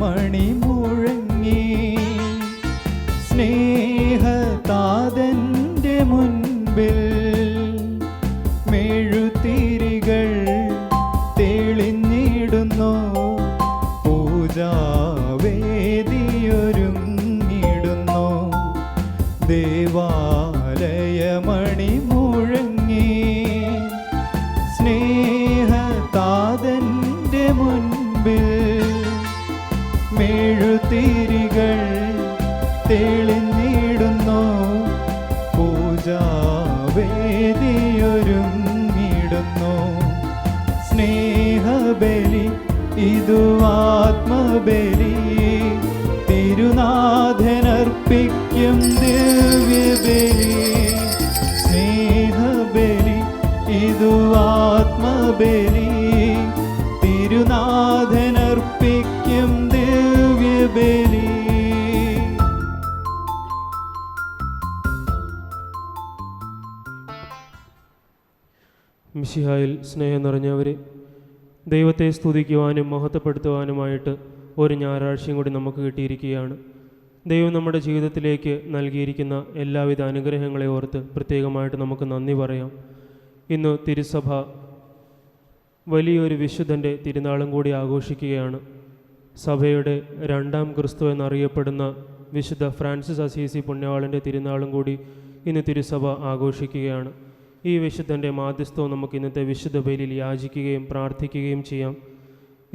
മണി മുഴങ്ങി. സ്നേഹതാതന്റെ മുൻപിൽ മെഴുതിരികൾ തെളിഞ്ഞിടുന്നു. പൂജാവേദിയൊരുങ്ങിടുന്നു. ദേവാലയമണി മുഴങ്ങി. സ്നേഹതാതന്റെ മുൻപിൽ മെഴുതിരികൾ തെളിഞ്ഞിടുന്നു. പൂജാവേദിയൊരുങ്ങിടുന്നു. സ്നേഹബലി ഇതു ആത്മബലി, തിരുനാഥനർപ്പിക്കും ദിവ്യബലി. സ്നേഹബലി ഇതു ആത്മബലി, തിരുനാഥനർപ്പിക്കും ദിവ്യബലി. മിശിഹായിൽ സ്നേഹം നിറഞ്ഞവരെ, ദൈവത്തെ സ്തുതിക്കുവാനും മഹത്വപ്പെടുത്തുവാനുമായിട്ട് ഒരു ഞായറാഴ്ചയും കൂടി നമുക്ക് കിട്ടിയിരിക്കുകയാണ്. ദൈവം നമ്മുടെ ജീവിതത്തിലേക്ക് നൽകിയിരിക്കുന്ന എല്ലാവിധ അനുഗ്രഹങ്ങളെ ഓർത്ത് പ്രത്യേകമായിട്ട് നമുക്ക് നന്ദി പറയാം. ഇന്ന് തിരുസഭ വലിയൊരു വിശുദ്ധൻ്റെ തിരുനാളും കൂടി ആഘോഷിക്കുകയാണ്. സഭയുടെ രണ്ടാം ക്രിസ്തു എന്നറിയപ്പെടുന്ന വിശുദ്ധ ഫ്രാൻസിസ് അസീസി പുണ്യവാളൻ്റെ തിരുനാളും കൂടി ഇന്ന് തിരുസഭ ആഘോഷിക്കുകയാണ്. ഈ വിശുദ്ധൻ്റെ മാധ്യസ്ഥവും നമുക്ക് ഇന്നത്തെ വിശുദ്ധ ബലിയിൽ യാചിക്കുകയും പ്രാർത്ഥിക്കുകയും ചെയ്യാം.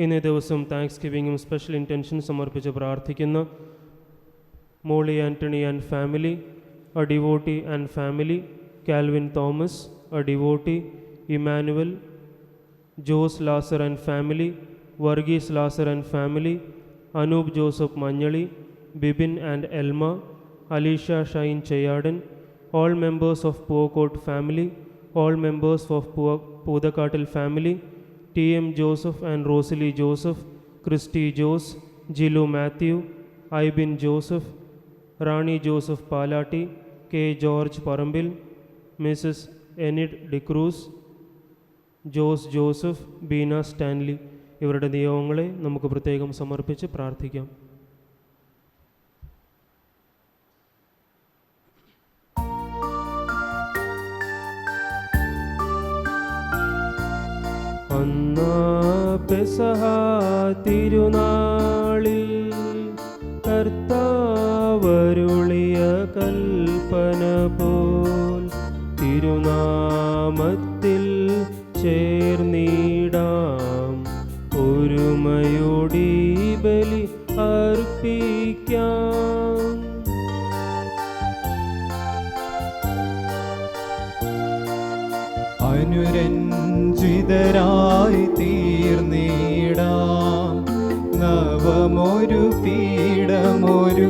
ഇന്നേ ദിവസം താങ്ക്സ് ഗിവിങ്ങും സ്പെഷ്യൽ ഇൻറ്റൻഷൻ സമർപ്പിച്ച് പ്രാർത്ഥിക്കുന്ന Molly Antony and family, a devotee and family, Calvin Thomas, a devotee, Emmanuel, Jose Lazar and family, Varghese Lazar and family, Anoop Joseph Manjaly, Bibin and Elma, Alisha Shine Cheyyadan, all members of Pookot family, all members of Pudakatil family, T.M. Joseph and Rosalie Joseph, Christy Jose, Jilu Matthew, Ibin Joseph, Rani Joseph Palati, K. George Parambil, Mrs. Enid De Cruz, Jose Joseph, Bina Stanley. ഇവരുടെ നിയോഗങ്ങളെ നമുക്ക് പ്രത്യേകം സമർപ്പിച്ച് പ്രാർത്ഥിക്കാം. അന്നാ പെസഹ തിരുനാളിൽ കർത്താവരുളിയ കൽപ്പന പോൽ തിരുനാമത്തിൽ ചേർന്നിടാം. ഒരുമയോടി ബലി അർപ്പിക്കാം. അനുരഞ്ജിതരായി തീർന്നിടാം. നവമൊരു പീഠമൊരുക്കിടാം.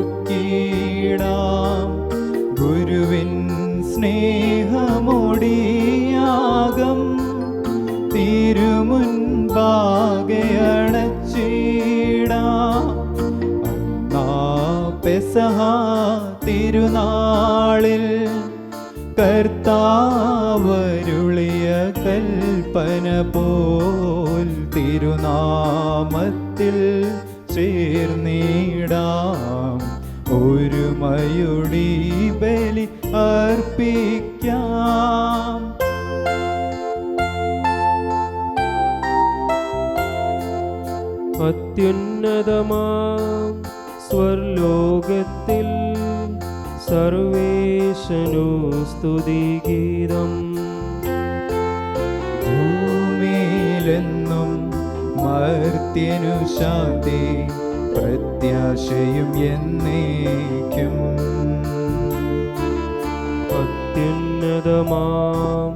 ഗുരുവിൻ സ്നേഹമൊടിയാകം തിരുമുൻപാകെ അണച്ചിടാം. അന്നാ പെസഹ തിരുനാളിൽ കർത്താവരുളിയ കൽപ്പന പോൽ തിരുനാമത്തിൽ ചേർന്നിടാം. ഒരുമയോടി ബലി അർപ്പിക്കാം. അത്യുന്നതമാം സ്വർലോകത്തിൽ സർവേശനു സ്തുതിഗീതം. ഭൂമിയിലെന്നും മർത്യനു ശാന്തി, പ്രത്യാശയും എന്നേക്കും. അത്യുന്നതമാം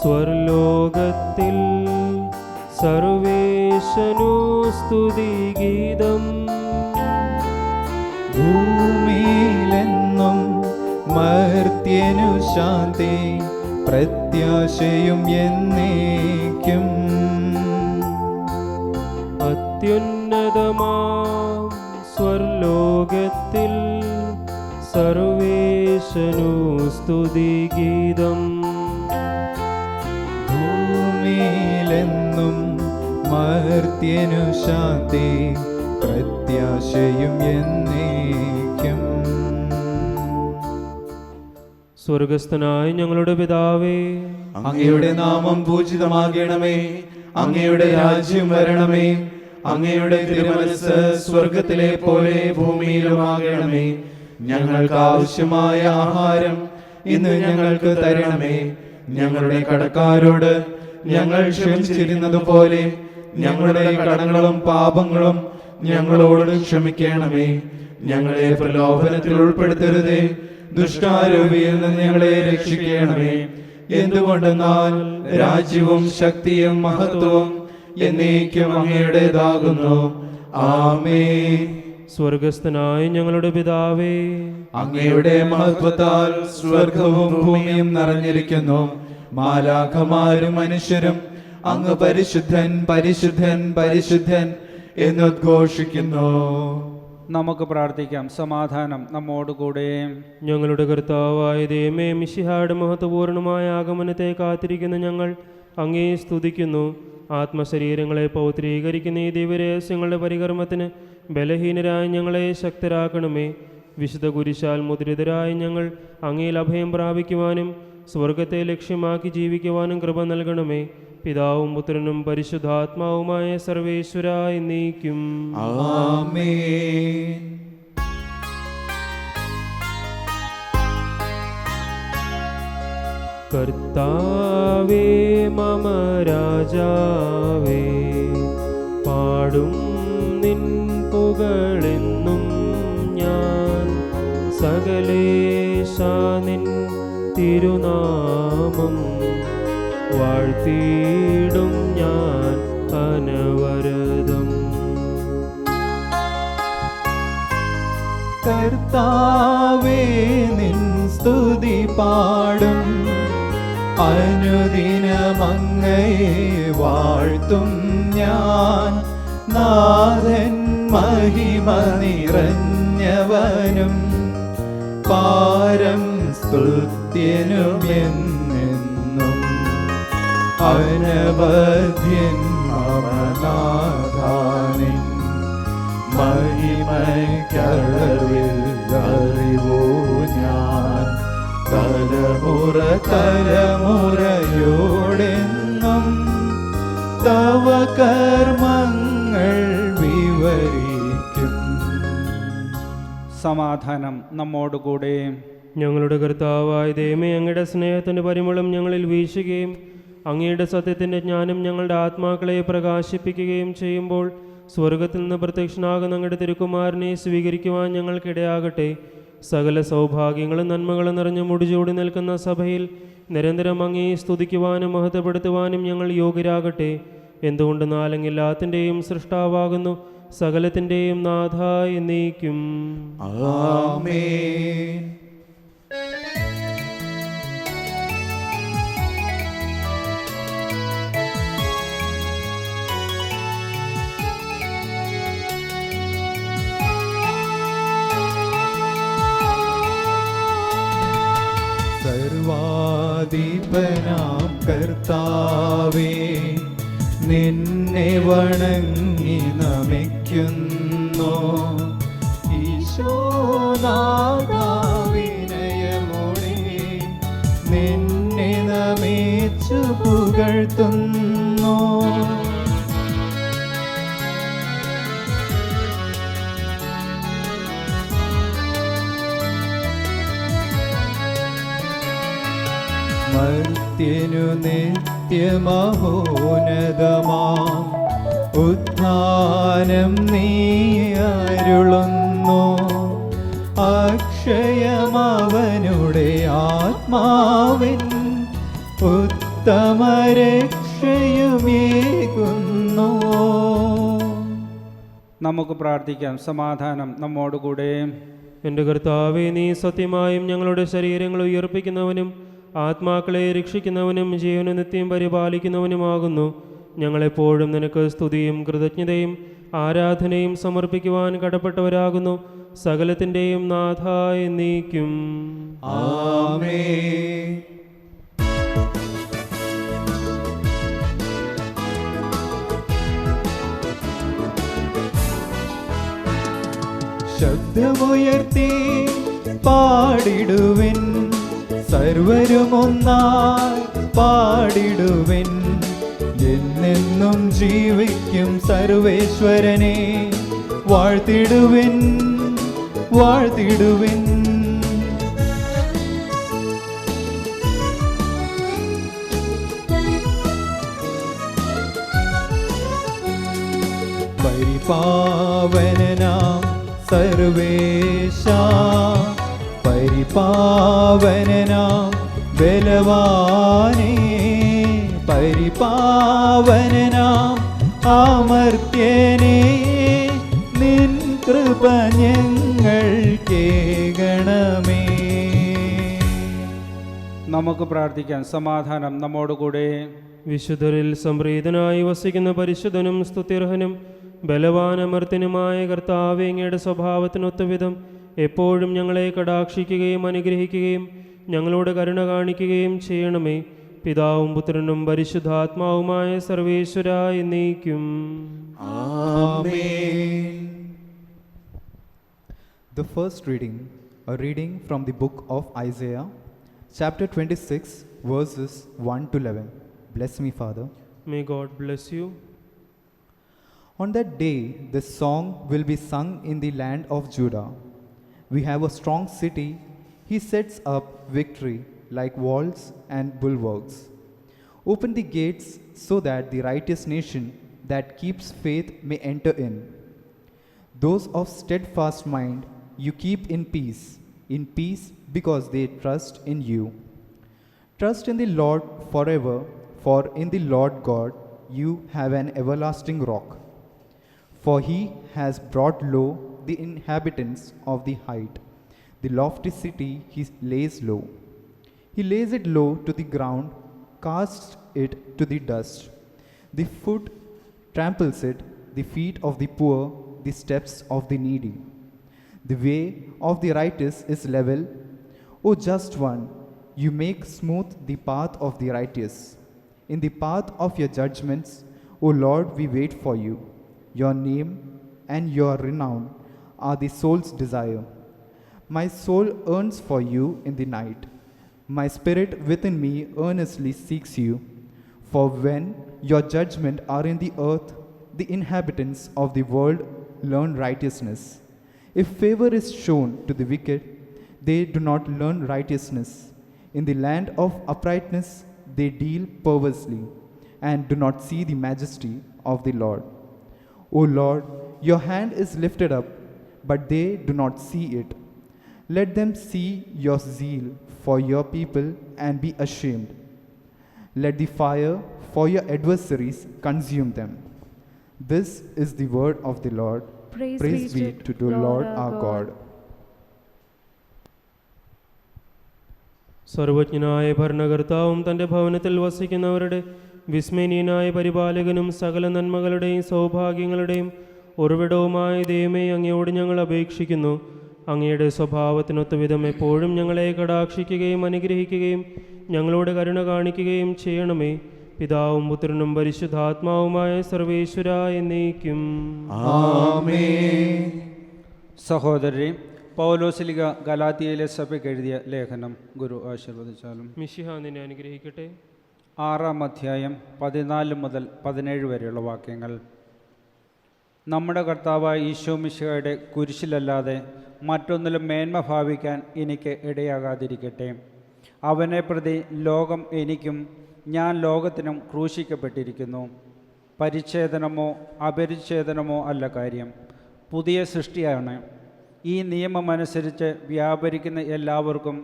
സ്വർലോകത്തിൽ സർവേശനു സ്തുതിഗീതം. ഭൂമിയിലെന്നും മർത്യനു ശാന്തി, പ്രത്യാശയും എന്നേക്കും. അത്യുന്നതമാം സ്വർലോകത്തിൽ സർവേശനു സ്തുതിഗീതം. ഭൂമിയിലെന്നും മർത്യനു ശാന്തി, പ്രത്യാശയും എന്നേക്കും. സ്വർഗസ്ഥനായ ഞങ്ങളുടെ പിതാവേ, അങ്ങയുടെ നാമം പൂജിതമാകണമേ. അങ്ങയുടെ രാജ്യം വരണമേ. അങ്ങയുടെ തിരുമനസ്സ് സ്വർഗത്തിലെ പോലെ ഭൂമിയിലുമാകണമേ. ഞങ്ങൾക്ക് ആവശ്യമായ ആഹാരം ഇന്ന് ഞങ്ങൾക്ക് തരണമേ. ഞങ്ങളുടെ കടക്കാരോട് ഞങ്ങൾ ക്ഷമിച്ചിരുന്നത് പോലെ ഞങ്ങളുടെ കടങ്ങളും പാപങ്ങളും ഞങ്ങളോട് ക്ഷമിക്കണമേ. ഞങ്ങളെ പ്രലോഭനത്തിൽ ഉൾപ്പെടുത്തരുതേ, ദുഷ്ടാരൂപിയിൽ നിന്ന് ഞങ്ങളെ രക്ഷിക്കണമേ. എന്തുകൊണ്ടെന്നാൽ രാജ്യവും ശക്തിയും മഹത്വവും എന്നേക്കും അങ്ങയുടേതാകുന്നു. ആമേൻ. സ്വർഗസ്ഥനായ ഞങ്ങളുടെ പിതാവേ, അങ്ങയുടെ മഹത്വത്താൽ സ്വർഗവും ഭൂമിയും നിറഞ്ഞിരിക്കുന്നു. മാലാഖമാരും മനുഷ്യരും അങ്ങ് പരിശുദ്ധൻ പരിശുദ്ധൻ പരിശുദ്ധൻ എന്നുദ്ഘോഷിക്കുന്നു. നമുക്ക് പ്രാർത്ഥിക്കാം. സമാധാനം നമ്മോടുകൂടെ. ഞങ്ങളുടെ കർത്താവായ ദൈവമേ, മിശിഹായുടെ മഹത്വപൂർണമായ ആഗമനത്തെ കാത്തിരിക്കുന്ന ഞങ്ങൾ അങ്ങേ സ്തുതിക്കുന്നു. ആത്മശരീരങ്ങളെ പൗത്രീകരിക്കുന്ന ഈ ദിവ്യരഹസ്യങ്ങളുടെ പരികർമ്മത്തിന് ബലഹീനരായ ഞങ്ങളെ ശക്തരാക്കണമേ. വിശുദ്ധ കുരിശാൽ മുദ്രിതരായ ഞങ്ങൾ അങ്ങയിൽ അഭയം പ്രാപിക്കുവാനും സ്വർഗത്തെ ലക്ഷ്യമാക്കി ജീവിക്കുവാനും കൃപ നൽകണമേ. പിതാവും പുത്രനും പരിശുദ്ധാത്മാവുമായ സർവേശ്വര എന്നേക്കും. ആമേൻ. കർത്താവേ മമ രാജാവേ, പാടും നിൻ പുകഴെന്നും ഞാൻ. സകലേശാ നിൻ തിരുനാമം വാഴ്ത്തിയിടും ഞാൻ അനവരതം. കർത്താവേ നിൻ സ്തുതി പാടും, അനുദിനമങ്ങയെ വാഴ്ത്തും ഞാൻ. നാഥൻ മഹിമ നിറഞ്ഞവനും പാരം സ്തുത്യനുമെന്നെന്നും. അനവധ്യൻ മമനാഥാനിൻ മഹിമയ്ക്കളവിൽ അറിവോ ഞാൻ. തലമുറ തലമുറയോടെന്നും തവ കർമ്മങ്ങൾ വിവരിക്കും. സമാധാനം നമ്മോടുകൂടെ. ഞങ്ങളുടെ കർത്താവായ ദൈവമേ, അങ്ങയുടെ സ്നേഹത്തിൻ്റെ പരിമളം ഞങ്ങളിൽ വീശുകയും അങ്ങയുടെ സത്യത്തിൻ്റെ ജ്ഞാനം ഞങ്ങളുടെ ആത്മാക്കളെ പ്രകാശിപ്പിക്കുകയും ചെയ്യുമ്പോൾ സ്വർഗത്തിൽ നിന്ന് പ്രത്യക്ഷനാകുന്ന അങ്ങയുടെ തിരുക്കുമാരനെ സ്വീകരിക്കുവാൻ ഞങ്ങൾക്കിടയാകട്ടെ. സകല സൗഭാഗ്യങ്ങളും നന്മകളും നിറഞ്ഞു മുടിചൂടി നിൽക്കുന്ന സഭയിൽ നിരന്തരം അങ്ങേ സ്തുതിക്കുവാനും മഹത്വപ്പെടുത്തുവാനും ഞങ്ങൾ യോഗ്യരാകട്ടെ. എന്തുകൊണ്ടെന്നാൽ അങ്ങ് എല്ലാത്തിൻ്റെയും സൃഷ്ടാവാകുന്നു, സകലത്തിൻ്റെയും നാഥ എന്നേക്കും. ആമേൻ. സർവാധിപനാം കർത്താവേ, നിന്നെ വണങ്ങി നമിക്കുന്നു. ഈശോനാഥാവിനയമോടെ നിന്നെ നമിച്ചു പുകഴ്ത്തുന്നു. മർത്യനു നിത്യമഹോന്നതമാം ഉത്ഥാനം നീ അരുളുന്നു. അക്ഷയമവനുടെ ആത്മാവിൻ ഉത്തമരക്ഷയുമേകുന്നു. നമുക്ക് പ്രാർത്ഥിക്കാം. സമാധാനം നമ്മോടുകൂടെ. എൻ്റെ കർത്താവേ, നീ സത്യമായും ഞങ്ങളുടെ ശരീരങ്ങൾ ഉയർപ്പിക്കുന്നവനും ആത്മാക്കളെ രക്ഷിക്കുന്നവനും ജീവനും നിത്യം പരിപാലിക്കുന്നവനുമാകുന്നു. ഞങ്ങളെപ്പോഴും നിനക്ക് സ്തുതിയും കൃതജ്ഞതയും ആരാധനയും സമർപ്പിക്കുവാൻ കടപ്പെട്ടവരാകുന്നു. സകലത്തിൻ്റെയും നാഥ എന്നേക്കും. ആമേൻ. ശബ്ദമുയർത്തി പാടിടുവിൻ, സർവരുമൊന്നായി പാടിടുവിൻ. എന്നെന്നും ജീവിക്കും സർവേശ്വരനെ വാഴ്ത്തിടുവിൻ, വാഴ്ത്തിടുവിൻ. പരിപാവനനാം സർവേശ, പരിപാവനനാം ബലവാനേ, പരിപാവനനാം അമർത്യനേ, നിൻ കൃപ ഞങ്ങൾക്കേകണമേ. നമുക്ക് പ്രാർത്ഥിക്കാം. സമാധാനം നമ്മോടുകൂടെ. വിശുദ്ധരിൽ സംപ്രീതനായി വസിക്കുന്ന പരിശുദ്ധനും സ്തുത്യർഹനും ബലവാനമർത്തനുമായ കർത്താവേ, അങ്ങയുടെ സ്വഭാവത്തിനൊത്ത വിധം എപ്പോഴും ഞങ്ങളെ കടാക്ഷിക്കുകയും അനുഗ്രഹിക്കുകയും ഞങ്ങളോട് കരുണ കാണിക്കുകയും ചെയ്യണമേ. പിതാവും പുത്രനും പരിശുദ്ധാത്മാവുമായ സർവേശ്വര എന്നേക്കും. Amen. The first reading, a reading from the book of Isaiah, chapter 26, verses 1 to 11. Bless me, Father. May God bless you. On that day, this song will be sung in the land of Judah. We have a strong city. He sets up victory like walls and bulwarks. Open the gates so that the righteous nation that keeps faith may enter in. Those of steadfast mind you keep in peace because they trust in you. Trust in the Lord forever, for in the Lord God you have an everlasting rock. For he has brought low the inhabitants of the height. The lofty city he lays low. He lays it low to the ground, casts it to the dust. The foot tramples it, the feet of the poor, the steps of the needy. The way of the righteous is level. O just one, you make smooth the path of the righteous. In the path of your judgments, O Lord, we wait for you. Your name and your renown are the soul's desire. My soul yearns for you in the night. My spirit within me earnestly seeks you. For when your judgments are in the earth, the inhabitants of the world learn righteousness. If favor is shown to the wicked, they do not learn righteousness. In the land of uprightness, they deal perversely and do not see the majesty of the Lord. O Lord, your hand is lifted up, but they do not see it. Let them see your zeal for your people and be ashamed. Let the fire for your adversaries consume them. This is the word of the Lord. Praise be to the Lord our God. സർവജ്ഞനായ ഭരണകർത്താവും തൻ്റെ ഭവനത്തിൽ വസിക്കുന്നവരുടെ വിസ്മയനീയനായ പരിപാലകനും സകല നന്മകളുടെയും സൗഭാഗ്യങ്ങളുടെയും ഉറവിടവുമായ ദൈവമേ, അങ്ങയോട് ഞങ്ങൾ അപേക്ഷിക്കുന്നു. അങ്ങയുടെ സ്വഭാവത്തിനൊത്ത വിധം എപ്പോഴും ഞങ്ങളെ കടാക്ഷിക്കുകയും അനുഗ്രഹിക്കുകയും ഞങ്ങളോട് കരുണ കാണിക്കുകയും ചെയ്യണമേ. പിതാവും പുത്രനും പരിശുദ്ധാത്മാവുമായ സർവേശ്വര എന്നേക്കും. ആമേൻ. സഹോദരരെ, പൗലോസ്ലീഹ ഗലാത്യയിലെ സഭയ്ക്ക് എഴുതിയ ലേഖനം ഗുരു ആശീർവദിച്ചാലും. മിശിഹ നിന്നെ അനുഗ്രഹിക്കട്ടെ. 6-ാം അധ്യായം 14 മുതൽ 17 വരെയുള്ള വാക്യങ്ങൾ. നമ്മുടെ കർത്താവായ ഈശോ മിശിഹായുടെ കുരിശിലല്ലാതെ മറ്റൊന്നിലും മേന്മ ഭാവിക്കാൻ എനിക്ക് ഇടയാകാതിരിക്കട്ടെ. അവനെ പ്രതി ലോകം എനിക്കും ഞാൻ ലോകത്തിനും ക്രൂശിക്കപ്പെട്ടിരിക്കുന്നു. പരിച്ഛേദനമോ അപരിച്ഛേദനമോ അല്ല കാര്യം, പുതിയ സൃഷ്ടിയാണ്. ഈ നിയമമനുസരിച്ച് വ്യാപരിക്കുന്ന എല്ലാവർക്കും,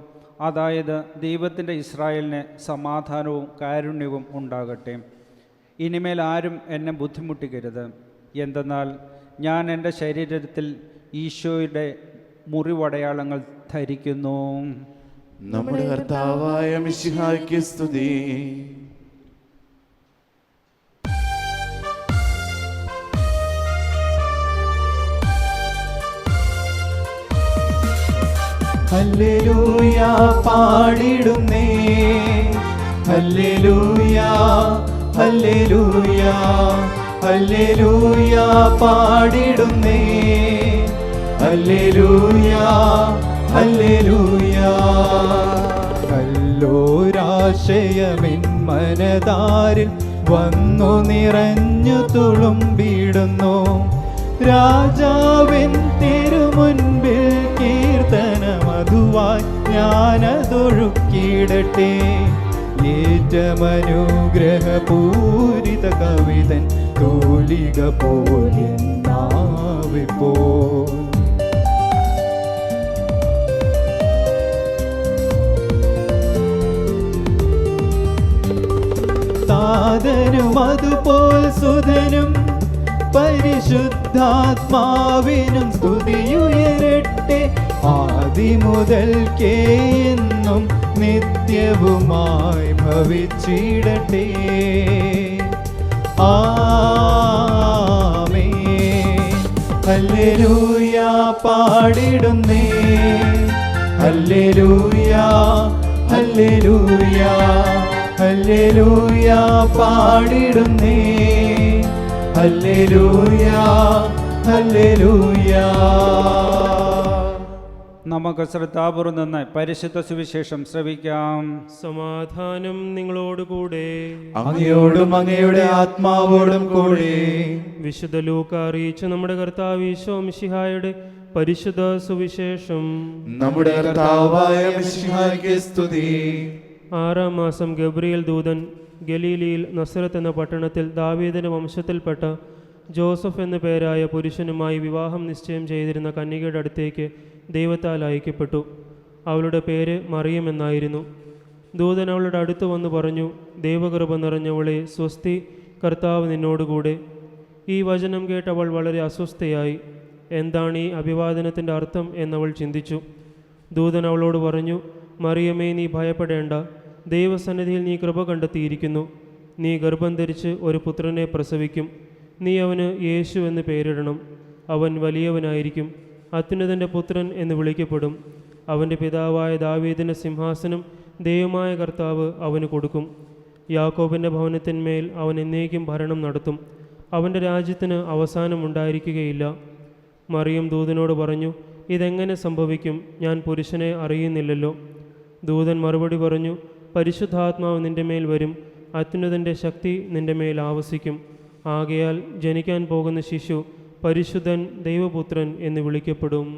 അതായത് ദൈവത്തിൻ്റെ ഇസ്രായേലിന് സമാധാനവും കാരുണ്യവും ഉണ്ടാകട്ടെ. ഇനിമേൽ ആരും എന്നെ ബുദ്ധിമുട്ടിക്കരുത്. എന്തെന്നാൽ ഞാൻ എൻ്റെ ശരീരത്തിൽ ഈശോയുടെ മുറിവടയാളങ്ങൾ ധരിക്കുന്നു. നമ്മുടെ കർത്താവായ മിശിഹായ്ക്ക് സ്തുതി. ഹല്ലേലൂയ പാടിടുന്നേ, ഹല്ലേലൂയ ഹല്ലേലൂയ ഹല്ലേലൂയ പാടിടുന്നേ, ഹല്ലേലൂയ ഹല്ലേലൂയ. നല്ലൊരാശയമെൻ മനതാരിൽ വന്നു നിറഞ്ഞു തുളുമ്പിടുന്നു. രാജാവിൻ തിരുമുൻപിൽ കീർത്തനമധുവായി ഞാനതൊഴുക്കിയിടട്ടെ. ഏറ്റമനുഗ്രഹപൂരിത കവിതൻ തൂലിക പോലിപ്പോ. താതനും അതുപോൽ സുതനും പരിശുദ്ധാത്മാവിനും സ്തുതിയുയരട്ടെ. ആദിമുതൽക്കേ എന്നും നിത്യവുമായി ഭവിച്ചിടട്ടെ. ആമേൻ. ഹല്ലേലൂയ പാടിടുന്നേ. ഹല്ലേലൂയ ഹല്ലേലൂയ ഹല്ലേലൂയ പാടിടുന്നേ. ഹല്ലേലൂയ ഹല്ലേലൂയ. നമുക്ക് ശ്രദ്ധാപൂർവം നിന്ന് പരിശുദ്ധ സുവിശേഷം ശ്രവിക്കാം. സമാധാനം നിങ്ങളോടുകൂടെ. അങ്ങയോടും അങ്ങയുടെ ആത്മാവോടും കൂടെ. വിശുദ്ധ ലൂക്ക അറിയിച്ച നമ്മുടെ കർത്താവ് ഈശോ മിശിഹായുടെ പരിശുദ്ധ സുവിശേഷം. നമ്മുടെ കർത്താവായ മിശിഹായ്ക്ക് സ്തുതി. 6-ാം മാസം ഗബ്രിയേൽ ദൂതൻ ഗലീലിയിൽ നസറത്ത് എന്ന പട്ടണത്തിൽ ദാവീദിന്റെ വംശത്തിൽപ്പെട്ട ജോസഫ് എന്നു പേരായ പുരുഷനുമായി വിവാഹം നിശ്ചയം ചെയ്തിരുന്ന കന്യകയുടെ അടുത്തേക്ക് ദൈവത്താൽ അയക്കപ്പെട്ടു. അവളുടെ പേര് മറിയം എന്നായിരുന്നു. ദൂതൻ അവളുടെ അടുത്ത് വന്നു പറഞ്ഞു, ദൈവകൃപ നിറഞ്ഞവളെ, സ്വസ്തി, കർത്താവ് നിന്നോടുകൂടെ. ഈ വചനം കേട്ട് അവൾ വളരെ അസ്വസ്ഥയായി. എന്താണ് ഈ അഭിവാദനത്തിൻ്റെ അർത്ഥം എന്നവൾ ചിന്തിച്ചു. ദൂതൻ അവളോട് പറഞ്ഞു, മറിയമേ, നീ ഭയപ്പെടേണ്ട. ദൈവസന്നിധിയിൽ നീ കൃപ കണ്ടെത്തിയിരിക്കുന്നു. നീ ഗർഭം ധരിച്ച് ഒരു പുത്രനെ പ്രസവിക്കും. നീ അവന് യേശു എന്ന് പേരിടണം. അവൻ വലിയവനായിരിക്കും, അത്യുന്നതൻ്റെ പുത്രൻ എന്ന് വിളിക്കപ്പെടും. അവൻ്റെ പിതാവായ ദാവീദിൻ്റെ സിംഹാസനം ദൈവമായ കർത്താവ് അവന് കൊടുക്കും. യാക്കോബിൻ്റെ ഭവനത്തിന്മേൽ അവൻ എന്നേക്കും ഭരണം നടത്തും. അവൻ്റെ രാജ്യത്തിന് അവസാനമുണ്ടായിരിക്കുകയില്ല. മറിയം ദൂതനോട് പറഞ്ഞു, ഇതെങ്ങനെ സംഭവിക്കും? ഞാൻ പുരുഷനെ അറിയുന്നില്ലല്ലോ. ദൂതൻ മറുപടി പറഞ്ഞു, പരിശുദ്ധാത്മാവ് നിൻ്റെ മേൽ വരും, അത്യുന്നതൻ്റെ ശക്തി നിൻ്റെ മേൽ ആവസിക്കും. ആകയാൽ ജനിക്കാൻ പോകുന്ന ശിശു പരിശുദ്ധൻ, ദൈവപുത്രൻ എന്ന് വിളിക്കപ്പെടും.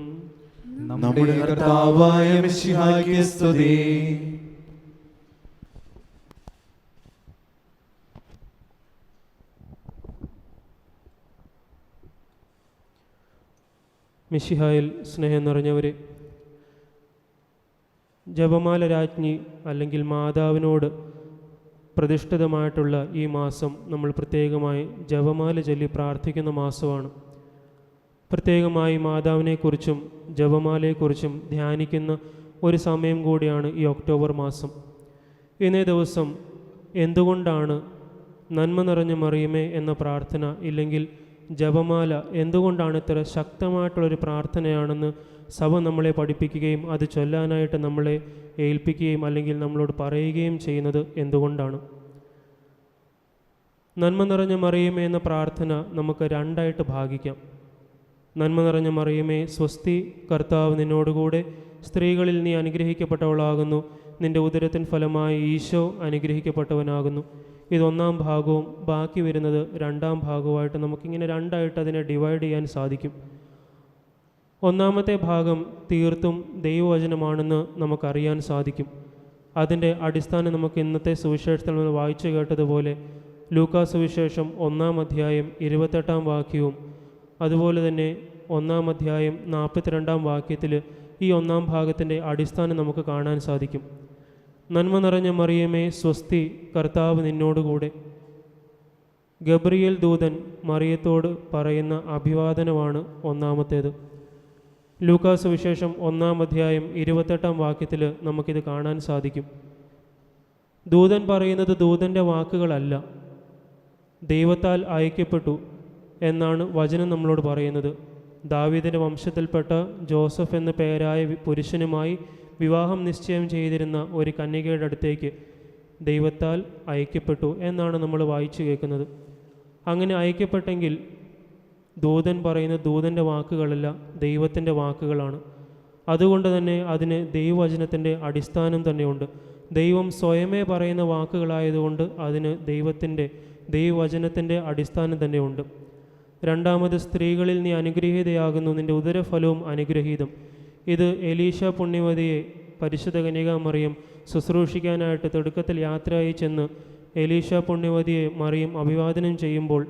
നമ്മുടെ കർത്താവായ മിശിഹായ്ക്ക് സ്തുതി. മിശിഹായിൽ സ്നേഹം നിറഞ്ഞവരെ, ജപമാല രാജ്ഞി അല്ലെങ്കിൽ മാതാവിനോട് പ്രതിഷ്ഠിതമായിട്ടുള്ള ഈ മാസം നമ്മൾ പ്രത്യേകമായി ജപമാല ചൊല്ലി പ്രാർത്ഥിക്കുന്ന മാസമാണ്. പ്രത്യേകമായി മാതാവിനെക്കുറിച്ചും ജപമാലയെക്കുറിച്ചും ധ്യാനിക്കുന്ന ഒരു സമയം കൂടിയാണ് ഈ ഒക്ടോബർ മാസം. ഇന്നേ ദിവസം എന്തുകൊണ്ടാണ് നന്മ നിറഞ്ഞ മറിയമേ എന്ന പ്രാർത്ഥന ഇല്ലെങ്കിൽ ജപമാല എന്തുകൊണ്ടാണ് ഇത്ര ശക്തമായിട്ടുള്ളൊരു പ്രാർത്ഥനയാണെന്ന് സഭ നമ്മളെ പഠിപ്പിക്കുകയും അത് ചൊല്ലാനായിട്ട് നമ്മളെ ഏൽപ്പിക്കുകയും അല്ലെങ്കിൽ നമ്മളോട് പറയുകയും ചെയ്യുന്നത് എന്തുകൊണ്ടാണ്? നന്മ നിറഞ്ഞ മറിയമേ എന്ന പ്രാർത്ഥന നമുക്ക് രണ്ടായിട്ട് ഭാഗിക്കാം. നന്മ നിറഞ്ഞ മറിയമേ, സ്വസ്തി, കർത്താവ് നിന്നോടുകൂടെ. സ്ത്രീകളിൽ നീ അനുഗ്രഹിക്കപ്പെട്ടവളാകുന്നു. നിൻ്റെ ഉദരത്തിൻ ഫലമായി ഈശോ അനുഗ്രഹിക്കപ്പെട്ടവനാകുന്നു. ഇതൊന്നാം ഭാഗവും ബാക്കി വരുന്നത് രണ്ടാം ഭാഗവുമായിട്ട് നമുക്കിങ്ങനെ രണ്ടായിട്ട് അതിനെ ഡിവൈഡ് ചെയ്യാൻ സാധിക്കും. ഒന്നാമത്തെ ഭാഗം തീർത്തും ദൈവവചനമാണെന്ന് നമുക്കറിയാൻ സാധിക്കും. അതിൻ്റെ അടിസ്ഥാനം നമുക്ക് ഇന്നത്തെ സുവിശേഷത്തിൽ നിന്ന് വായിച്ചു കേട്ടതുപോലെ ലൂക്കാ സുവിശേഷം 1-ാം അധ്യായം 28-ാം വാക്യവും അതുപോലെ തന്നെ 1-ാം അധ്യായം 42-ാം വാക്യത്തിൽ ഈ ഒന്നാം ഭാഗത്തിൻ്റെ അടിസ്ഥാനം നമുക്ക് കാണാൻ സാധിക്കും. നന്മ നിറഞ്ഞ മറിയമേ, സ്വസ്തി, കർത്താവ് നിന്നോടുകൂടെ. ഗബ്രിയേൽ ദൂതൻ മറിയത്തോട് പറയുന്ന അഭിവാദനമാണ് ഒന്നാമത്തേത്. ലൂക്കാ സുവിശേഷം 1-ാം അധ്യായം 28-ാം വാക്യത്തിൽ നമുക്കിത് കാണാൻ സാധിക്കും. ദൂതൻ പറയുന്നത് ദൂതൻ്റെ വാക്കുകളല്ല, ദൈവത്താൽ അയക്കപ്പെട്ടു എന്നാണ് വചനം നമ്മളോട് പറയുന്നത്. ദാവീദിൻ്റെ വംശത്തിൽപ്പെട്ട ജോസഫ് എന്ന പേരായ പുരുഷനുമായി വിവാഹം നിശ്ചയം ചെയ്തിരുന്ന ഒരു കന്യകയുടെ അടുത്തേക്ക് ദൈവത്താൽ അയക്കപ്പെട്ടു എന്നാണ് നമ്മൾ വായിച്ചു കേൾക്കുന്നത്. അങ്ങനെ അയക്കപ്പെട്ടെങ്കിൽ ദൂതൻ പറയുന്ന ദൂതൻ്റെ വാക്കുകളല്ല, ദൈവത്തിൻ്റെ വാക്കുകളാണ്. അതുകൊണ്ട് തന്നെ അതിന് ദൈവവചനത്തിൻ്റെ അടിസ്ഥാനം തന്നെയുണ്ട്. ദൈവം സ്വയമേ പറയുന്ന വാക്കുകളായതുകൊണ്ട് അതിന് ദൈവവചനത്തിൻ്റെ അടിസ്ഥാനം തന്നെയുണ്ട്. രണ്ടാമത്, സ്ത്രീകളിൽ നീ അനുഗ്രഹീതയാകുന്നു, നിൻ്റെ ഉദരഫലവും അനുഗ്രഹീതം. ഇത് എലീശ പുണ്യവതിയെ പരിശുദ്ധ കന്യകാമറിയം ശുശ്രൂഷിക്കാനായിട്ട് തിടുക്കത്തിൽ യാത്രയായി ചെന്ന് എലീശ പുണ്യവതിയെ മറിയം അഭിവാദനം ചെയ്യുമ്പോൾ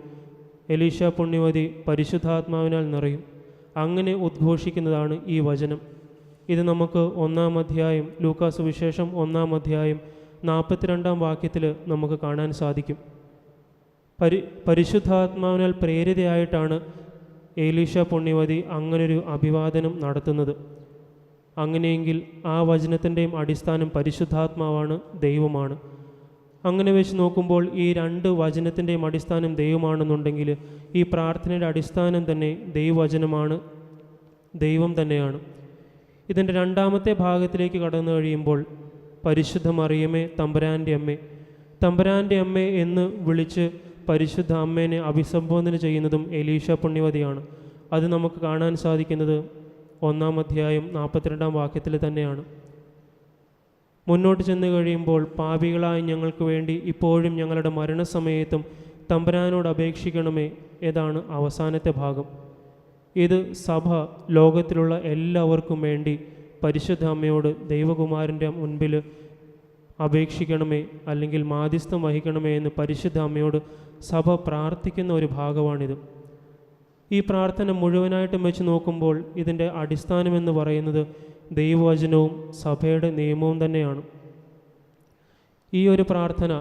എലീശ പുണ്യവതി പരിശുദ്ധാത്മാവിനാൽ നിറയും. അങ്ങനെ ഉദ്ഘോഷിക്കുന്നതാണ് ഈ വചനം. ഇത് നമുക്ക് 1-ാം അധ്യായം, ലൂക്കാസ് വിശേഷം 1-ാം അധ്യായം 42-ാം വാക്യത്തിൽ നമുക്ക് കാണാൻ സാധിക്കും. പരിശുദ്ധാത്മാവിനാൽ പ്രേരിതയായിട്ടാണ് എലീശ പുണ്യവതി അങ്ങനൊരു അഭിവാദനം നടത്തുന്നത്. അങ്ങനെയെങ്കിൽ ആ വചനത്തിൻ്റെയും അടിസ്ഥാനം പരിശുദ്ധാത്മാവാണ്, ദൈവമാണ്. അങ്ങനെ വെച്ച് നോക്കുമ്പോൾ ഈ 2 വചനത്തിൻ്റെയും അടിസ്ഥാനം ദൈവമാണെന്നുണ്ടെങ്കിൽ ഈ പ്രാർത്ഥനയുടെ അടിസ്ഥാനം തന്നെ ദൈവവചനമാണ്, ദൈവം തന്നെയാണ്. ഇതിൻ്റെ 2ാമത്തെ ഭാഗത്തിലേക്ക് കടന്നു കഴിയുമ്പോൾ പരിശുദ്ധ മറിയമേ തമ്പുരാൻ്റെ അമ്മേ, തമ്പുരാൻ്റെ അമ്മേ എന്ന് വിളിച്ച് പരിശുദ്ധ അമ്മേനെ അഭിസംബോധന ചെയ്യുന്നതും എലീശ പുണ്യവതിയാണ്. അത് നമുക്ക് കാണാൻ സാധിക്കുന്നത് 1-ാം അധ്യായം 42-ാം വാക്യത്തിൽ തന്നെയാണ്. മുന്നോട്ട് ചെന്ന് കഴിയുമ്പോൾ പാപികളായ ഞങ്ങൾക്ക് വേണ്ടി ഇപ്പോഴും ഞങ്ങളുടെ മരണസമയത്തും തമ്പുരാനോട് അപേക്ഷിക്കണമേ ഏതാണ് അവസാനത്തെ ഭാഗം. ഇത് സഭ ലോകത്തിലുള്ള എല്ലാവർക്കും വേണ്ടി പരിശുദ്ധ അമ്മയോട് ദൈവകുമാരൻ്റെ മുൻപിൽ അപേക്ഷിക്കണമേ, അല്ലെങ്കിൽ മാധ്യസ്ഥം വഹിക്കണമേ എന്ന് പരിശുദ്ധ അമ്മയോട് സഭ പ്രാർത്ഥിക്കുന്ന ഒരു ഭാഗമാണിത്. ഈ പ്രാർത്ഥന മുഴുവനായിട്ടും വെച്ച് നോക്കുമ്പോൾ ഇതിൻ്റെ അടിസ്ഥാനമെന്ന് പറയുന്നത് ദൈവവചനവും സഭയുടെ നിയമവും തന്നെയാണ്. ഈ ഒരു പ്രാർത്ഥന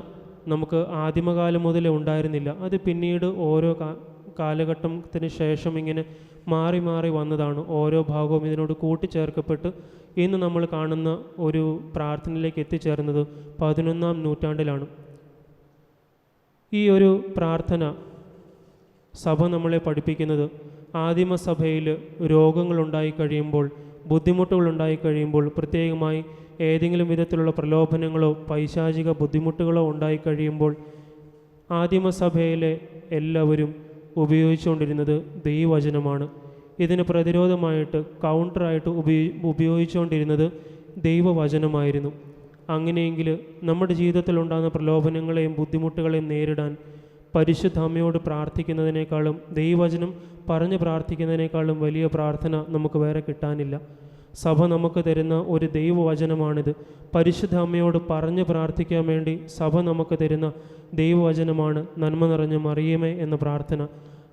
നമുക്ക് ആദിമകാലം മുതലേ ഉണ്ടായിരുന്നില്ല. അത് പിന്നീട് ഓരോ കാലഘട്ടത്തിന് ശേഷം ഇങ്ങനെ മാറി മാറി വന്നതാണ്. ഓരോ ഭാഗവും ഇതിനോട് കൂട്ടിച്ചേർക്കപ്പെട്ട് ഇന്ന് നമ്മൾ കാണുന്ന ഒരു പ്രാർത്ഥനയിലേക്ക് എത്തിച്ചേർന്നത് 11-ാം നൂറ്റാണ്ടിലാണ്. ഈ ഒരു പ്രാർത്ഥന സഭ നമ്മളെ പഠിപ്പിക്കുന്നത് ആദിമസഭയിൽ രോഗങ്ങളുണ്ടായി കഴിയുമ്പോൾ, ബുദ്ധിമുട്ടുകളുണ്ടായി കഴിയുമ്പോൾ, പ്രത്യേകമായി ഏതെങ്കിലും വിധത്തിലുള്ള പ്രലോഭനങ്ങളോ പൈശാചിക ബുദ്ധിമുട്ടുകളോ ഉണ്ടായി കഴിയുമ്പോൾ ആദിമസഭയിലെ എല്ലാവരും ഉപയോഗിച്ചുകൊണ്ടിരുന്നത് ദൈവവചനമാണ്. ഇതിന് പ്രതിരോധമായിട്ട് കൗണ്ടറായിട്ട് ഉപയോഗിച്ചുകൊണ്ടിരുന്നത് ദൈവവചനമായിരുന്നു. അങ്ങനെയെങ്കിൽ നമ്മുടെ ജീവിതത്തിൽ ഉണ്ടാകുന്ന പ്രലോഭനങ്ങളെയും ബുദ്ധിമുട്ടുകളെയും നേരിടാൻ പരിശുദ്ധ അമ്മയോട് പ്രാർത്ഥിക്കുന്നതിനേക്കാളും ദൈവവചനം പറഞ്ഞ് പ്രാർത്ഥിക്കുന്നതിനേക്കാളും വലിയ പ്രാർത്ഥന നമുക്ക് വേറെ കിട്ടാനില്ല. സഭ നമുക്ക് തരുന്ന ഒരു ദൈവവചനമാണിത്. പരിശുദ്ധ അമ്മയോട് പറഞ്ഞ് പ്രാർത്ഥിക്കാൻ വേണ്ടി സഭ നമുക്ക് തരുന്ന ദൈവവചനമാണ് നന്മ നിറഞ്ഞ മറിയമേ എന്ന പ്രാർത്ഥന.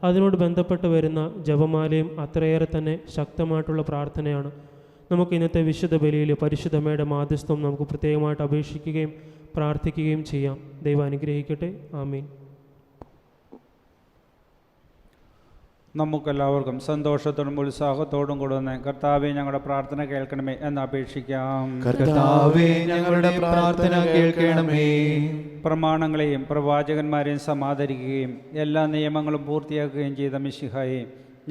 അതിനോട് ബന്ധപ്പെട്ട് വരുന്ന ജപമാലയും അത്രയേറെ തന്നെ ശക്തമായിട്ടുള്ള പ്രാർത്ഥനയാണ്. നമുക്ക് ഇന്നത്തെ വിശുദ്ധ ബലിയിൽ പരിശുദ്ധ അമ്മയുടെ മാധ്യസ്ഥം നമുക്ക് പ്രത്യേകമായിട്ട് അപേക്ഷിക്കുകയും പ്രാർത്ഥിക്കുകയും ചെയ്യാം. ദൈവം അനുഗ്രഹിക്കട്ടെ. ആമീൻ. നമുക്കെല്ലാവർക്കും സന്തോഷത്തോടും ഉത്സാഹത്തോടും കൂടെ വന്ന് കർത്താവെ ഞങ്ങളുടെ പ്രാർത്ഥന കേൾക്കണമേ എന്ന് അപേക്ഷിക്കാം. കർത്താവേ ഞങ്ങളുടെ പ്രാർത്ഥന കേൾക്കണമേ. പ്രമാണങ്ങളെയും പ്രവാചകന്മാരെയും സമാദരിക്കുകയും എല്ലാ നിയമങ്ങളും പൂർത്തിയാക്കുകയും ചെയ്ത മിശിഹായെ,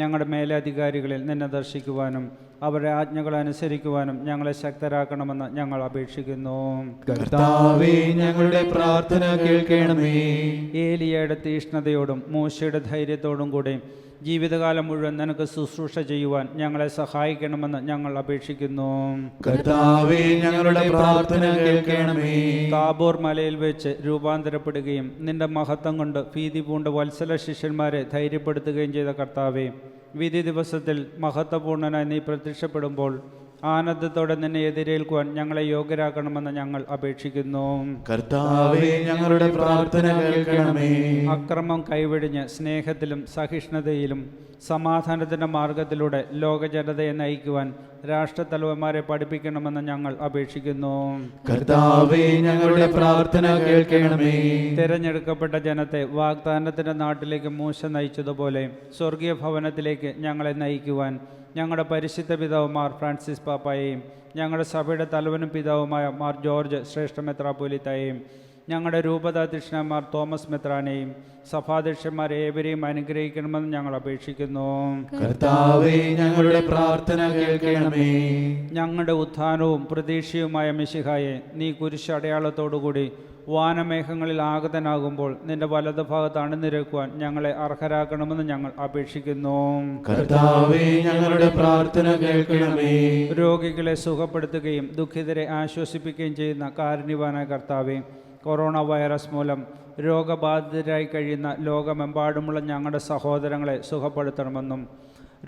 ഞങ്ങളുടെ മേലധികാരികളിൽ നിന്നെ ദർശിക്കുവാനും അവരുടെ ആജ്ഞകൾ അനുസരിക്കുവാനും ഞങ്ങളെ ശക്തരാക്കണമെന്ന് ഞങ്ങൾ അപേക്ഷിക്കുന്നു. കർത്താവേ ഞങ്ങളുടെ പ്രാർത്ഥന കേൾക്കണമേ. ഏലിയയുടെ തീഷ്ണതയോടും മൂശയുടെ ധൈര്യത്തോടും കൂടെ ജീവിതകാലം മുഴുവൻ നിനക്ക് ശുശ്രൂഷ ചെയ്യുവാൻ ഞങ്ങളെ സഹായിക്കണമെന്ന് ഞങ്ങൾ അപേക്ഷിക്കുന്നു. കർത്താവേ ഞങ്ങളുടെ പ്രാർത്ഥന കേൾക്കണമേ. താബോർ മലയിൽ വെച്ച് രൂപാന്തരപ്പെടുകയും നിന്റെ മഹത്വം കൊണ്ട് ഭീതി പൂണ്ട വത്സല ശിഷ്യന്മാരെ ധൈര്യപ്പെടുത്തുകയും ചെയ്ത കർത്താവേ, വിധി ദിവസത്തിൽ മഹത്വപൂർണനായി നീ പ്രത്യക്ഷപ്പെടുമ്പോൾ ആനന്ദത്തോടെ നിന്നെ എതിരേൽക്കുവാൻ ഞങ്ങളെ യോഗ്യരാക്കണമെന്ന് ഞങ്ങൾ അപേക്ഷിക്കുന്നു. കർത്താവേ ഞങ്ങളുടെ പ്രാർത്ഥന കേൾക്കണമേ. അക്രമം കൈവെടിഞ്ഞ് സ്നേഹത്തിലും സഹിഷ്ണുതയിലും സമാധാനത്തിൻ്റെ മാർഗത്തിലൂടെ ലോകജനതയെ നയിക്കുവാൻ രാഷ്ട്രത്തലവന്മാരെ പഠിപ്പിക്കണമെന്ന് ഞങ്ങൾ അപേക്ഷിക്കുന്നു. കർത്താവേ ഞങ്ങളുടെ പ്രാർത്ഥന കേൾക്കണമേ. തിരഞ്ഞെടുക്കപ്പെട്ട ജനത്തെ വാഗ്ദാനത്തിൻ്റെ നാട്ടിലേക്ക് മൂശ നയിച്ചതുപോലെ സ്വർഗീയ ഭവനത്തിലേക്ക് ഞങ്ങളെ നയിക്കുവാൻ ഞങ്ങളുടെ പരിശുദ്ധ പിതാവ് മാർ ഫ്രാൻസിസ് പാപ്പായെയും ഞങ്ങളുടെ സഭയുടെ തലവനും പിതാവുമായ മാർ ജോർജ് ശ്രേഷ്ഠ മെത്രാപ്പോലീത്തായെയും ഞങ്ങളുടെ രൂപതാധ്യക്ഷന്മാർ തോമസ് മെത്രാനെയും സഭാധ്യക്ഷന്മാരെ ഏവരെയും അനുഗ്രഹിക്കണമെന്ന് ഞങ്ങൾ അപേക്ഷിക്കുന്നു. കർത്താവേ ഞങ്ങളുടെ പ്രാർത്ഥന കേൾക്കണമേ. ഞങ്ങളുടെ ഉത്ഥാനവും പ്രതീക്ഷയുമായ മിശിഹായെ, നീ കുരിശടയാളത്തോടുകൂടി വാനമേഘങ്ങളിൽ ആഗതനാകുമ്പോൾ നിന്റെ വലതുഭാഗത്ത് അണിനിരക്കുവാൻ ഞങ്ങളെ അർഹരാക്കണമെന്ന് ഞങ്ങൾ അപേക്ഷിക്കുന്നു. കർത്താവേ, ഞങ്ങളുടെ പ്രാർത്ഥന കേൾക്കണമേ. രോഗികളെ സുഖപ്പെടുത്തുകയും ദുഃഖിതരെ ആശ്വസിപ്പിക്കുകയും ചെയ്യുന്ന കാരുണ്യവാനായ കർത്താവേ, കൊറോണ വൈറസ് മൂലം രോഗബാധിതരായി കഴിയുന്ന ലോകമെമ്പാടുമുള്ള ഞങ്ങളുടെ സഹോദരങ്ങളെ സുഖപ്പെടുത്തണമെന്നും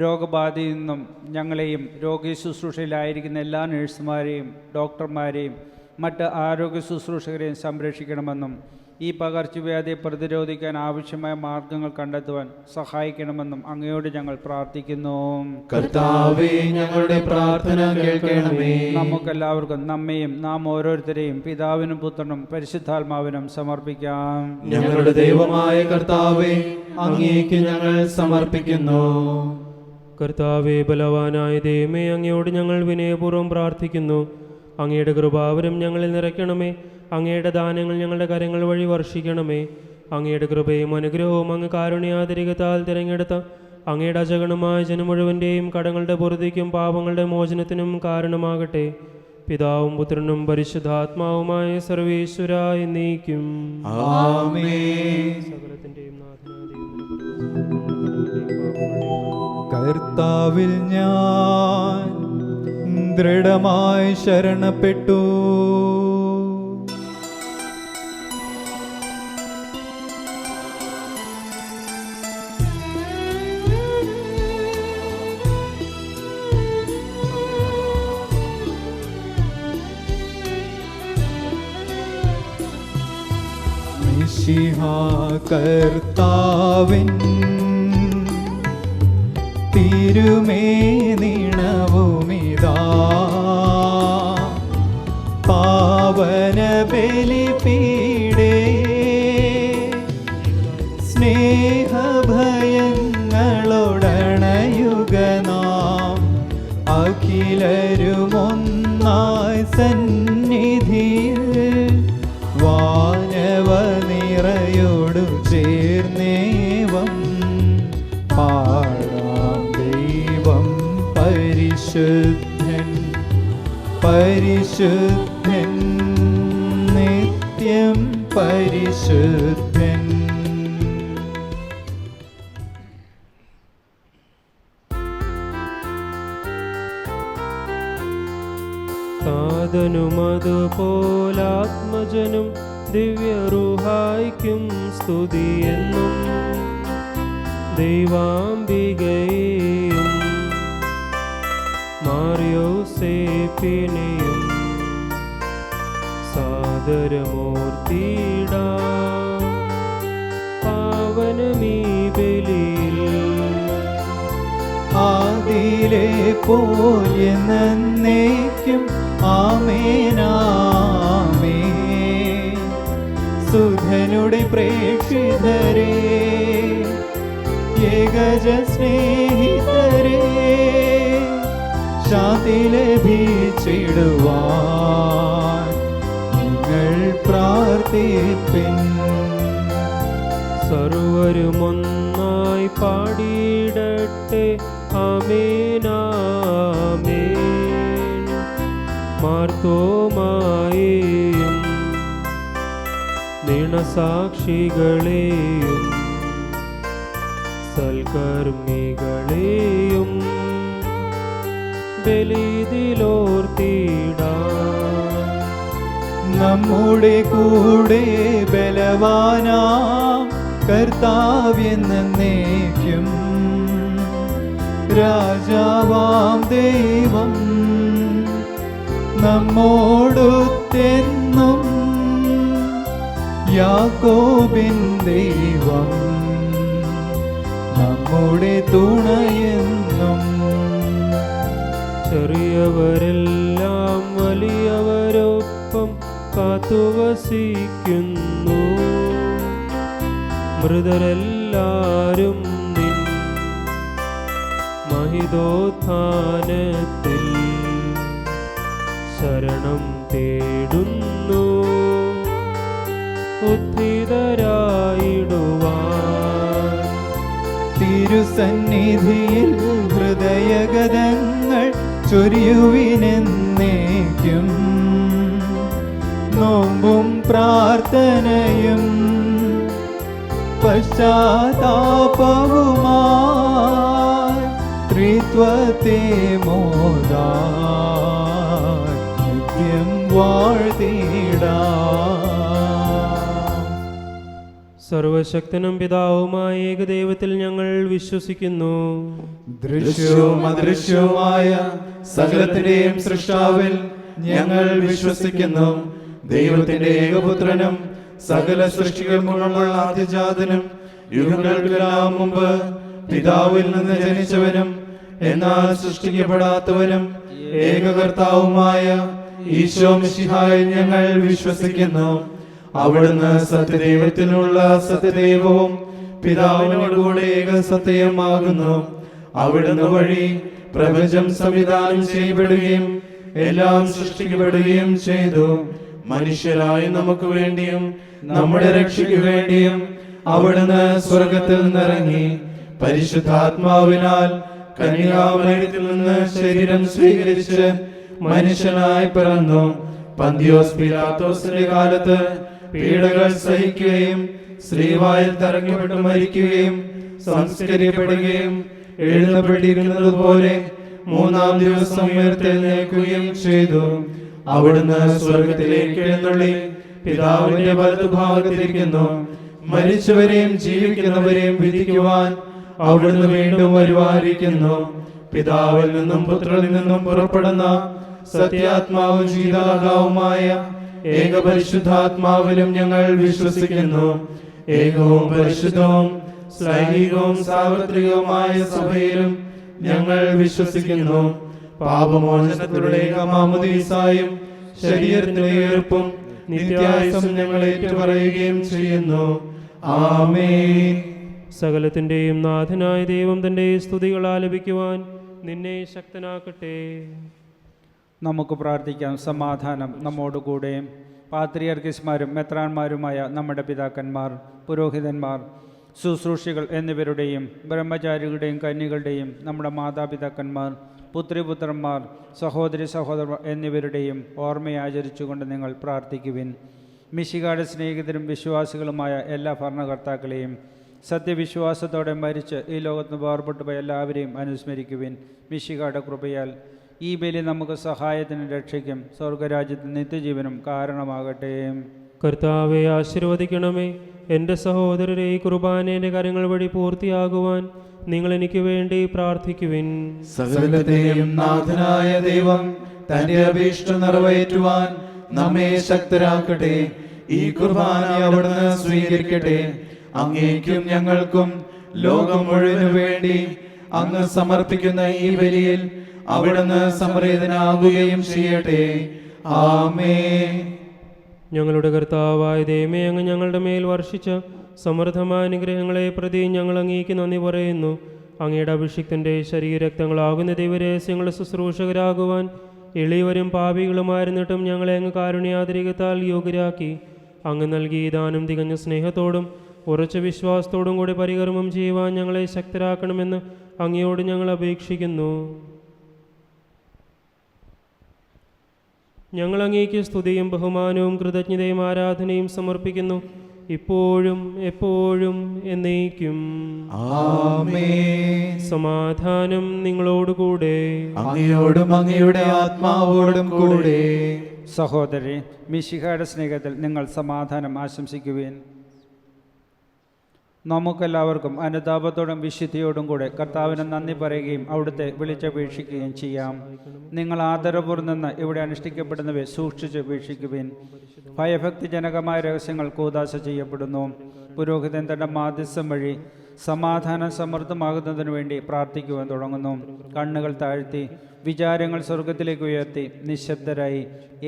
രോഗബാധയിൽ നിന്നും ഞങ്ങളെയും രോഗി ശുശ്രൂഷയിലായിരിക്കുന്ന എല്ലാ നഴ്സുമാരെയും ഡോക്ടർമാരെയും മറ്റ് ആരോഗ്യ ശുശ്രൂഷകരെയും സംരക്ഷിക്കണമെന്നും ഈ പകർച്ചവ്യാധിയെ പ്രതിരോധിക്കാൻ ആവശ്യമായ മാർഗങ്ങൾ കണ്ടെത്തുവാൻ സഹായിക്കണമെന്നും അങ്ങയോട് ഞങ്ങൾ പ്രാർത്ഥിക്കുന്നു. കർത്താവേ, ഞങ്ങളുടെ പ്രാർത്ഥന കേൾക്കണമേ. നമുക്കെല്ലാവർക്കും നമ്മയും നാം ഓരോരുത്തരെയും പിതാവിനും പുത്രനും പരിശുദ്ധാത്മാവിനും സമർപ്പിക്കാം. ഞങ്ങളുടെ ദൈവമായ കർത്താവേ, അങ്ങേക്ക് ഞങ്ങൾ സമർപ്പിക്കുന്നു. കർത്താവേ, ബലവാനായ ദൈവമേ, അങ്ങയോട് ഞങ്ങൾ വിനയപൂർവ്വം പ്രാർത്ഥിക്കുന്നു. അങ്ങയുടെ കൃപാവരം ഞങ്ങളിൽ നിറയ്ക്കണമേ. അങ്ങയുടെ ദാനങ്ങൾ ഞങ്ങളുടെ കരങ്ങൾ വഴി വർഷിക്കണമേ. അങ്ങയുടെ കൃപയും അനുഗ്രഹവും അങ്ങ് കാരുണ്യാതിരികത്താൽ തിരഞ്ഞെടുത്ത അങ്ങയുടെ അജഗണമായ ജനം മുഴുവൻ്റെയും കടങ്ങളുടെ പൊറുതിക്കും പാപങ്ങളുടെ മോചനത്തിനും കാരണമാകട്ടെ. പിതാവും പുത്രനും പരിശുദ്ധാത്മാവുമായ സർവീശ്വര എന്നേക്കും. ആമേൻ. സകലത്തിൻ്റെയും കർത്താവിൽ ഞാൻ ദൃഢമായി ശരണപ്പെട്ടു. മിശിഹാ കർത്താവിൻ തിരുമേനിണവുമിതാ പാവന ബലിപീഠേ സ്നേഹഭയങ്ങളോടണയുക നാം അഖിലരുമൊന്നായി സന്നിധിയിൽ വാനവ നിറയോടു ചേർന്നേവം പാടാം. ദൈവം പരിശുദ്ധൻ പരിശുദ്ധൻ നിത്യം പരിശുദ്ധൻ. താതനും അതുപോലാത്മജനും ദിവ്യറുഹായിക്കും സ്തുതിയെന്നും ദൈവാംബികയെയും മാറിയോസേപ്പിനെയും സാദരമൂർത്തിയിടാം. പാവനമീ ബലിയിൽ ആദിയിലെ പോലെ നന്നേക്കും. ആമേനാമേൻ. സുധനുടെ പ്രേക്ഷിതരേ, ഏകജ സ്നേഹിതരേ, ശാന്തി ലഭിച്ചിടുവാൻ നിങ്ങൾ പ്രാർത്ഥിപ്പിൻ. സർവരുമൊന്നായി പാടിയിടട്ടെ. ആമേനാമേൻ. മാർത്തോമായെയും നിണസാക്ഷികളെയും സൽക്കർമ്മികളെയും ബലിയിലോർത്തിടാം. നമ്മുടെ കൂടെ ബലവാനാം കർത്താവെന്നേക്കും. രാജാവാം ദൈവം നമ്മോടൊത്തെന്നും. യാക്കോബിൻ ദൈവം നമ്മുടെ തുണയെന്നും. ചെറിയവരെല്ലാം വലിയവരൊപ്പം കാത്തുവസിക്കുന്നു. മൃതരെല്ലാരും നിൻ മഹിതോത്ഥാനത്തിൽ ശരണം തേടുന്നു. ഉദ്ധിതരായിടുവാൻ തിരുസന്നിധിയിൽ ഹൃദയഗതങ്ങൾ ചൊരിയുവിനെന്നേക്കും. നോമ്പും പ്രാർത്ഥനയും പശ്ചാത്താപവുമായി ത്രിത്വത്തെ മോദായി നിത്യം വാഴ്ത്തിടാം. സർവശക്തനും പിതാവുമായ ഏകദൈവത്തിൽ ഞങ്ങൾ വിശ്വസിക്കുന്നു. ദൃശ്യവും അദൃശ്യവുമായ സകലത്തിന്റെയും സൃഷ്ടാവിൽ ഞങ്ങൾ വിശ്വസിക്കുന്നു. ദൈവത്തിന്റെ ഏകപുത്രനും സകല സൃഷ്ടികൾക്കുമുള്ള ആദ്യജാതനും യുഗങ്ങൾക്കെല്ലാം മുമ്പ് പിതാവിൽ നിന്ന് ജനിച്ചവനും എന്നാൽ സൃഷ്ടിക്കപ്പെടാത്തവനും ഏകകർത്താവുമായ ഈശോ മിശിഹായിൽ ഞങ്ങൾ വിശ്വസിക്കുന്നു. അവിടുന്ന് സത്യദൈവത്തിനുള്ള സത്യദൈവവും പിതാവിനോടുകൂടെ ഏകസത്യമാകുന്നു. അവിടുന്ന് വഴി പ്രപഞ്ചം സംവിധാനം ചെയ്യപ്പെടുകയും എല്ലാം സൃഷ്ടിക്കപ്പെടുകയും ചെയ്തു. മനുഷ്യരായ നമുക്ക് വേണ്ടിയും നമ്മുടെ രക്ഷയ്ക്ക് വേണ്ടിയും അവിടുന്ന് സ്വർഗത്തിൽ നിന്നിറങ്ങി പരിശുദ്ധാത്മാവിനാൽ കന്യകാമറിയത്തിൽ നിന്ന് ശരീരം സ്വീകരിച്ച് മനുഷ്യനായി പിറന്നു. പന്തിയോസ് പീലാത്തോസിന്റെ കാലത്ത് പീഡകൾ സഹിക്കുകയും ശ്രീവായിൽ തറയ്ക്കപ്പെട്ട് മരിക്കുകയും സംസ്കരിക്കപ്പെടുകയും എഴുതപ്പെട്ടിരുന്നത് പോലെ മൂന്നാം ദിവസം ഉയർത്തെഴുന്നേൽക്കുകയും ചെയ്തു. അവിടുന്ന് സ്വർഗത്തിലേക്ക് എഴുന്നള്ളി പിതാവിന്റെ വലതുഭാഗത്തിരിക്കുന്നു. മരിച്ചവരെയും ജീവിക്കുന്നവരെയും വിധിക്കുവാൻ അവിടുന്ന് വീണ്ടും വരുവാനിരിക്കുന്നു. പിതാവിൽ നിന്നും പുത്രനിൽ നിന്നും പുറപ്പെടുന്ന സത്യാത്മാവും ജീവദാതാവുമായ ഏകപരിശുദ്ധാത്മാവിലും ഞങ്ങൾ വിശ്വസിക്കുന്നു. ഏകവും പരിശുദ്ധവും ശ്ലൈഹികവും സാർവത്രികവുമായ സഭയിലും ഞങ്ങൾ വിശ്വസിക്കുന്നു. പാപമോചനത്തിലുള്ള ഏകമാമോദീസായും ശരീരത്തിലെ ഉയർപ്പും നിത്യായുസ്സും ഞങ്ങൾ ഏറ്റുപറയുകയും ചെയ്യുന്നു. ആമേൻ. സകലത്തിൻ്റെയും നാഥനായ ദൈവം തൻ്റെ സ്തുതികൾ ആലപിക്കുവാൻ നിന്നെ ശക്തനാക്കട്ടെ. നമുക്ക് പ്രാർത്ഥിക്കാം. സമാധാനം നമ്മോടുകൂടെ. പാത്രിയർക്കിസ്മാരും മെത്രാന്മാരുമായ നമ്മുടെ പിതാക്കന്മാർ, പുരോഹിതന്മാർ, ശുശ്രൂഷികൾ എന്നിവരുടെയും ബ്രഹ്മചാരികളുടെയും കന്യകളുടെയും നമ്മുടെ മാതാപിതാക്കന്മാർ, പുത്രിപുത്രന്മാർ, സഹോദരി സഹോദരന്മാർ എന്നിവരുടെയും ഓർമ്മയെ ആചരിച്ചുകൊണ്ട് നിങ്ങൾ പ്രാർത്ഥിക്കുവിൻ. മിശിഹായുടെ സ്നേഹിതരും വിശ്വാസികളുമായ എല്ലാ ഭരണകർത്താക്കളെയും സത്യവിശ്വാസത്തോടെ മരിച്ച് ഈ ലോകത്ത് വേർപെട്ടു പോയ എല്ലാവരെയും അനുസ്മരിക്കുവിൻ. മിശിഹായുടെ കൃപയാൽ ഈ ബലി നമുക്ക് സഹായത്തിനും രക്ഷയ്ക്കും സ്വർഗരാജ്യത്തിന് നിത്യജീവനും കാരണമാകട്ടെ. കർത്താവെ ആശീർവദിക്കണമേ. എൻ്റെ സഹോദരരെ ഈ കുർബാനയുടെ കാര്യങ്ങൾ വഴി പൂർത്തിയാകുവാൻ നിങ്ങൾ എനിക്ക് വേണ്ടി പ്രാർത്ഥിക്കുവിൻ. സകലത്തെയും നാഥനായ ദൈവം തന്റെ അഭീഷ്ടം നിറവേറ്റുവാൻ നമ്മെ ശക്തരാക്കട്ടെ. ഈ കുർബാന അവിടുന്ന് സ്വീകരിക്കട്ടെ. അങ്ങേക്കും ഞങ്ങൾക്കും ലോകം മുഴുവനു വേണ്ടി അങ്ങ് സമർപ്പിക്കുന്ന ഈ ബലിയിൽ അവിടുന്ന് സംപ്രീതനാകുകയും ചെയ്യട്ടെ. ആമേൻ. ഞങ്ങളുടെ കർത്താവായ ദൈവമേ, അങ്ങ് ഞങ്ങളുടെ മേൽ വർഷിച്ച സമൃദ്ധമായ അനുഗ്രഹങ്ങളെ പ്രതി ഞങ്ങൾ അങ്ങേക്ക് നന്ദി പറയുന്നു. അങ്ങയുടെ അഭിഷിക്തൻ്റെ ശരീരരക്തങ്ങളാകുന്ന ദൈവരഹസ്യങ്ങളുടെ ശുശ്രൂഷകരാകുവാൻ എളിയവരും പാപികളുമായിരുന്നിട്ടും ഞങ്ങളെ അങ്ങ് കാരുണ്യാതിരികത്താൽ യോഗ്യരാക്കി. അങ്ങ് നൽകിയ ദാനം തികഞ്ഞ സ്നേഹത്തോടും ഉറച്ച വിശ്വാസത്തോടും കൂടി പരികർമ്മം ചെയ്യുവാൻ ഞങ്ങളെ ശക്തരാക്കണമെന്ന് അങ്ങയോട് ഞങ്ങൾ അപേക്ഷിക്കുന്നു. ഞങ്ങൾ അങ്ങേക്ക് സ്തുതിയും ബഹുമാനവും കൃതജ്ഞതയും ആരാധനയും സമർപ്പിക്കുന്നു, ഇപ്പോഴും എപ്പോഴും എന്നേക്കും. ആമേൻ. സമാധാനം നിങ്ങളോടുകൂടെ. അങ്ങയോടും അങ്ങയുടെ ആത്മാവോടും കൂടെ. സഹോദരി, മിശിഹായുടെ സ്നേഹത്തിൽ നിങ്ങൾ സമാധാനം ആശംസിക്കുവിൻ. നമുക്കെല്ലാവർക്കും അനുതാപത്തോടും വിശുദ്ധിയോടും കൂടെ കർത്താവിന് നന്ദി പറയുകയും അവിടുത്തെ വിളിച്ചപേക്ഷിക്കുകയും ചെയ്യാം. നിങ്ങൾ ആദരപൂർവ്വം നിന്ന് ഇവിടെ അനുഷ്ഠിക്കപ്പെടുന്നവയെ സൂക്ഷിച്ച് വീക്ഷിക്കുവിൻ. ഭയഭക്തിജനകമായ രഹസ്യങ്ങൾ കൂദാശ ചെയ്യപ്പെടുന്നു. പുരോഹിതൻ തൻ്റെ മാധ്യസ്ഥം വഴി സമാധാനം സമൃദ്ധമാകുന്നതിനു വേണ്ടി പ്രാർത്ഥിക്കുവാൻ തുടങ്ങുന്നു. കണ്ണുകൾ താഴ്ത്തി വിചാരങ്ങൾ സ്വർഗത്തിലേക്ക് ഉയർത്തി നിശബ്ദരായി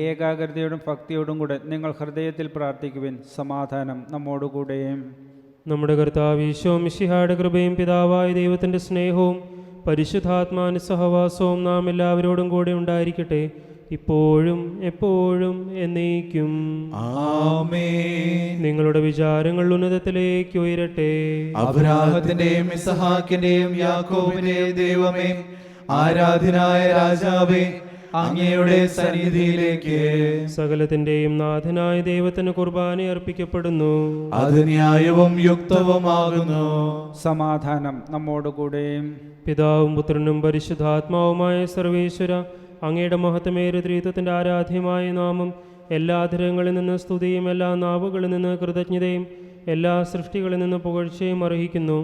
ഏകാഗ്രതയോടും ഭക്തിയോടും കൂടെ നിങ്ങൾ ഹൃദയത്തിൽ പ്രാർത്ഥിക്കുവിൻ. സമാധാനം നമ്മോടുകൂടെയും. നമ്മുടെ കർത്താവ് ഈശോ മിശിഹായുടെ കൃപയും പിതാവായ ദൈവത്തിൻ്റെ സ്നേഹവും പരിശുദ്ധാത്മാവിന്റെ സഹവാസവും നാം എല്ലാവരോടും കൂടെ ഉണ്ടായിരിക്കട്ടെ, ഇപ്പോഴും എപ്പോഴും എന്നേക്കും. ആമേൻ. നിങ്ങളുടെ വിചാരങ്ങൾ ഉന്നതത്തിലേക്ക് ഉയരട്ടെ. അബ്രാഹത്തിന്റെയും ഇസഹാക്കിന്റെയും യാക്കോബിന്റെയും ദൈവമേ, ആരാധനായ രാജാവേ, അങ്ങയുടെ സന്നിധിയിലേക്ക്. സകലത്തിന്റെയും നാഥനായ ദൈവത്തിന് കുർബാന അർപ്പിക്കപ്പെടുന്നു. അത് ന്യായവും യുക്തവുമാകുന്നു. സമാധാനം നമ്മോടുകൂടെ. പിതാവും പുത്രനും പരിശുദ്ധാത്മാവുമായ സർവേശ്വര, അങ്ങയുടെ മഹത്വമേറിയ ത്രിത്വത്തിൻ്റെ ആരാധ്യമായ നാമം എല്ലാ അധരങ്ങളിൽ നിന്ന് സ്തുതിയും എല്ലാ നാവുകളിൽ നിന്ന് കൃതജ്ഞതയും എല്ലാ സൃഷ്ടികളിൽ നിന്ന് പുകഴ്ചയും അർഹിക്കുന്നു.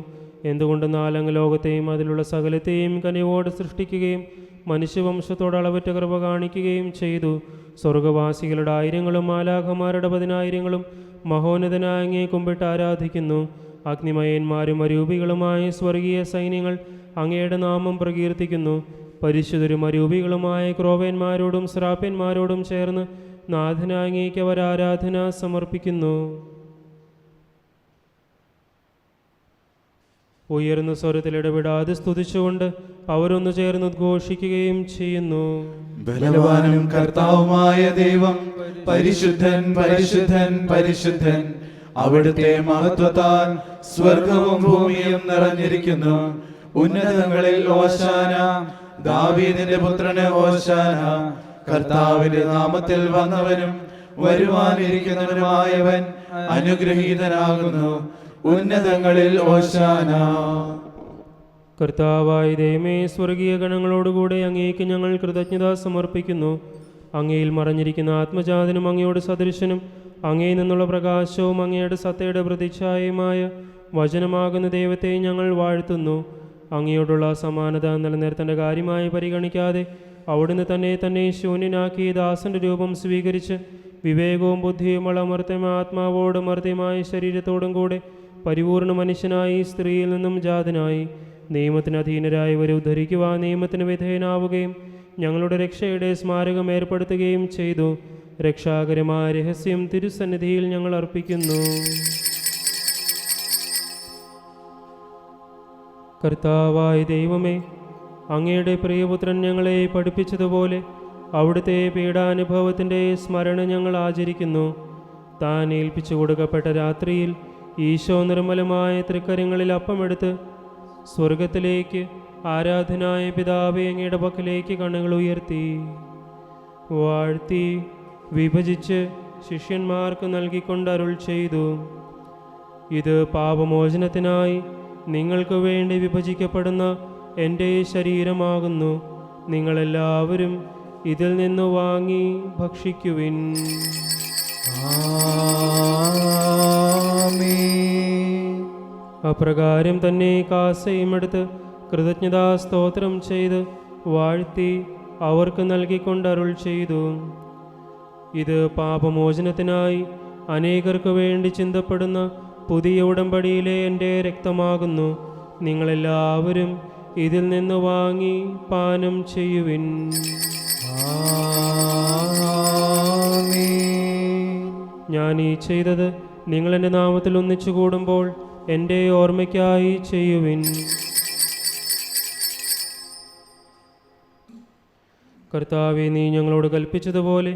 എന്തുകൊണ്ടെന്നാൽ അങ്ങ് ലോകത്തെയും അതിലുള്ള സകലത്തെയും കനിവോട് സൃഷ്ടിക്കുകയും മനുഷ്യവംശത്തോട് അളവറ്റ കൃപ കാണിക്കുകയും ചെയ്തു. സ്വർഗവാസികളുടെ ആയിരങ്ങളും മാലാഖമാരുടെ 10,000 മഹോന്നതനായ അങ്ങയെ കുമ്പിട്ട് ആരാധിക്കുന്നു. അഗ്നിമയന്മാരും അരൂപികളുമായ സ്വർഗീയ സൈന്യങ്ങൾ അങ്ങയുടെ നാമം പ്രകീർത്തിക്കുന്നു. പരിശുദ്ധരും അരൂപികളുമായ ക്രോവേന്മാരോടും ശ്രാപ്യന്മാരോടും ചേർന്ന് നാഥനായ അങ്ങേക്ക് അവർ ആരാധന സമർപ്പിക്കുന്നു. ഉയർന്ന സ്വരത്തിൽ ഇടപെടാതെ സ്തുതിച്ചുകൊണ്ട് അവരൊന്നു ചേർന്ന് ഉദ്ഘോഷിക്കുകയും ചെയ്യുന്നു. ബലവാനും കർത്താവുമായ ദൈവം പരിശുദ്ധൻ, പരിശുദ്ധൻ, പരിശുദ്ധൻ. അവിടുത്തെ മഹത്വത്താൽ സ്വർഗവും ഭൂമിയും നിറഞ്ഞിരിക്കുന്നു. ഉന്നതങ്ങളിൽ ഓശാന. ദാവീദിന്റെ പുത്രന് ഓശാന. കർത്താവിന്റെ നാമത്തിൽ വന്നവനും വരുവാനിരിക്കുന്നവനുമായവൻ അനുഗ്രഹീതനാകുന്നു. ഉന്നതങ്ങളിൽ ഓശാന. കർത്താവായ ദൈവമേ, സ്വർഗീയ ഗണങ്ങളോടുകൂടെ അങ്ങേക്ക് ഞങ്ങൾ കൃതജ്ഞത സമർപ്പിക്കുന്നു. അങ്ങയിൽ മറഞ്ഞിരിക്കുന്ന ആത്മജാതനും അങ്ങയോട് സദൃശനും അങ്ങയിൽ നിന്നുള്ള പ്രകാശവും അങ്ങയുടെ സത്തയുടെ പ്രതിച്ഛായയുമായ വചനമാകുന്ന ദൈവത്തെ ഞങ്ങൾ വാഴ്ത്തുന്നു. അങ്ങയോടുള്ള സമാനത നിലനിർത്തേണ്ട കാര്യമായി പരിഗണിക്കാതെ അവിടുന്ന് തന്നെ ശൂന്യനാക്കി ദാസന്റെ രൂപം സ്വീകരിച്ച് വിവേകവും ബുദ്ധിയും അമർത്യമായ ആത്മാവോടും മർത്യമായ ശരീരത്തോടും കൂടെ പരിപൂർണ മനുഷ്യനായി സ്ത്രീയിൽ നിന്നും ജാതനായി നിയമത്തിന് അധീനരായവരെ ഉദ്ധരിക്കുവാൻ നിയമത്തിന് വിധേയനാവുകയും ഞങ്ങളുടെ രക്ഷയുടെ സ്മാരകം ഏർപ്പെടുത്തുകയും ചെയ്തു. രക്ഷാകരമായ രഹസ്യം തിരുസന്നിധിയിൽ ഞങ്ങൾ അർപ്പിക്കുന്നു. കർത്താവായ ദൈവമേ, അങ്ങയുടെ പ്രിയപുത്രൻ ഞങ്ങളെ പഠിപ്പിച്ചതുപോലെ അവിടുത്തെ പീഡാനുഭവത്തിൻ്റെ സ്മരണ ഞങ്ങൾ ആചരിക്കുന്നു. താൻ ഏൽപ്പിച്ചു കൊടുക്കപ്പെട്ട രാത്രിയിൽ ഈശോ നിർമ്മലമായ തൃക്കരങ്ങളിൽ അപ്പമെടുത്ത് സ്വർഗത്തിലേക്ക് ആരാധനായ പിതാവേ അങ്ങയുടെ പക്കലേക്ക് കണ്ണുകൾ ഉയർത്തി വാഴ്ത്തി വിഭജിച്ച് ശിഷ്യന്മാർക്ക് നൽകിക്കൊണ്ട് അരുൾ ചെയ്തു: ഇത് പാപമോചനത്തിനായി നിങ്ങൾക്ക് വേണ്ടി വിഭജിക്കപ്പെടുന്ന എൻ്റെ ശരീരമാകുന്നു. നിങ്ങളെല്ലാവരും ഇതിൽ നിന്ന് വാങ്ങി ഭക്ഷിക്കുവിൻ. അപ്രകാരം തന്നെ കാസയും എടുത്ത് കൃതജ്ഞതാ സ്തോത്രം ചെയ്ത് വാഴ്ത്തി അവർക്ക് നൽകിക്കൊണ്ട് അരുൾ ചെയ്തു: ഇത് പാപമോചനത്തിനായി അനേകർക്ക് വേണ്ടി ചിന്തപ്പെടുന്ന പുതിയ ഉടമ്പടിയിലെ എൻ്റെ രക്തമാകുന്നു. നിങ്ങളെല്ലാവരും ഇതിൽ നിന്ന് വാങ്ങി പാനം ചെയ്യുവിൻ. ഞാൻ ഈ ചെയ്തത് നിങ്ങൾ എൻ്റെ നാമത്തിൽ ഒന്നിച്ചു കൂടുമ്പോൾ എൻ്റെ ഓർമ്മയ്ക്കായി ചെയ്യുവിൻ. കർത്താവേ, നീ ഞങ്ങളോട് കൽപ്പിച്ചതുപോലെ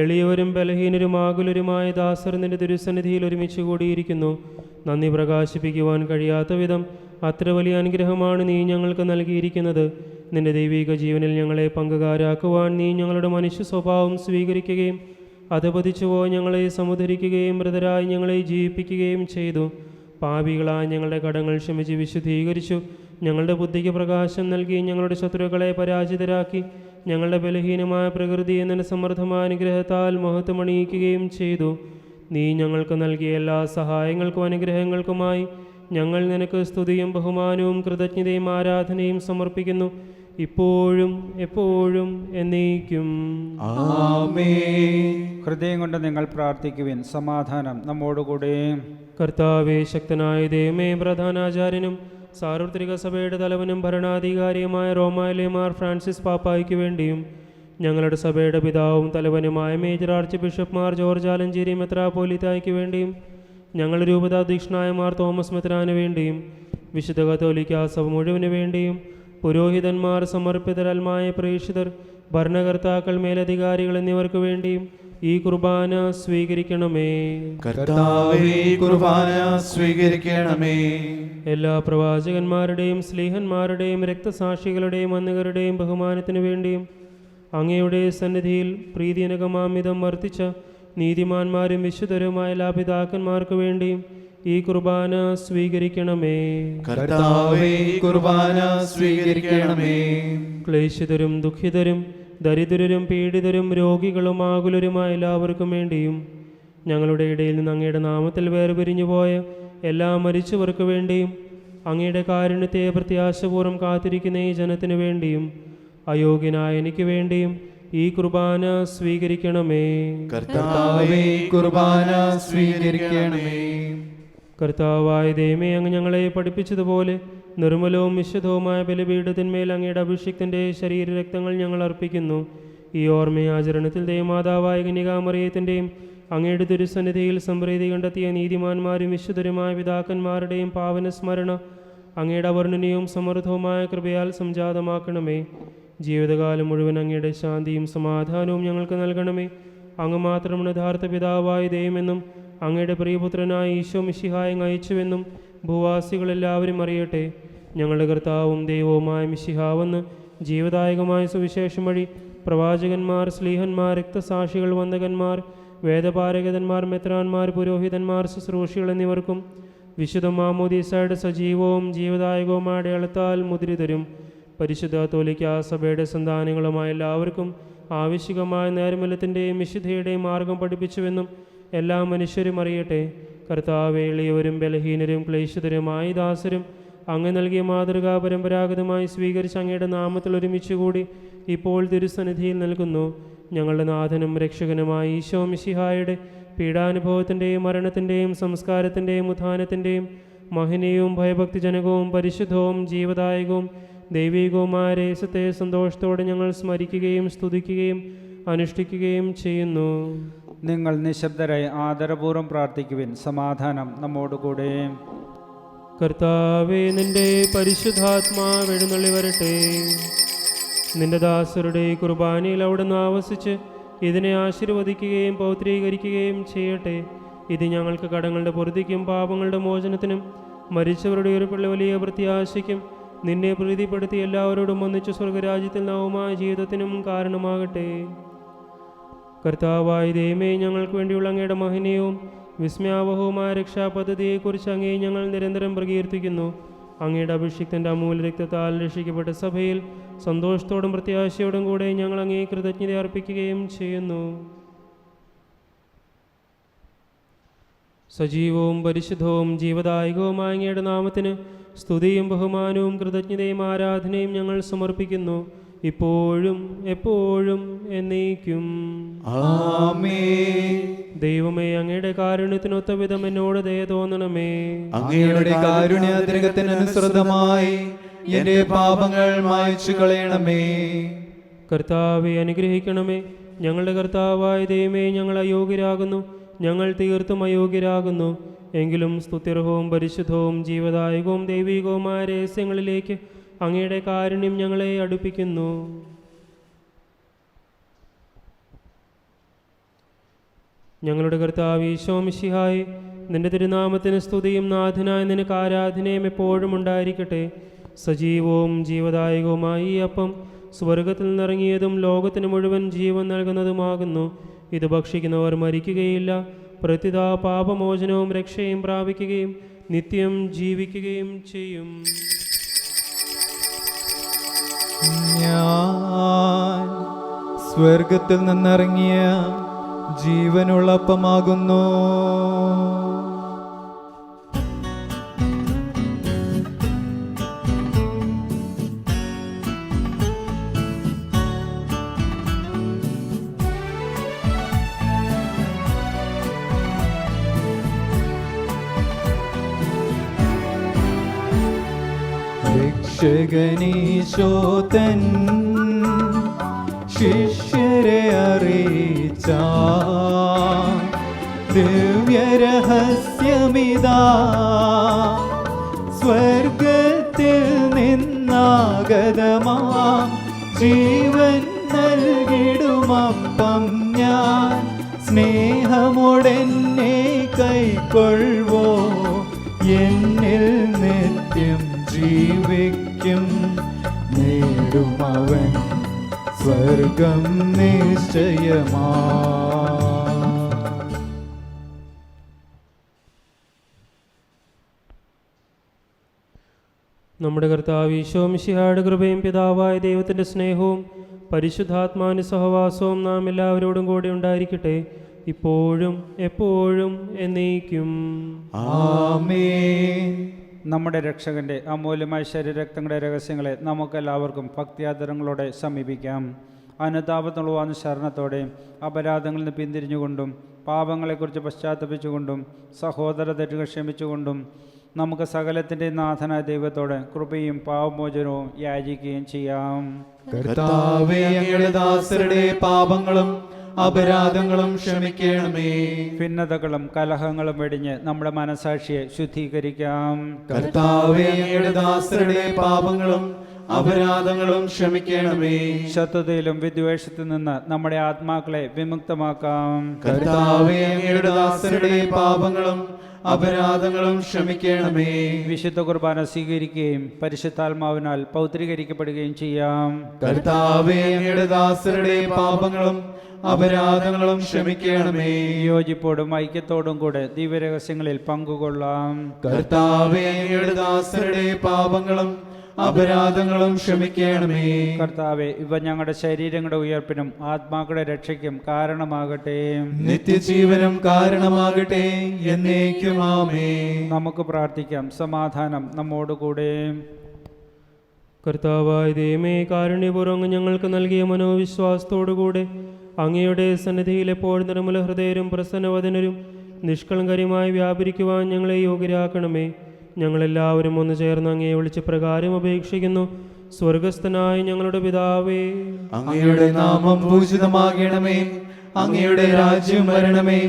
എളിയവരും ബലഹീനരും ആകുലരുമായ ദാസർ നിന്റെ തിരുസന്നിധിയിൽ ഒരുമിച്ച് കൂടിയിരിക്കുന്നു. നന്ദി പ്രകാശിപ്പിക്കുവാൻ കഴിയാത്ത വിധം അത്ര വലിയ അനുഗ്രഹമാണ് നീ ഞങ്ങൾക്ക് നൽകിയിരിക്കുന്നത്. നിന്റെ ദൈവിക ജീവനിൽ ഞങ്ങളെ പങ്കുകാരാക്കുവാൻ നീ ഞങ്ങളുടെ മനുഷ്യ സ്വഭാവം സ്വീകരിക്കുകയും അധപതിച്ചുപോയി ഞങ്ങളെ സമുദ്ധരിക്കുകയും മൃതരായി ഞങ്ങളെ ജീവിപ്പിക്കുകയും ചെയ്തു. പാപികളായ ഞങ്ങളുടെ കടങ്ങൾ ക്ഷമിച്ച് വിശുദ്ധീകരിച്ചു. ഞങ്ങളുടെ ബുദ്ധിക്ക് പ്രകാശം നൽകി ഞങ്ങളുടെ ശത്രുക്കളെ പരാജിതരാക്കി ഞങ്ങളുടെ ബലഹീനമായ പ്രകൃതി എന്നതിന് സമൃദ്ധമായ അനുഗ്രഹത്താൽ മഹത്വമണിയിക്കുകയും ചെയ്തു. നീ ഞങ്ങൾക്ക് നൽകിയ എല്ലാ സഹായങ്ങൾക്കും അനുഗ്രഹങ്ങൾക്കുമായി ഞങ്ങൾ നിനക്ക് സ്തുതിയും ബഹുമാനവും കൃതജ്ഞതയും ആരാധനയും സമർപ്പിക്കുന്നു, ഇപ്പോഴും എപ്പോഴും എന്നേക്കും. ആമേൻ. ഹൃദയം കൊണ്ട് നിങ്ങൾ പ്രാർത്ഥിക്കുവിൻ. സമാധാനം നമ്മോടുകൂടെ. കർത്താവേ, ശക്തനായ ദൈവമേ, പ്രധാനാചാര്യനും സാർവത്രിക സഭയുടെ തലവനും ഭരണാധികാരിയുമായ റോമായിലെ മാർ ഫ്രാൻസിസ് പാപ്പായ്ക്ക് വേണ്ടിയും ഞങ്ങളുടെ സഭയുടെ പിതാവും തലവനുമായ major archbishop Mar George Alencherry മെത്രാപ്പോലീത്തായ്ക്ക് വേണ്ടിയും ഞങ്ങളുടെ രൂപതാധ്യക്ഷനായ മാർ തോമസ് മെത്രാന് വേണ്ടിയും വിശുദ്ധ കത്തോലിക്കാ സഭ മുഴുവന് വേണ്ടിയും പുരോഹിതന്മാർ, സമർപ്പിതരൽമായ പ്രേക്ഷിതർ, ഭരണകർത്താക്കൾ, മേലധികാരികൾ എന്നിവർക്ക് വേണ്ടിയും ഈ കുർബാന സ്വീകരിക്കണമേ. കർത്താവേ, കുർബാന സ്വീകരിക്കണമേ. എല്ലാ പ്രവാചകന്മാരുടെയും സ്ലീഹന്മാരുടെയും രക്തസാക്ഷികളുടെയും അന്നകരുടെയും ബഹുമാനത്തിനു വേണ്ടിയും അങ്ങയുടെ സന്നിധിയിൽ പ്രീതിജനകമാമിതം വർദ്ധിച്ച നീതിമാന്മാരും വിശുദ്ധരുമായ എല്ലാ പിതാക്കന്മാർക്ക് വേണ്ടിയും ഈ കുർബാന സ്വീകരിക്കണമേ. കർത്താവേ, ഈ കുർബാന സ്വീകരിക്കണമേ. ക്ലേശിതരും ദുഃഖിതരും ദരിദ്രരും പീഡിതരും രോഗികളും ആകുലരുമായ എല്ലാവർക്കും വേണ്ടിയും ഞങ്ങളുടെ ഇടയിൽ നിന്ന് അങ്ങയുടെ നാമത്തിൽ വേർപിരിഞ്ഞു പോയ എല്ലാ മരിച്ചവർക്ക് വേണ്ടിയും അങ്ങയുടെ കാരുണ്യത്തെ പ്രത്യാശപൂർവ്വം കാത്തിരിക്കുന്ന ഈ ജനത്തിനു വേണ്ടിയും അയോഗ്യനായ എനിക്ക് വേണ്ടിയും ഈ കുർബാന സ്വീകരിക്കണമേ. കർത്താവേ, ഈ കുർബാന സ്വീകരിക്കണമേ. കർത്താവായ ദൈവമേ, അങ്ങ് ഞങ്ങളെ പഠിപ്പിച്ചതുപോലെ നിർമ്മലവും വിശുദ്ധവുമായ ബലിപീഠത്തിന്മേൽ അങ്ങയുടെ അഭിഷിക്തൻ്റെ ശരീരരക്തങ്ങൾ ഞങ്ങൾ അർപ്പിക്കുന്നു. ഈ ഓർമ്മയാചരണത്തിൽ ദൈവമാതാവായ കന്യകാമറിയത്തിൻ്റെയും അങ്ങയുടെ തിരുസന്നിധിയിൽ സംപ്രീതി കണ്ടെത്തിയ നീതിമാന്മാരും വിശുദ്ധരുമായ പിതാക്കന്മാരുടെയും പാവനസ്മരണ അങ്ങയുടെ അവർണ്ണനീയവും സമൃദ്ധവുമായ കൃപയാൽ സംജാതമാക്കണമേ. ജീവിതകാലം മുഴുവൻ അങ്ങയുടെ ശാന്തിയും സമാധാനവും ഞങ്ങൾക്ക് നൽകണമേ. അങ്ങ് മാത്രമാണ് യഥാർത്ഥ പിതാവായ ദൈവമെന്നും അങ്ങയുടെ പ്രിയപുത്രനായ ഈശോ മിശിഹായെ അയച്ചുവെന്നും ഭൂവാസികളെല്ലാവരും അറിയട്ടെ. ഞങ്ങളുടെ കർത്താവും ദൈവവുമായ മിശിഹാവെന്ന് ജീവദായകമായ സുവിശേഷം വഴി പ്രവാചകന്മാർ, സ്ലീഹന്മാർ, രക്തസാക്ഷികൾ, വന്ദകന്മാർ, വേദപാരഗതന്മാർ, മെത്രാന്മാർ, പുരോഹിതന്മാർ, ശുശ്രൂഷികൾ എന്നിവർക്കും വിശുദ്ധ മാമോദീസയുടെ സജീവവും ജീവദായകവുമായ അടയാളത്താൽ മുദ്രിതരും പരിശുദ്ധ കത്തോലിക്കാ സഭയുടെ സന്താനങ്ങളുമായ എല്ലാവർക്കും ആവശ്യകമായ നേർമലത്തിൻ്റെയും വിശുദ്ധിയുടെയും മാർഗം പഠിപ്പിച്ചുവെന്നും എല്ലാ മനുഷ്യരും അറിയട്ടെ. കർത്താവേ, എളിയവരും ബലഹീനരും ക്ലേശിതരുമായ ദാസരും അങ്ങ് നൽകിയ മാതൃക പരമ്പരാഗതമായി സ്വീകരിച്ച് അങ്ങയുടെ നാമത്തിൽ ഒരുമിച്ചുകൂടി ഇപ്പോൾ തിരുസന്നിധിയിൽ നിൽക്കുന്നു. ഞങ്ങളുടെ നാഥനും രക്ഷകനുമായ ഈശോ മിശിഹായുടെ പീഡാനുഭവത്തിൻ്റെയും മരണത്തിൻ്റെയും സംസ്കാരത്തിൻ്റെയും ഉത്ഥാനത്തിൻ്റെയും മഹനീയവും ഭയഭക്തിജനകവും പരിശുദ്ധവും ജീവദായകവും ദൈവികവുമായ രഹസ്യത്തെ സന്തോഷത്തോടെ ഞങ്ങൾ സ്മരിക്കുകയും സ്തുതിക്കുകയും അനുഷ്ഠിക്കുകയും ചെയ്യുന്നു. നിങ്ങൾ നിശബ്ദരായി ആദരപൂർവ്വം പ്രാർത്ഥിക്കുവിൻ. സമാധാനം നമ്മോടുകൂടെ. കർത്താവേ, നിന്റെ പരിശുദ്ധാത്മാവ് എഴുന്നള്ളി വരട്ടെ. നിന്റെ ദാസരുടെ കുർബാനയിൽ അവിടുന്ന് ആവസിച്ച് ഇതിനെ ആശീർവദിക്കുകയും പൗത്രീകരിക്കുകയും ചെയ്യട്ടെ. ഇത് ഞങ്ങൾക്ക് കടങ്ങളുടെ പൊറുതിക്കും പാപങ്ങളുടെ മോചനത്തിനും മരിച്ചവരുടെ ഉയർപ്പുള്ള വലിയ പ്രത്യാശയ്ക്കും നിന്നെ പ്രീതിപ്പെടുത്തി എല്ലാവരോടും ഒന്നിച്ച് സ്വർഗരാജ്യത്തിൽ നവമായ ജീവിതത്തിനും കാരണമാകട്ടെ. കർത്താവായ ദൈവമേ, ഞങ്ങൾക്ക് വേണ്ടിയുള്ള അങ്ങയുടെ മഹനീയവും വിസ്മയാവഹവുമായ രക്ഷാപദ്ധതിയെക്കുറിച്ച് അങ്ങേ ഞങ്ങൾ നിരന്തരം പ്രകീർത്തിക്കുന്നു. അങ്ങയുടെ അഭിഷിക്തൻ്റെ അമൂല്യ രക്തത്താൽ രക്ഷിക്കപ്പെട്ട സഭയിൽ സന്തോഷത്തോടും പ്രത്യാശയോടും കൂടെ ഞങ്ങൾ അങ്ങേ കൃതജ്ഞത അർപ്പിക്കുകയും ചെയ്യുന്നു. സജീവവും പരിശുദ്ധവും ജീവദായകവുമായ അങ്ങയുടെ നാമത്തിന് സ്തുതിയും ബഹുമാനവും കൃതജ്ഞതയും ആരാധനയും ഞങ്ങൾ സമർപ്പിക്കുന്നു, ഇപ്പോഴും എപ്പോഴും എന്നേക്കും. ആമേൻ. ദൈവമേ, അങ്ങയുടെ കാരുണ്യത്തിനൊത്ത വിധം എന്നോട് ദയ തോന്നണമേ. അങ്ങയുടെ കാരുണ്യാതിരകത്തിനനുസൃതമായി എന്റെ പാപങ്ങൾ മായ്ച്ചു കളയണമേ. കർത്താവെ, അനുഗ്രഹിക്കണമേ. ഞങ്ങളുടെ കർത്താവായ ദൈവമേ, ഞങ്ങൾ അയോഗ്യരാകുന്നു, ഞങ്ങൾ തീർത്തും അയോഗ്യരാകുന്നു. എങ്കിലും സ്തുത്യർഹവും പരിശുദ്ധവും ജീവദായകവും ദൈവികവുമായ രഹസ്യങ്ങളിലേക്ക് അങ്ങയുടെ കാരുണ്യം ഞങ്ങളെ അടുപ്പിക്കുന്നു. ഞങ്ങളുടെ കർത്താവ് ഈശോ മിശിഹായെ, നിന്റെ തിരുനാമത്തിന് സ്തുതിയും നാഥനായ നിനക്ക് ആരാധനയും എപ്പോഴും ഉണ്ടായിരിക്കട്ടെ. സജീവവും ജീവദായകവുമായി ഈ അപ്പം സ്വർഗത്തിൽ നിന്നിറങ്ങിയതും ലോകത്തിന് മുഴുവൻ ജീവൻ നൽകുന്നതുമാകുന്നു. ഇത് ഭക്ഷിക്കുന്നവർ മരിക്കുകയില്ല, പ്രത്യുത പാപമോചനവും രക്ഷയും പ്രാപിക്കുകയും നിത്യം ജീവിക്കുകയും ചെയ്യും. ഞാൻ സ്വർഗത്തിൽ നിന്നിറങ്ങിയ ജീവനുള്ള അപ്പമാകുന്നു. രക്ഷകനീശോതൻ ശിഷ്യരെ അറിയിച്ച ദിവ്യരഹസ്യമിതാ, സ്വർഗത്തിൽ നിന്നാഗതമാ ജീവൻ നൽകിടുമപ്പം ഞാൻ, സ്നേഹമോടെന്നെ കൈക്കൊള്ളുവോ എന്നിൽ നിത്യം ജീവിക്കും. നേടുമവൻ സ്വർഗം നിശ്ചയമാ. നമ്മുടെ കർത്താവ് ഈശോ മിശിഹായുടെ കൃപയും പിതാവായ ദൈവത്തിൻ്റെ സ്നേഹവും പരിശുദ്ധാത്മാവിൻ്റെ സഹവാസവും നാം എല്ലാവരോടും കൂടെ ഉണ്ടായിരിക്കട്ടെ, ഇപ്പോഴും എപ്പോഴും എന്നേക്കും. ആമേൻ. നമ്മുടെ രക്ഷകന്റെ അമൂല്യമായ ശരീരരക്തങ്ങളുടെ രഹസ്യങ്ങളെ നമുക്കെല്ലാവർക്കും ഭക്തിയാദരങ്ങളോടെ സമീപിക്കാം. അനുതാപത്തിനുള്ള അനുസരണത്തോടെ അപരാധങ്ങളിൽ നിന്ന് പിന്തിരിഞ്ഞുകൊണ്ടും പാപങ്ങളെക്കുറിച്ച് പശ്ചാത്തപിച്ചുകൊണ്ടും സഹോദര തെറ്റുകൾ ക്ഷമിച്ചുകൊണ്ടും നമുക്ക് സകലത്തിൻ്റെ നാഥനായ ദൈവത്തോട് കൃപയും പാപമോചനവും യാചിക്കുകയും ചെയ്യാം. കർത്താവേ, അങ്ങയുടെ ദാസരുടെ പാപങ്ങളും അപരാധങ്ങളും ക്ഷമിക്കണമേ. ഭിന്നതകളും കലഹങ്ങളും വെടിഞ്ഞ് നമ്മുടെ മനസാക്ഷിയെ ശുദ്ധീകരിക്കാം. കർത്താവേ, അങ്ങയുടെ ദാസരുടെ പാപങ്ങളും അപരാധങ്ങളും ക്ഷമിക്കണമേ. ശത്രുതയിലും വിദ്വേഷത്തിൽ നിന്ന് നമ്മുടെ ആത്മാക്കളെ വിമുക്തമാക്കാം. കർത്താവേ, അങ്ങയുടെ ദാസരുടെ പാപങ്ങളും അപരാധങ്ങളും ക്ഷമിക്കണമേ. വിശുദ്ധ കുർബാന സ്വീകരിക്കുകയും പരിശുദ്ധാത്മാവിനാൽ പൗത്രീകരിക്കപ്പെടുകയും ചെയ്യാം. കർത്താവേ, അങ്ങയുടെ ദാസരുടെ പാപങ്ങളും അപരാധങ്ങളും ക്ഷമിക്കണമേ. യോജിപ്പോടും ഐക്യത്തോടും കൂടെ ദിവ്യരഹസ്യങ്ങളിൽ പങ്കുകൊള്ളാം. കർത്താവേ, അങ്ങയുടെ ദാസരുടെ പാപങ്ങളും അപരാധങ്ങളും ക്ഷമിക്കണമേ. കർത്താവെ, ഇവ ഞങ്ങളുടെ ശരീരങ്ങളുടെ ഉയർപ്പിനും ആത്മാക്കളുടെ രക്ഷയ്ക്കും കാരണമാകട്ടെ. നിത്യജീവനും കാരണമാകട്ടെ എന്നേക്കും. ആമേൻ. നമുക്ക് പ്രാർത്ഥിക്കാം. സമാധാനം നമ്മോടുകൂടെ. കർത്താവായ ദൈവമേ, കാരുണ്യപൂർവ്വം അങ്ങ് ഞങ്ങൾക്ക് നൽകിയ മനോവിശ്വാസത്തോടുകൂടെ അങ്ങയുടെ സന്നിധിയിൽ എപ്പോഴും നിർമ്മല ഹൃദയരും പ്രസന്നവദനരും നിഷ്കളങ്കരുമായി വ്യാപരിക്കുവാൻ ഞങ്ങളെ യോഗ്യരാക്കണമേ. ഞങ്ങളെല്ലാവരും ഒന്ന് ചേർന്ന് അങ്ങയെ വിളിച്ച് പ്രകാരം അപേക്ഷിക്കുന്നു. സ്വർഗസ്ഥനായ ഞങ്ങളുടെ പിതാവേ, അങ്ങയുടെ നാമം പൂജിതമാകണമേ. അങ്ങയുടെ രാജ്യം വരണമേ.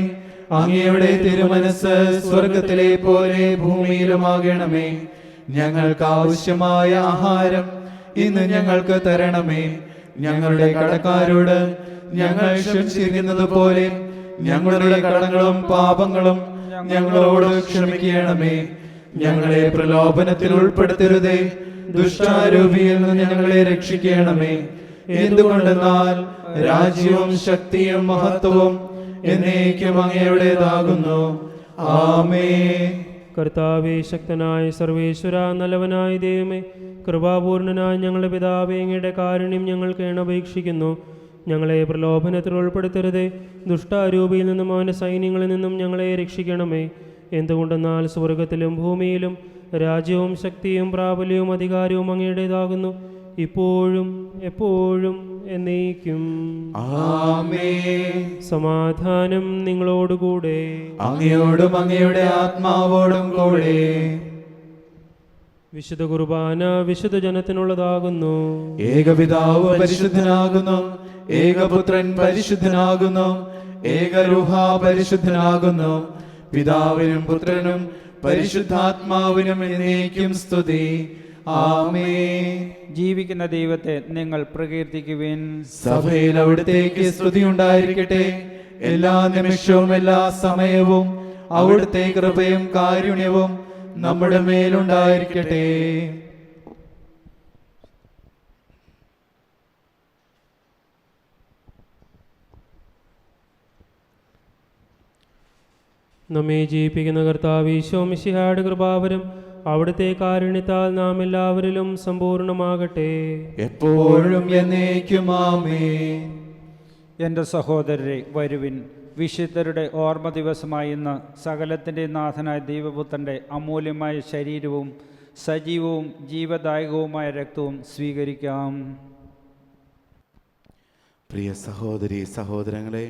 അങ്ങയുടെ തിരുമനസ് സ്വർഗത്തിലെ പോലെ ഭൂമിയിലുമാകണമേ. ഞങ്ങൾക്ക് ആവശ്യമായ ആഹാരം ഇന്ന് ഞങ്ങൾക്ക് തരണമേ. ഞങ്ങളുടെ കടക്കാരോട് ഞങ്ങൾ ക്ഷമിച്ചിരിക്കുന്നത് പോലെ ഞങ്ങളുടെ കടങ്ങളും പാപങ്ങളും ഞങ്ങളോട് ക്ഷമിക്കണമേ. ഞങ്ങളെ പ്രലോഭനത്തിൽ ഉൾപ്പെടുത്തരുതേ, ദുഷ്ടാരൂപിയിൽ നിന്ന് ഞങ്ങളെ രക്ഷിക്കണമേ. എന്തുകൊണ്ടെന്നാൽ രാജ്യവും ശക്തിയും മഹത്വവും എന്നേക്കും അങ്ങയുടേതാകുന്നു. ആമേൻ. കർത്താവേ, ശക്തനായ സർവേശ്വര, നല്ലവനായ ദൈവമേ, കൃപാപൂർണനായ ഞങ്ങളുടെ പിതാവേ, അങ്ങയുടെ കാരുണ്യം ഞങ്ങൾ കേണപേക്ഷിക്കുന്നു. ഞങ്ങളെ പ്രലോഭനത്തിൽ ഉൾപ്പെടുത്തരുതേ, ദുഷ്ടാരൂപിയിൽ നിന്നും അവൻ്റെ സൈന്യങ്ങളിൽ നിന്നും ഞങ്ങളെ രക്ഷിക്കണമേ. എന്തുകൊണ്ടെന്നാൽ സ്വർഗത്തിലും ഭൂമിയിലും രാജ്യവും ശക്തിയും പ്രാബല്യവും അധികാരവും അങ്ങയുടേതാകുന്നു, ഇപ്പോഴും എപ്പോഴും എന്നേക്കും. ആമേൻ. സമാധാനം നിങ്ങളോടുകൂടെ. അങ്ങയോടും അങ്ങയുടെ ആത്മാവോടും കൂടെ. വിശുദ്ധ കുർബാന വിശുദ്ധ ജനത്തിനുള്ളതാകുന്നു. ഏകപിതാവ് പരിശുദ്ധനാകുന്നു, ഏകപുത്രൻ പരിശുദ്ധനാകുന്നു, ഏകരൂഹ പരിശുദ്ധനാകുന്നു. പിതാവിനും പുത്രനും പരിശുദ്ധാത്മാവിനും എന്നേക്കും സ്തുതി. ആമേൻ. ജീവിക്കുന്ന ദൈവത്തെ നിങ്ങൾ പ്രകീർത്തിക്കുവിൻ. സഭയിൽ അവിടുത്തേക്ക് സ്തുതി ഉണ്ടായിരിക്കട്ടെ. എല്ലാ നിമിഷവും എല്ലാ സമയവും അവിടുത്തെ കൃപയും കാരുണ്യവും നമ്മുടെ മേലുണ്ടായിരിക്കട്ടെ. നമ്മെ ജീവിപ്പിക്കുന്ന കർത്താവ് ഈശോ മിശിഹായുടെ കൃപാവരം അവിടുത്തെ കാരുണ്യത്താൽ നാം എല്ലാവരിലും സമ്പൂർണ്ണമാകട്ടെ, എപ്പോഴും എന്നേക്കും. ആമേൻ. എൻ്റെ സഹോദരരെ, വരുവിൻ. വിശുദ്ധരുടെ ഓർമ്മ ദിവസമായി ഇന്ന് സകലത്തിൻ്റെ നാഥനായ ദൈവപുത്രൻ്റെ അമൂല്യമായ ശരീരവും സജീവവും ജീവദായകവുമായ രക്തവും സ്വീകരിക്കാം. പ്രിയ സഹോദരി സഹോദരങ്ങളെ,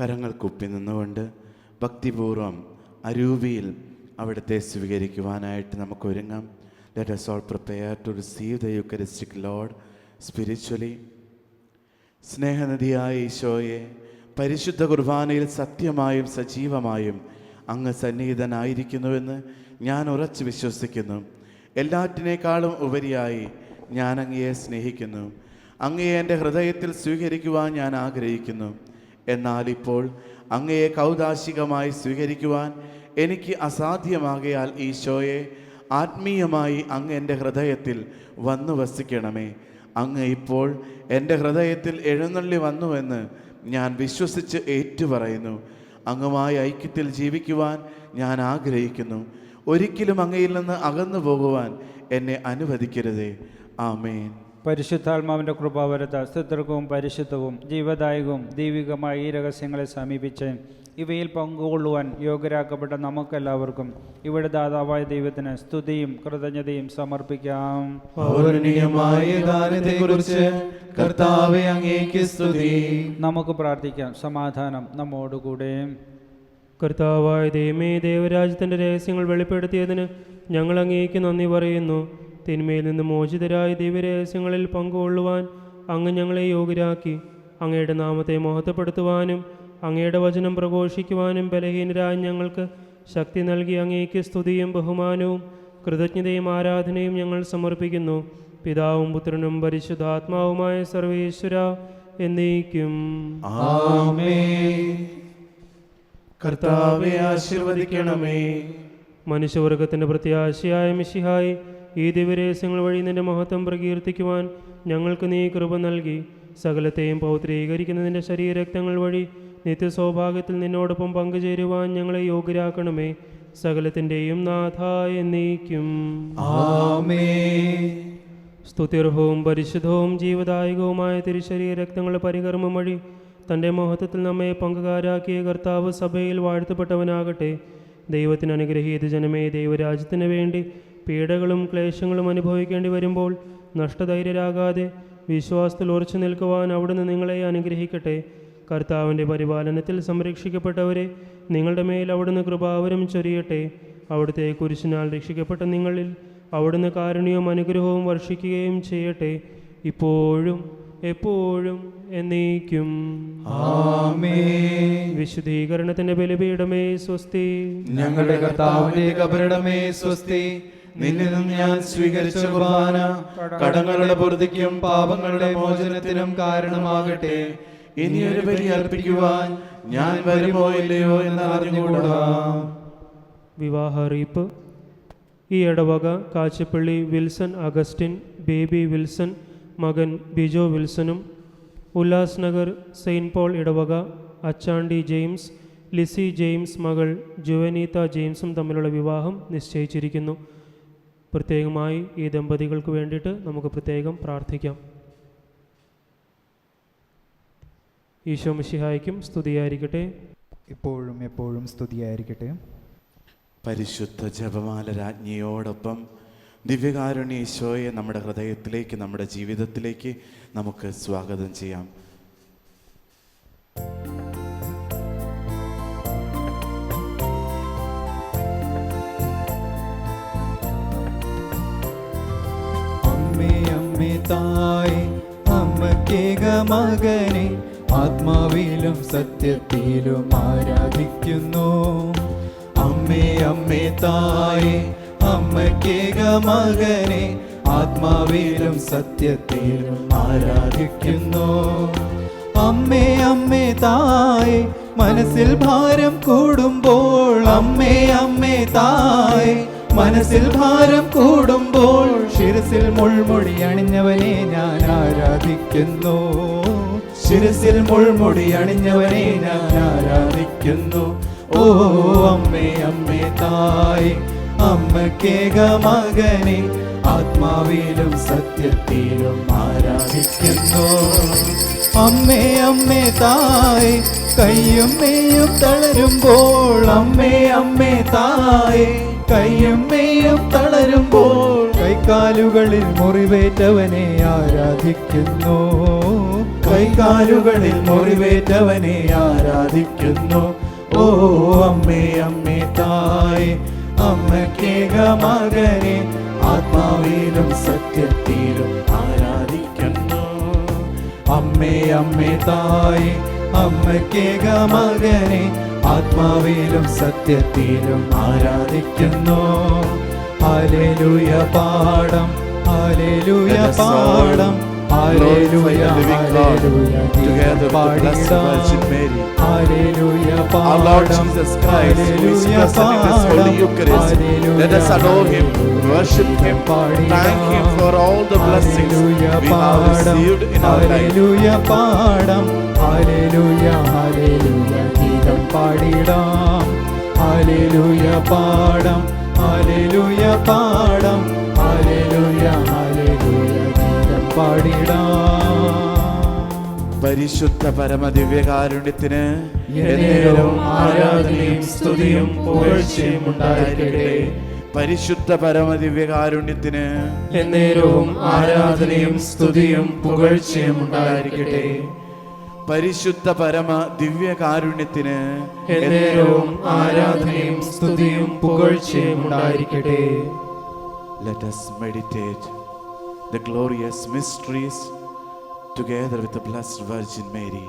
കരങ്ങൾ കുപ്പി നിന്നുകൊണ്ട് ഭക്തിപൂർവം അരൂപിയിൽ അവിടുത്തെ സ്വീകരിക്കുവാനായിട്ട് നമുക്ക് ഒരുങ്ങാം. Let us all prepare to receive the Eucharistic Lord spiritually. സ്നേഹനിധിയായ ഈശോയെ, പരിശുദ്ധ കുർബാനയിൽ സത്യമായും സജീവമായും അങ്ങ് സന്നിഹിതനായിരിക്കുന്നുവെന്ന് ഞാൻ ഉറച്ചു വിശ്വസിക്കുന്നു. എല്ലാറ്റിനേക്കാളും ഉപരിയായി ഞാൻ അങ്ങയെ സ്നേഹിക്കുന്നു. അങ്ങയെ എൻ്റെ ഹൃദയത്തിൽ സ്വീകരിക്കുവാൻ ഞാൻ ആഗ്രഹിക്കുന്നു. എന്നാൽ ഇപ്പോൾ അങ്ങയെ കൗദാശികമായി സ്വീകരിക്കുവാൻ എനിക്ക് അസാധ്യമാകയാൽ ഈശോയെ, ആത്മീയമായി അങ്ങ് എൻ്റെ ഹൃദയത്തിൽ വന്നു വസിക്കണമേ. അങ്ങ് ഇപ്പോൾ എൻ്റെ ഹൃദയത്തിൽ എഴുന്നള്ളി വന്നുവെന്ന് ഞാൻ വിശ്വസിച്ച് ഏറ്റുപറയുന്നു. അങ്ങുമായി ഐക്യത്തിൽ ജീവിക്കുവാൻ ഞാൻ ആഗ്രഹിക്കുന്നു. ഒരിക്കലും അങ്ങയിൽ നിന്ന് അകന്നു പോകുവാൻ എന്നെ അനുവദിക്കരുതേ. ആമേൻ. പരിശുദ്ധാത്മാവിൻ്റെ കൃപാവരത സ്തുത്യർക്കവും പരിശുദ്ധവും ജീവദായകവും ദൈവികമായ ഈ രഹസ്യങ്ങളെ സമീപിച്ച് ഇവയിൽ പങ്കുകൊള്ളുവാൻ യോഗ്യരാക്കപ്പെട്ട നമുക്കെല്ലാവർക്കും ഇവിടെ ദാതാവായ ദൈവത്തിന് സ്തുതിയും കൃതജ്ഞതയും സമർപ്പിക്കാം. പൗർണികമായ ദാനത്തെക്കുറിച്ച് കർത്താവേ അങ്ങേക്ക് സ്തുതി. നമുക്ക് പ്രാർത്ഥിക്കാം. സമാധാനം നമ്മോടുകൂടെ. കർത്താവായ ദൈവമേ, ദൈവരാജ്യത്തിൻ്റെ രഹസ്യങ്ങൾ വെളിപ്പെടുത്തിയതിന് ഞങ്ങൾ അങ്ങേക്ക് നന്ദി പറയുന്നു. തിന്മയിൽ നിന്ന് മോചിതരായ ദൈവരഹസ്യങ്ങളിൽ പങ്കുകൊള്ളുവാൻ അങ്ങ് ഞങ്ങളെ യോഗ്യരാക്കി. അങ്ങയുടെ നാമത്തെ മഹത്വപ്പെടുത്തുവാനും അങ്ങയുടെ വചനം പ്രഘോഷിക്കുവാനും ബലഹീനരായ ഞങ്ങൾക്ക് ശക്തി നൽകി അങ്ങേക്ക് സ്തുതിയും ബഹുമാനവും കൃതജ്ഞതയും ആരാധനയും ഞങ്ങൾ സമർപ്പിക്കുന്നു. പിതാവും പുത്രനും പരിശുദ്ധാത്മാവുമായ സർവേശ്വര എന്നേക്കും ആമേൻ. കർത്താവേ ആശീർവദിക്കണമേ. മനുഷ്യവർഗത്തിൻ്റെ പ്രത്യാശയായ മിശിഹായി, ഈ ദിവരഹസ്യങ്ങൾ വഴി നിന്റെ മഹത്വം പ്രകീർത്തിക്കുവാൻ ഞങ്ങൾക്ക് നീ കൃപ നൽകി. സകലത്തെയും പൗത്രീകരിക്കുന്നതിൻ്റെ ശരീരരക്തങ്ങൾ വഴി നിത്യസൗഭാഗ്യത്തിൽ നിന്നോടൊപ്പം പങ്കുചേരുവാൻ ഞങ്ങളെ യോഗ്യരാക്കണമേ. സകലത്തിൻ്റെയും നാഥായ എന്നേക്കും ആമേൻ. സ്തുത്യർഹവും പരിശുദ്ധവും ജീവദായകവുമായ തിരുശരീരരക്തങ്ങളുടെ പരികർമ്മം വഴി തൻ്റെ മഹത്വത്തിൽ നമ്മെ പങ്കുകാരാക്കിയ കർത്താവ് സഭയിൽ വാഴ്ത്തപ്പെട്ടവനാകട്ടെ. ദൈവത്തിന് അനുഗ്രഹീത ജനമേ, ദൈവരാജ്യത്തിന് വേണ്ടി പീഡകളും ക്ലേശങ്ങളും അനുഭവിക്കേണ്ടി വരുമ്പോൾ നഷ്ടധൈര്യരാകാതെ വിശ്വാസത്തിൽ ഉറച്ചു നിൽക്കുവാൻ അവിടുന്ന് നിങ്ങളെ അനുഗ്രഹിക്കട്ടെ. കർത്താവിൻ്റെ പരിപാലനത്തിൽ സംരക്ഷിക്കപ്പെട്ടവരെ, നിങ്ങളുടെ മേൽ അവിടുന്ന് കൃപാവരം ചൊരിയട്ടെ. അവിടുത്തെ കുരിശിനാൽ രക്ഷിക്കപ്പെട്ട നിങ്ങളിൽ അവിടുന്ന് കാരുണ്യവും അനുഗ്രഹവും വർഷിക്കുകയും ചെയ്യട്ടെ, ഇപ്പോഴും എപ്പോഴും എന്നേക്കും ആമേൻ. വിശുദ്ധീകരണത്തിൻ്റെ ബലിപീഠമേ സ്വസ്തി. ഞങ്ങളുടെ കർത്താവിന്റെ കബറിടമേ സ്വസ്തി. നിന്നിൽ നിന്ന് ഞാൻ സ്വീകരിച്ച കുർബാന കടങ്ങളുടെ പൊറുതിക്കും പാപങ്ങളുടെ മോചനത്തിനും കാരണമാകട്ടെ. ഇനിയൊരു ബലി അർപ്പിക്കുവാൻ ഞാൻ വരുമോ ഇല്ലയോ എന്ന് അറിഞ്ഞുകൂടാ. വിവാഹ അറിയിപ്പ്. ഈ ഇടവക Kachippally Wilson Augustine, baby Wilson മകൻ ബിജോ വിൽസണും, ഉല്ലാസ് നഗർ സെയിൻറ്റ് പോൾ ഇടവക അച്ചാണ്ടി ജെയിംസ്, ലിസി ജെയിംസ് മകൾ ജുവനീത ജെയിംസും തമ്മിലുള്ള വിവാഹം നിശ്ചയിച്ചിരിക്കുന്നു. പ്രത്യേകമായി ഈ ദമ്പതികൾക്ക് വേണ്ടിയിട്ട് നമുക്ക് പ്രത്യേകം പ്രാർത്ഥിക്കാം. ഈശോ മിശിഹായ്ക്കും സ്തുതിയായിരിക്കട്ടെ. ഇപ്പോഴും എപ്പോഴും സ്തുതിയായിരിക്കട്ടെ. പരിശുദ്ധ ജപമാല രാജ്ഞിയോടൊപ്പം ദിവ്യകാരുണ്യ ഈശോയെ നമ്മുടെ ഹൃദയത്തിലേക്ക്, നമ്മുടെ ജീവിതത്തിലേക്ക് നമുക്ക് സ്വാഗതം ചെയ്യാം. അമ്മേ അമ്മേ തായേ, അമ്മക്കേക മകനെ ആത്മാവിലും സത്യത്തിലും ആരാധിക്കുന്നു. അമ്മേ അമ്മേ തായേ, അമ്മക്കേക മകനെ ആത്മാവിലും സത്യത്തിലും ആരാധിക്കുന്നു. അമ്മേ അമ്മേ തായേ, മനസ്സിൽ ഭാരം കൂടുമ്പോൾ, അമ്മേ അമ്മേ തായേ, മനസ്സിൽ ഭാരം കൂടുമ്പോൾ ശിരസിൽ മുൾമുടി അണിഞ്ഞവനെ ഞാൻ ആരാധിക്കുന്നു. ശിരസിൽ മുൾമുടി അണിഞ്ഞവനെ ഞാൻ ആരാധിക്കുന്നു. ഓ അമ്മേ അമ്മേ തായേ, അമ്മക്കേക മകനെ ആത്മാവിലും സത്യത്തിലും ആരാധിക്കുന്നു. അമ്മേ അമ്മേ തായേ, കയ്യും മെയ്യും തളരുമ്പോൾ, അമ്മേ അമ്മേ തായേ, കയ്യും മെയ്യും തളരുമ്പോൾ കൈകാലുകളിൽ മുറിവേറ്റവനെ ആരാധിക്കുന്നു. കൈകാലുകളിൽ മുറിവേറ്റവനെ ആരാധിക്കുന്നു. ഓ അമ്മേ അമ്മേ തായേ, അമ്മക്കേക മകനെ ആത്മാവിലും സത്യത്തിലും ആരാധിക്കുന്നു. അമ്മേ അമ്മേ തായേ, അമ്മക്കേക മകനെ ആത്മാവിലും സത്യത്തിലും ആരാധിക്കുന്നു. ഹല്ലേലൂയ പാടം, ഹല്ലേലൂയ പാടം, ഹല്ലേലൂയ ഹല്ലേലൂയ പാടിടാം. ഹല്ലേലൂയ പാടം, ഹല്ലേലൂയ പാടം, hallelujah. Let us adore him. Worship Him. Thank Him for all the blessings we have received in our life. Hallelujah പാടാം, ഹല്ലേലൂയ ഹല്ലേലൂയ ഗീതം പാടിടാം, ഹല്ലേലൂയ പാടാം, ഹല്ലേലൂയ പാടാം, ഹല്ലേലൂയ ഹല്ലേലൂയ ഗീതം പാടിടാം. പരിശുദ്ധ പരമദിവ്യകാരുണ്യത്തിന് എന്നേരവും ആരാധനയും സ്തുതിയും പുകഴ്ചയും ഉണ്ടായിരിക്കട്ടെ. പരിശുദ്ധ പരമദിവ്യകാരുണ്യത്തിന് എന്നേരവും ആരാധനയും സ്തുതിയും പുകഴ്ചയും ഉണ്ടായിരിക്കട്ടെ. പരിശുദ്ധ പരമ ദിവ്യകാരുണ്യത്തിന് എന്നേരവും ആരാധനയും സ്തുതിയും പുകഴ്ചയും ഉണ്ടായിരിക്കട്ടെ. Let us meditate the glorious mysteries together with the Blessed Virgin Mary.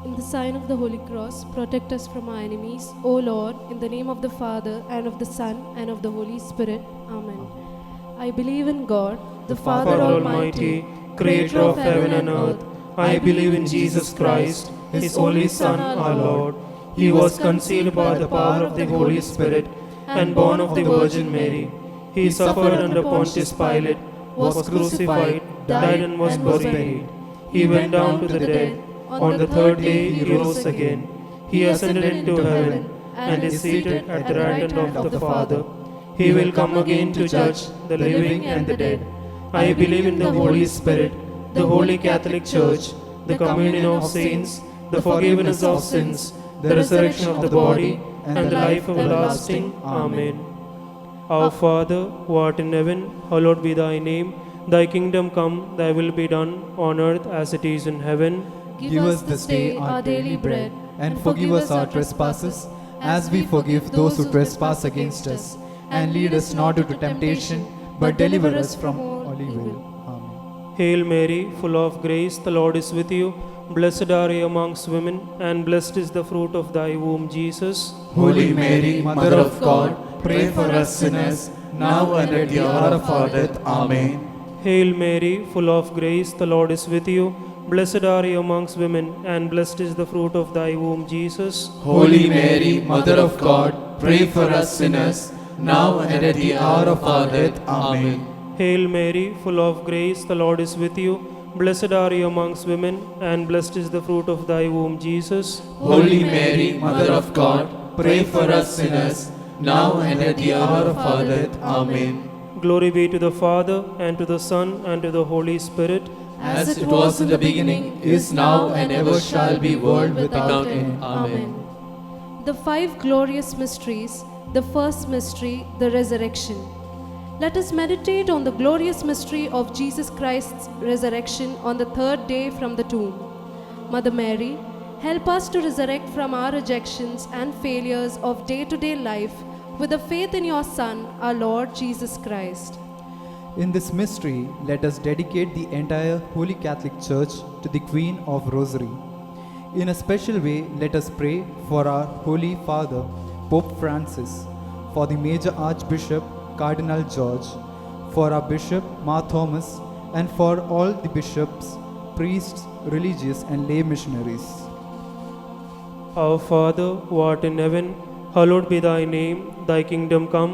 In the sign of the Holy Cross, protect us from our enemies, O Lord, in the name of the Father, and of the Son, and of the Holy Spirit. Amen. I believe in God, the Father Almighty, creator of heaven and earth. I believe in Jesus Christ, His only Son, our Lord. He was conceived by the power of the Holy Spirit and born of the Virgin Mary. He suffered under Pontius Pilate, was crucified, died and was buried. He went down to the dead. On the third day He rose again. He ascended into heaven and is seated at the right hand of the Father. He will come again to judge the living and the dead. I believe in the Holy Spirit, the Holy Catholic Church, the communion of saints, the forgiveness of sins, the resurrection of the body, and the life everlasting. Amen. Our Father, who art in heaven, hallowed be thy name. Thy kingdom come, thy will be done, on earth as it is in heaven. Give us this day our daily bread, and forgive us our trespasses, as we forgive those who trespass against us. And lead us not into temptation, but deliver us from all evil. Amen. Hail Mary, full of grace, the Lord is with you. Blessed are you amongst women, and blessed is the fruit of thy womb, Jesus. Holy Mary, Mother of God, pray for us sinners, now and at the hour of our death. Amen. Hail Mary, full of grace, the Lord is with you. Blessed are you amongst women, and blessed is the fruit of thy womb, Jesus. Holy Mary, Mother of God, pray for us sinners, now and at the hour of our death. Amen. Hail Mary, full of grace, the Lord is with you. Blessed are you amongst women, and blessed is the fruit of thy womb, Jesus. Holy Mary, Mother of God, pray for us sinners, now and at the hour of our death. Amen. Glory be to the Father, and to the Son, and to the Holy Spirit. As it was in the beginning, is now, and ever shall be, world without end. Amen. The five glorious mysteries. The first mystery, the resurrection. Let us meditate on the glorious mystery of Jesus Christ's resurrection on the third day from the tomb. Mother Mary, help us to resurrect from our rejections and failures of day-to-day life with the faith in your Son, our Lord Jesus Christ. In this mystery, let us dedicate the entire Holy Catholic Church to the Queen of Rosary. In a special way, let us pray for our Holy Father, Pope Francis, for the Major Archbishop, Cardinal George, for our Bishop, Ma Thomas, and for all the bishops, priests, religious and lay missionaries. Our Father, who art in heaven, hallowed be thy name. Thy kingdom come,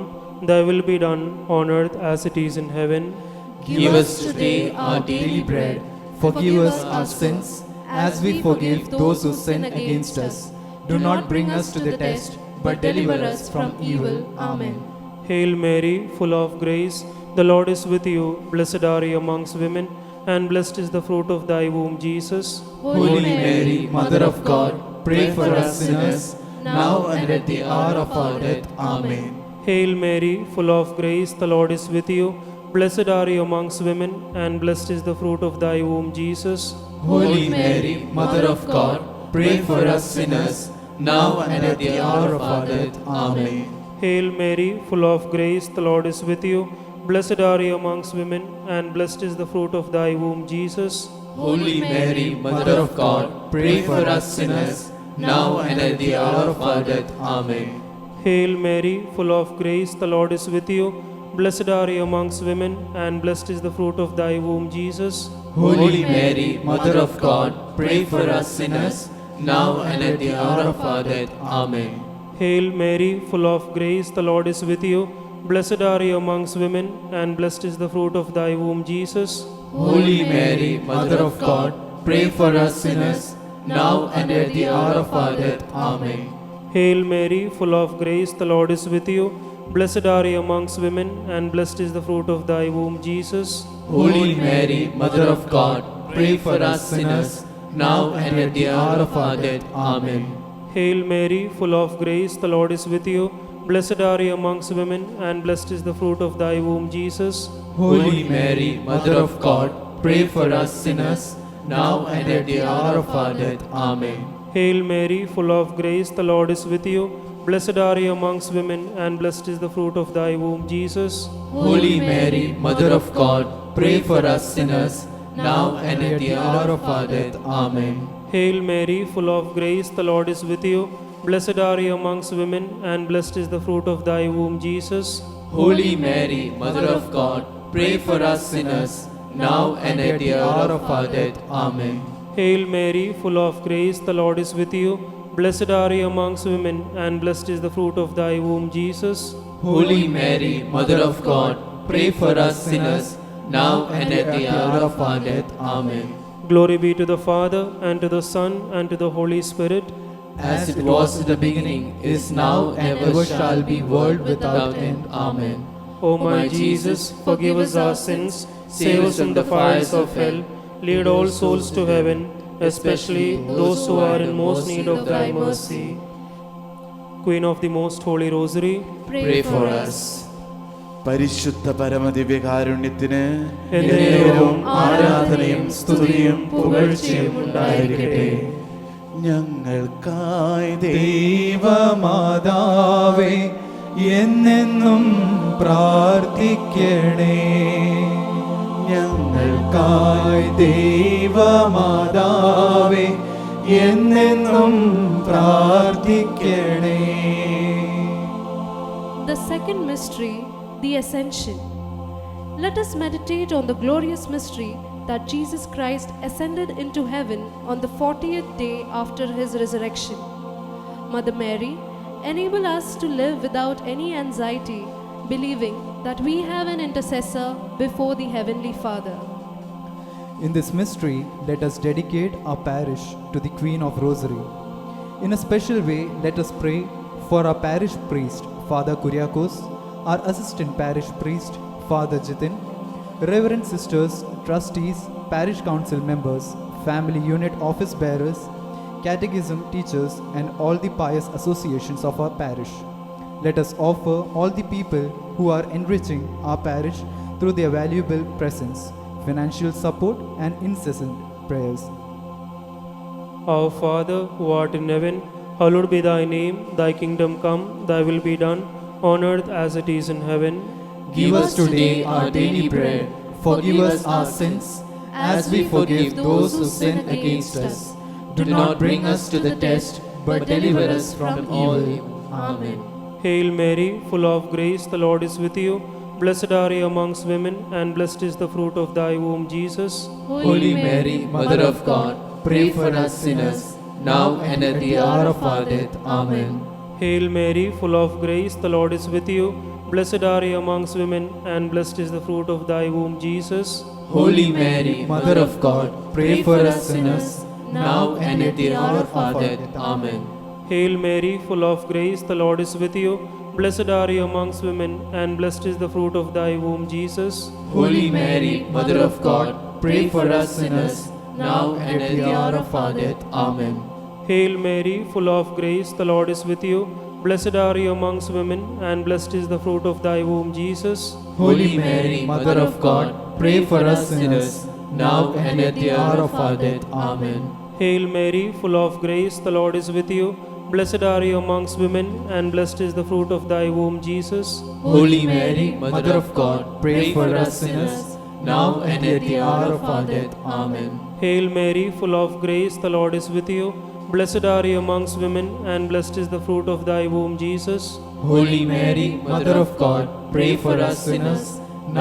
thy will be done, on earth as it is in heaven. Give us today our daily bread. Forgive us our sins, as we forgive those who sin against us. Do not bring us to the test, but deliver us from evil. Amen. Hail Mary, full of grace, the Lord is with you. Blessed are you amongst women, and blessed is the fruit of thy womb, Jesus. Holy Mary, Mother of God, pray for us sinners, now and at the hour of our death. Amen. Hail Mary, full of grace, the Lord is with you. Blessed are you amongst women, and blessed is the fruit of thy womb, Jesus. Holy Mary, Mother of God, pray for us sinners, now and at the hour of our death. Amen. Hail Mary, full of grace, the Lord is with you. Blessed are you amongst women, and blessed is the fruit of thy womb, Jesus. Holy Mary, Mother of God, pray for us sinners, now and at the hour of our death. Amen. Hail Mary, full of grace, the Lord is with you. Blessed are you amongst women, and blessed is the fruit of thy womb, Jesus. Holy Mary, Mother of God, pray for us sinners, now and at the hour of our death. Amen. Hail Mary, full of grace, the Lord is with you. Blessed are you amongst women, and blessed is the fruit of thy womb, Jesus. Holy Mary, Mother of God, pray for us sinners, now and at the hour of our death. Amen. Hail Mary, full of grace, the Lord is with you. Blessed are you amongst women, and blessed is the fruit of thy womb, Jesus. Holy Mary, Mother of God, pray for us sinners, now and at the hour of our death. Amen. Hail Mary, full of grace, the Lord is with you. Blessed are you amongst women, and blessed is the fruit of thy womb, Jesus. Holy Mary, Mother of God, pray for us sinners, now and at the hour of our death. Amen. Hail Mary, full of grace, the Lord is with you. Blessed are you amongst women, and blessed is the fruit of thy womb, Jesus. Holy Mary, Mother of God, pray for us sinners, now and at the hour of our death. Amen. Hail Mary, full of grace, the Lord is with you. Blessed are you amongst women, and blessed is the fruit of thy womb, Jesus. Holy Mary, Mother of God, pray for us sinners, now and at the hour of our death. Amen. Hail Mary, full of grace, the Lord is with you. Blessed are you amongst women, and blessed is the fruit of thy womb, Jesus. Holy Mary, Mother of God, pray for us sinners, now and at the hour of our death. Amen. Glory be to the Father, and to the Son, and to the Holy Spirit. As it was in the beginning, is now, and ever shall be, world without end. Amen. O my Jesus, forgive us our sins, save us from the fires of hell, lead all souls to heaven, especially those who are in most need of thy mercy. Queen of the Most Holy Rosary, Pray for us. പരിശുദ്ധ പരമദിവ്യകാരുണ്യത്തിന് എന്നേരവും ആരാധനയും സ്തുതിയും പുകഴ്ചയും ഉണ്ടായിരിക്കട്ടെ. ഞങ്ങൾക്കായി ദൈവമാതാവേ എന്നെന്നും പ്രാർത്ഥിക്കണേ. ഞങ്ങൾക്കായി ദൈവമാതാവേ എന്നെന്നും പ്രാർത്ഥിക്കണേ. The second mystery, the Ascension. Let us meditate on the glorious mystery that Jesus Christ ascended into heaven on the 40th day after his resurrection. Mother Mary, enable us to live without any anxiety, believing that we have an intercessor before the Heavenly Father. In this mystery, let us dedicate our parish to the Queen of Rosary. In a special way, let us pray for our parish priest, Father Kuriakos, our assistant parish priest, Father Jitin, Reverend Sisters, Trustees, Parish Council members, Family Unit Office bearers, Catechism teachers, and all the pious associations of our parish. Let us offer all the people who are enriching our parish through their valuable presence, financial support, and incessant prayers. Our Father, who art in heaven, hallowed be thy name. Thy kingdom come, thy will be done, on earth as it is in heaven. Give us today our daily bread. Forgive us our sins, as we forgive those who sin against us. Do not bring us to the test, but deliver us from evil. Amen. Hail Mary, full of grace, the Lord is with you. Blessed are you amongst women, and blessed is the fruit of thy womb, Jesus. Holy Mary, Mother of God, pray for us sinners, now and at the hour of our death. Amen. Hail Mary, full of grace, the Lord is with you. Blessed are you amongst women, and blessed is the fruit of thy womb, Jesus. Holy Mary, Mother of God, pray for us sinners, now and at the hour of our death. Amen. Hail Mary, full of grace, the Lord is with you. Blessed are you amongst women, and blessed is the fruit of thy womb, Jesus. Holy Mary, Mother of God, pray for us sinners, now and at the hour of our death. Amen. Hail Mary, full of grace, the Lord is with you. Blessed are you amongst women, and blessed is the fruit of thy womb, Jesus. Holy Mary, Mother of God, pray for us sinners, now and at the hour of our death. Amen. Hail Mary, full of grace, the Lord is with you. Blessed are you amongst women, and blessed is the fruit of thy womb, Jesus. Holy Mary, Mother of God, pray for us sinners, now and at the hour of our death. Amen. Hail Mary, full of grace, the Lord is with you. Blessed are you amongst women, and blessed is the fruit of thy womb, Jesus. Holy Mary, Mother of God, pray for us sinners,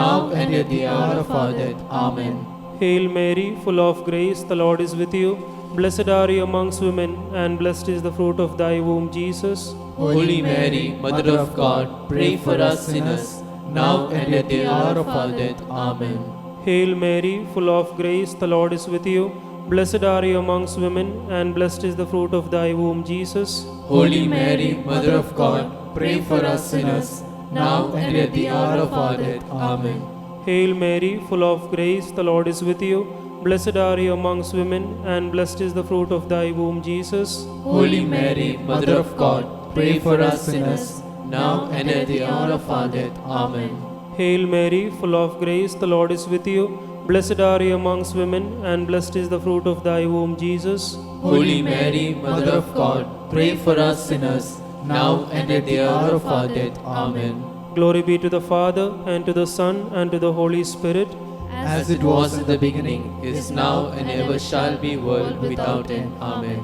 now and at the hour of our death. Amen. Hail Mary, full of grace, the Lord is with you. Blessed are you amongst women, and blessed is the fruit of thy womb, Jesus. Holy Mary, Mother of God, pray for us sinners, now and at the hour of our death. Amen. Hail Mary, full of grace, the Lord is with you. Blessed are you amongst women, and blessed is the fruit of thy womb, Jesus. Holy Mary, Mother of God, pray for us sinners, now and at the hour of our death. Amen. Hail Mary, full of grace, the Lord is with you. Blessed are you amongst women, and blessed is the fruit of thy womb, Jesus. Holy Mary, Mother of God, pray for us sinners, now and at the hour of our death. Amen. Hail Mary, full of grace, the Lord is with you. Blessed are you amongst women, and blessed is the fruit of thy womb, Jesus. Holy Mary, Mother of God, pray for us sinners, now and at the hour of our death. Amen. Glory be to the Father, and to the Son, and to the Holy Spirit. As it was in the beginning, is now, and ever shall be, world without end. Amen.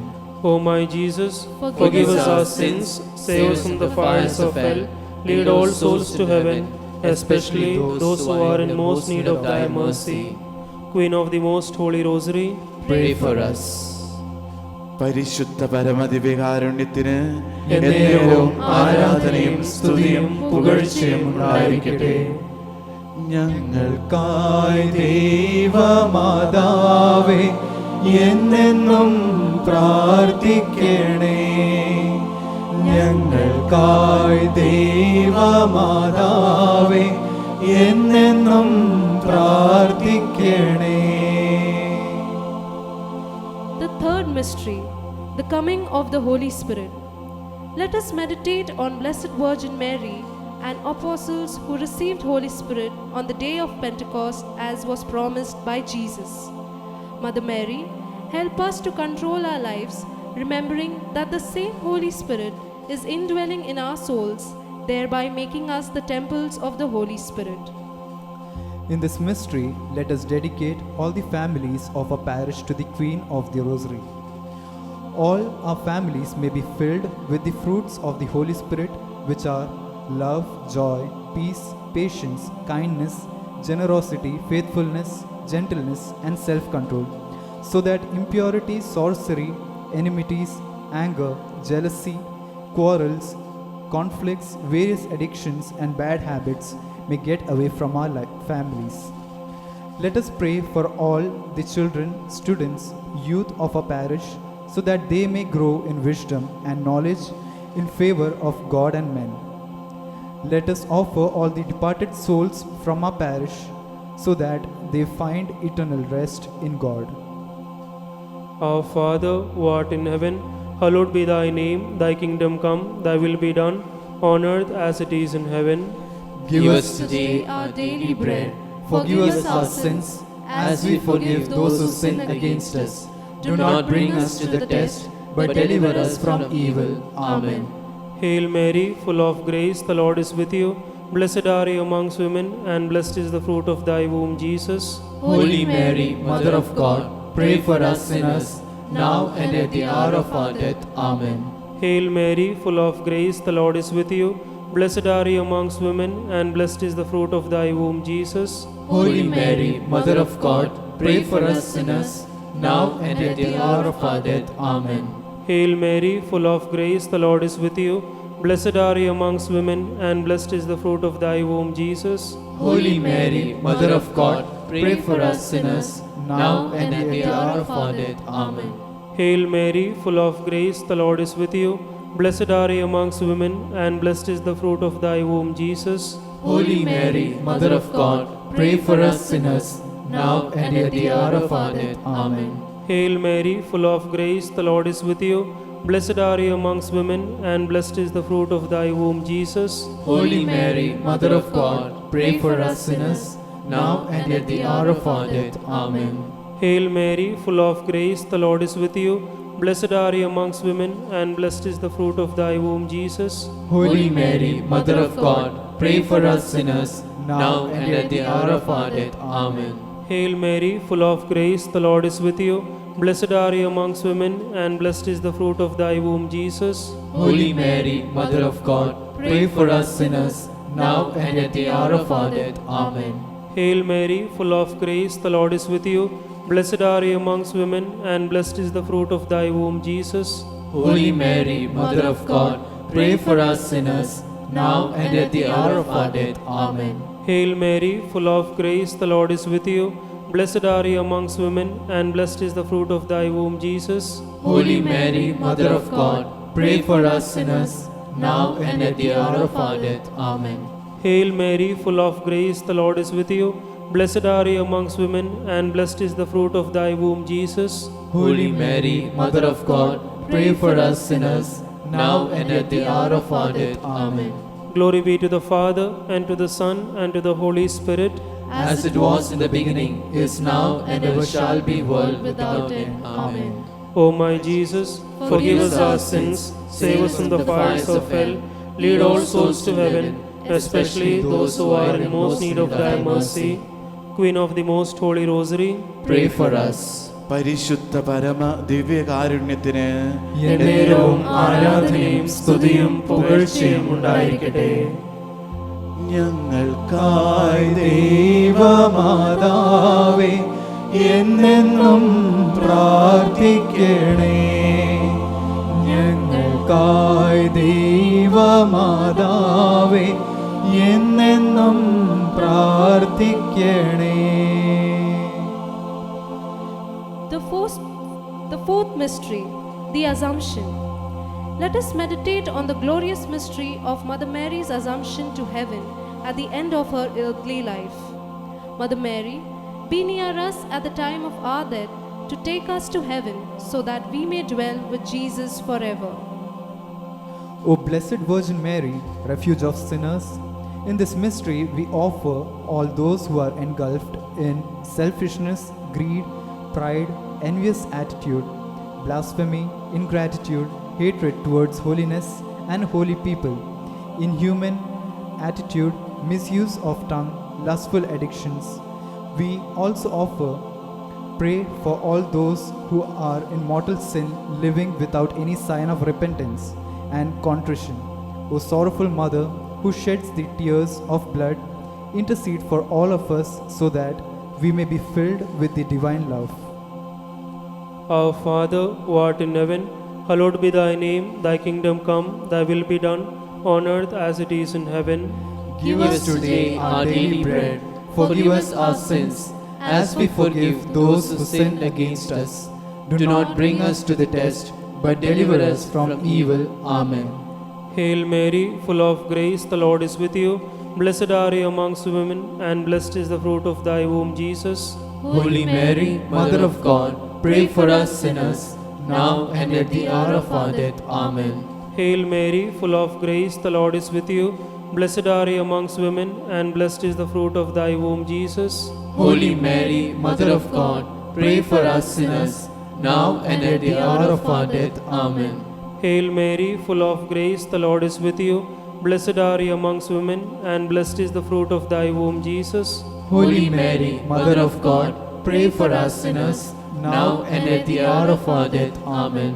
O my Jesus, forgive us our sins, save us from the fires of hell, lead all souls to heaven, especially those who are in most need of thy mercy. Queen of the most holy rosary, Pray for us. പരിശുദ്ധ പരമദിവ്യകാരുണ്യത്തിന് എന്നേരവും ആരാധനയും സ്തുതിയും പുകഴ്ചയും ഉണ്ടായിരിക്കട്ടെ. ഞങ്ങൾക്കായി ദൈവമാതാവേ എന്നെന്നും പ്രാർത്ഥിക്കണേ. ഞങ്ങൾക്കായി ദൈവമാതാവേ എന്നെന്നും പ്രാർത്ഥിക്കണേ. The third mystery, the coming of the Holy Spirit. Let us meditate on Blessed Virgin Mary and apostles who received Holy Spirit on the day of Pentecost as was promised by Jesus. Mother Mary, help us to control our lives, remembering that the same Holy Spirit is indwelling in our souls, thereby making us the temples of the Holy Spirit. In this mystery, let us dedicate all the families of our parish to the Queen of the Rosary. All our families may be filled with the fruits of the Holy Spirit, which are love, joy, peace, patience, kindness, generosity, faithfulness, gentleness, and self-control, so that impurity, sorcery, enmities, anger, jealousy, quarrels, conflicts, various addictions, and bad habits may get away from our families. Let us pray for all the children, students, youth of our parish, so that they may grow in wisdom and knowledge in favor of God and men. Let us offer all the departed souls from our parish, so that they find eternal rest in God. Our Father, who art in heaven, hallowed be thy name. Thy kingdom come, thy will be done, on earth as it is in heaven. Give us today our daily bread. Forgive us our sins, as we forgive those who sin against us. Do not bring us to the test, but deliver us from evil. Amen. Hail Mary, full of grace, the Lord is with you. Blessed are you amongst women, and blessed is the fruit of thy womb, Jesus. Holy Mary, Mother of God, pray for us sinners, now and at the hour of our death. Amen. Hail Mary, full of grace, the Lord is with you. Blessed are you amongst women, and blessed is the fruit of thy womb, Jesus. Holy Mary, Mother of God, pray for us sinners, now and at the hour of our death. Amen. Hail Mary, full of grace, the Lord is with you. Blessed are you amongst women, and blessed is the fruit of thy womb, Jesus. Holy Mary, Mother of God, pray for us sinners, now and at the hour of our death. Amen. Hail Mary, full of grace, the Lord is with you. Blessed are you amongst women, and blessed is the fruit of thy womb, Jesus. Holy Mary, Mother of God, pray for us sinners, now and at the hour of our death. Amen. Hail Mary, full of grace, the Lord is with you. Blessed are you amongst women, and blessed is the fruit of thy womb, Jesus. Holy Mary, Mother of God, pray for us sinners, now and at the hour of our death. Amen. Hail Mary, full of grace, the Lord is with you. Blessed are you amongst women, and blessed is the fruit of thy womb, Jesus. Holy Mary, Mother of God, pray for us sinners, now and at the hour of our death. Amen. Hail Mary, full of grace, the Lord is with you. Blessed are you amongst women, and blessed is the fruit of thy womb, Jesus. Holy Mary, Mother of God, pray for us sinners, now and at the hour of our death. Amen. Hail Mary, full of grace, the Lord is with you. Blessed are you amongst women, and blessed is the fruit of thy womb, Jesus. Holy Mary, Mother of God, pray for us sinners, now and at the hour of our death. Amen. Hail Mary, full of grace, the Lord is with you. Blessed are you amongst women, and blessed is the fruit of thy womb, Jesus. Holy Mary, Mother of God, pray for us sinners, now and at the hour of our death. Amen. Hail Mary, full of grace, the Lord is with you. Blessed are you amongst women, and blessed is the fruit of thy womb, Jesus. Holy Mary, Mother of God, pray for us sinners, now and at the hour of our death. Amen. Glory be to the Father, and to the Son, and to the Holy Spirit. As it was in the beginning, is now, and ever shall be, world without end. Amen. O my Jesus, forgive us our sins, save us from the fires of hell, lead all souls to heaven, especially those who are in most need of thy mercy. Queen of the Most Holy Rosary, Pray for us. പരിശുദ്ധ പരമ ദിവ്യകാരുണ്യത്തിന് എന്നേരവും ആരാധനയും സ്തുതിയും പുകഴ്ചയും ഉണ്ടായിരിക്കട്ടെ. ഞങ്ങൾക്കായി ദൈവമാതാവേ എന്നെന്നും പ്രാർത്ഥിക്കണേ. ഞങ്ങൾക്കായി ദൈവമാതാവേ എന്നെന്നും പ്രാർത്ഥിക്കണേ. The fourth mystery, the Assumption. Let us meditate on the glorious mystery of Mother Mary's Assumption to heaven at the end of her earthly life. Mother Mary, be near us at the time of our death to take us to heaven so that we may dwell with Jesus forever. O Blessed Virgin Mary, refuge of sinners, in this mystery we offer all those who are engulfed in selfishness, greed, pride, envious attitude, blasphemy, ingratitude, hatred towards holiness and holy people, inhuman attitude, misuse of tongue, lustful addictions. We also offer pray for all those who are in mortal sin, living without any sign of repentance and contrition. O sorrowful Mother, who sheds the tears of blood, intercede for all of us so that we may be filled with the divine love. Our Father, who art in heaven, hallowed be thy name. Thy kingdom come, thy will be done, on earth as it is in heaven. Give us today our daily bread. Forgive us our sins, as we forgive those who sin against us. Do not bring us to the test, but deliver us from evil. Amen. Hail Mary, full of grace, the Lord is with you. Blessed are you amongst women, and blessed is the fruit of thy womb, Jesus. Holy Mary, Mother of God, pray for us sinners, now and at the hour of our death. Amen. Hail Mary, full of grace, the Lord is with you. Blessed are you amongst women, and blessed is the fruit of thy womb, Jesus. Holy Mary, Mother of God, pray for us sinners, now and at the hour of our death. Amen. Hail Mary, full of grace, the Lord is with you. Blessed are you amongst women, and blessed is the fruit of thy womb, Jesus. Holy Mary, Mother of God, pray for us sinners, now and at the hour of our death. Amen.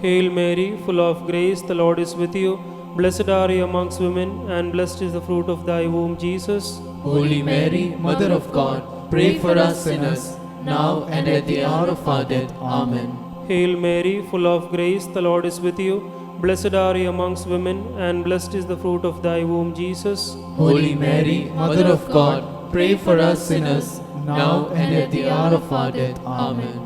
Hail Mary, full of grace, the Lord is with you. Blessed are you amongst women, and blessed is the fruit of thy womb, Jesus. Holy Mary, Mother of God, pray for us sinners, now and at the hour of our death. Amen. Hail Mary, full of grace, the Lord is with you. Blessed are you amongst women, and blessed is the fruit of thy womb, Jesus. Holy Mary, Mother of God, pray for us sinners, now and at the hour of our death. Amen.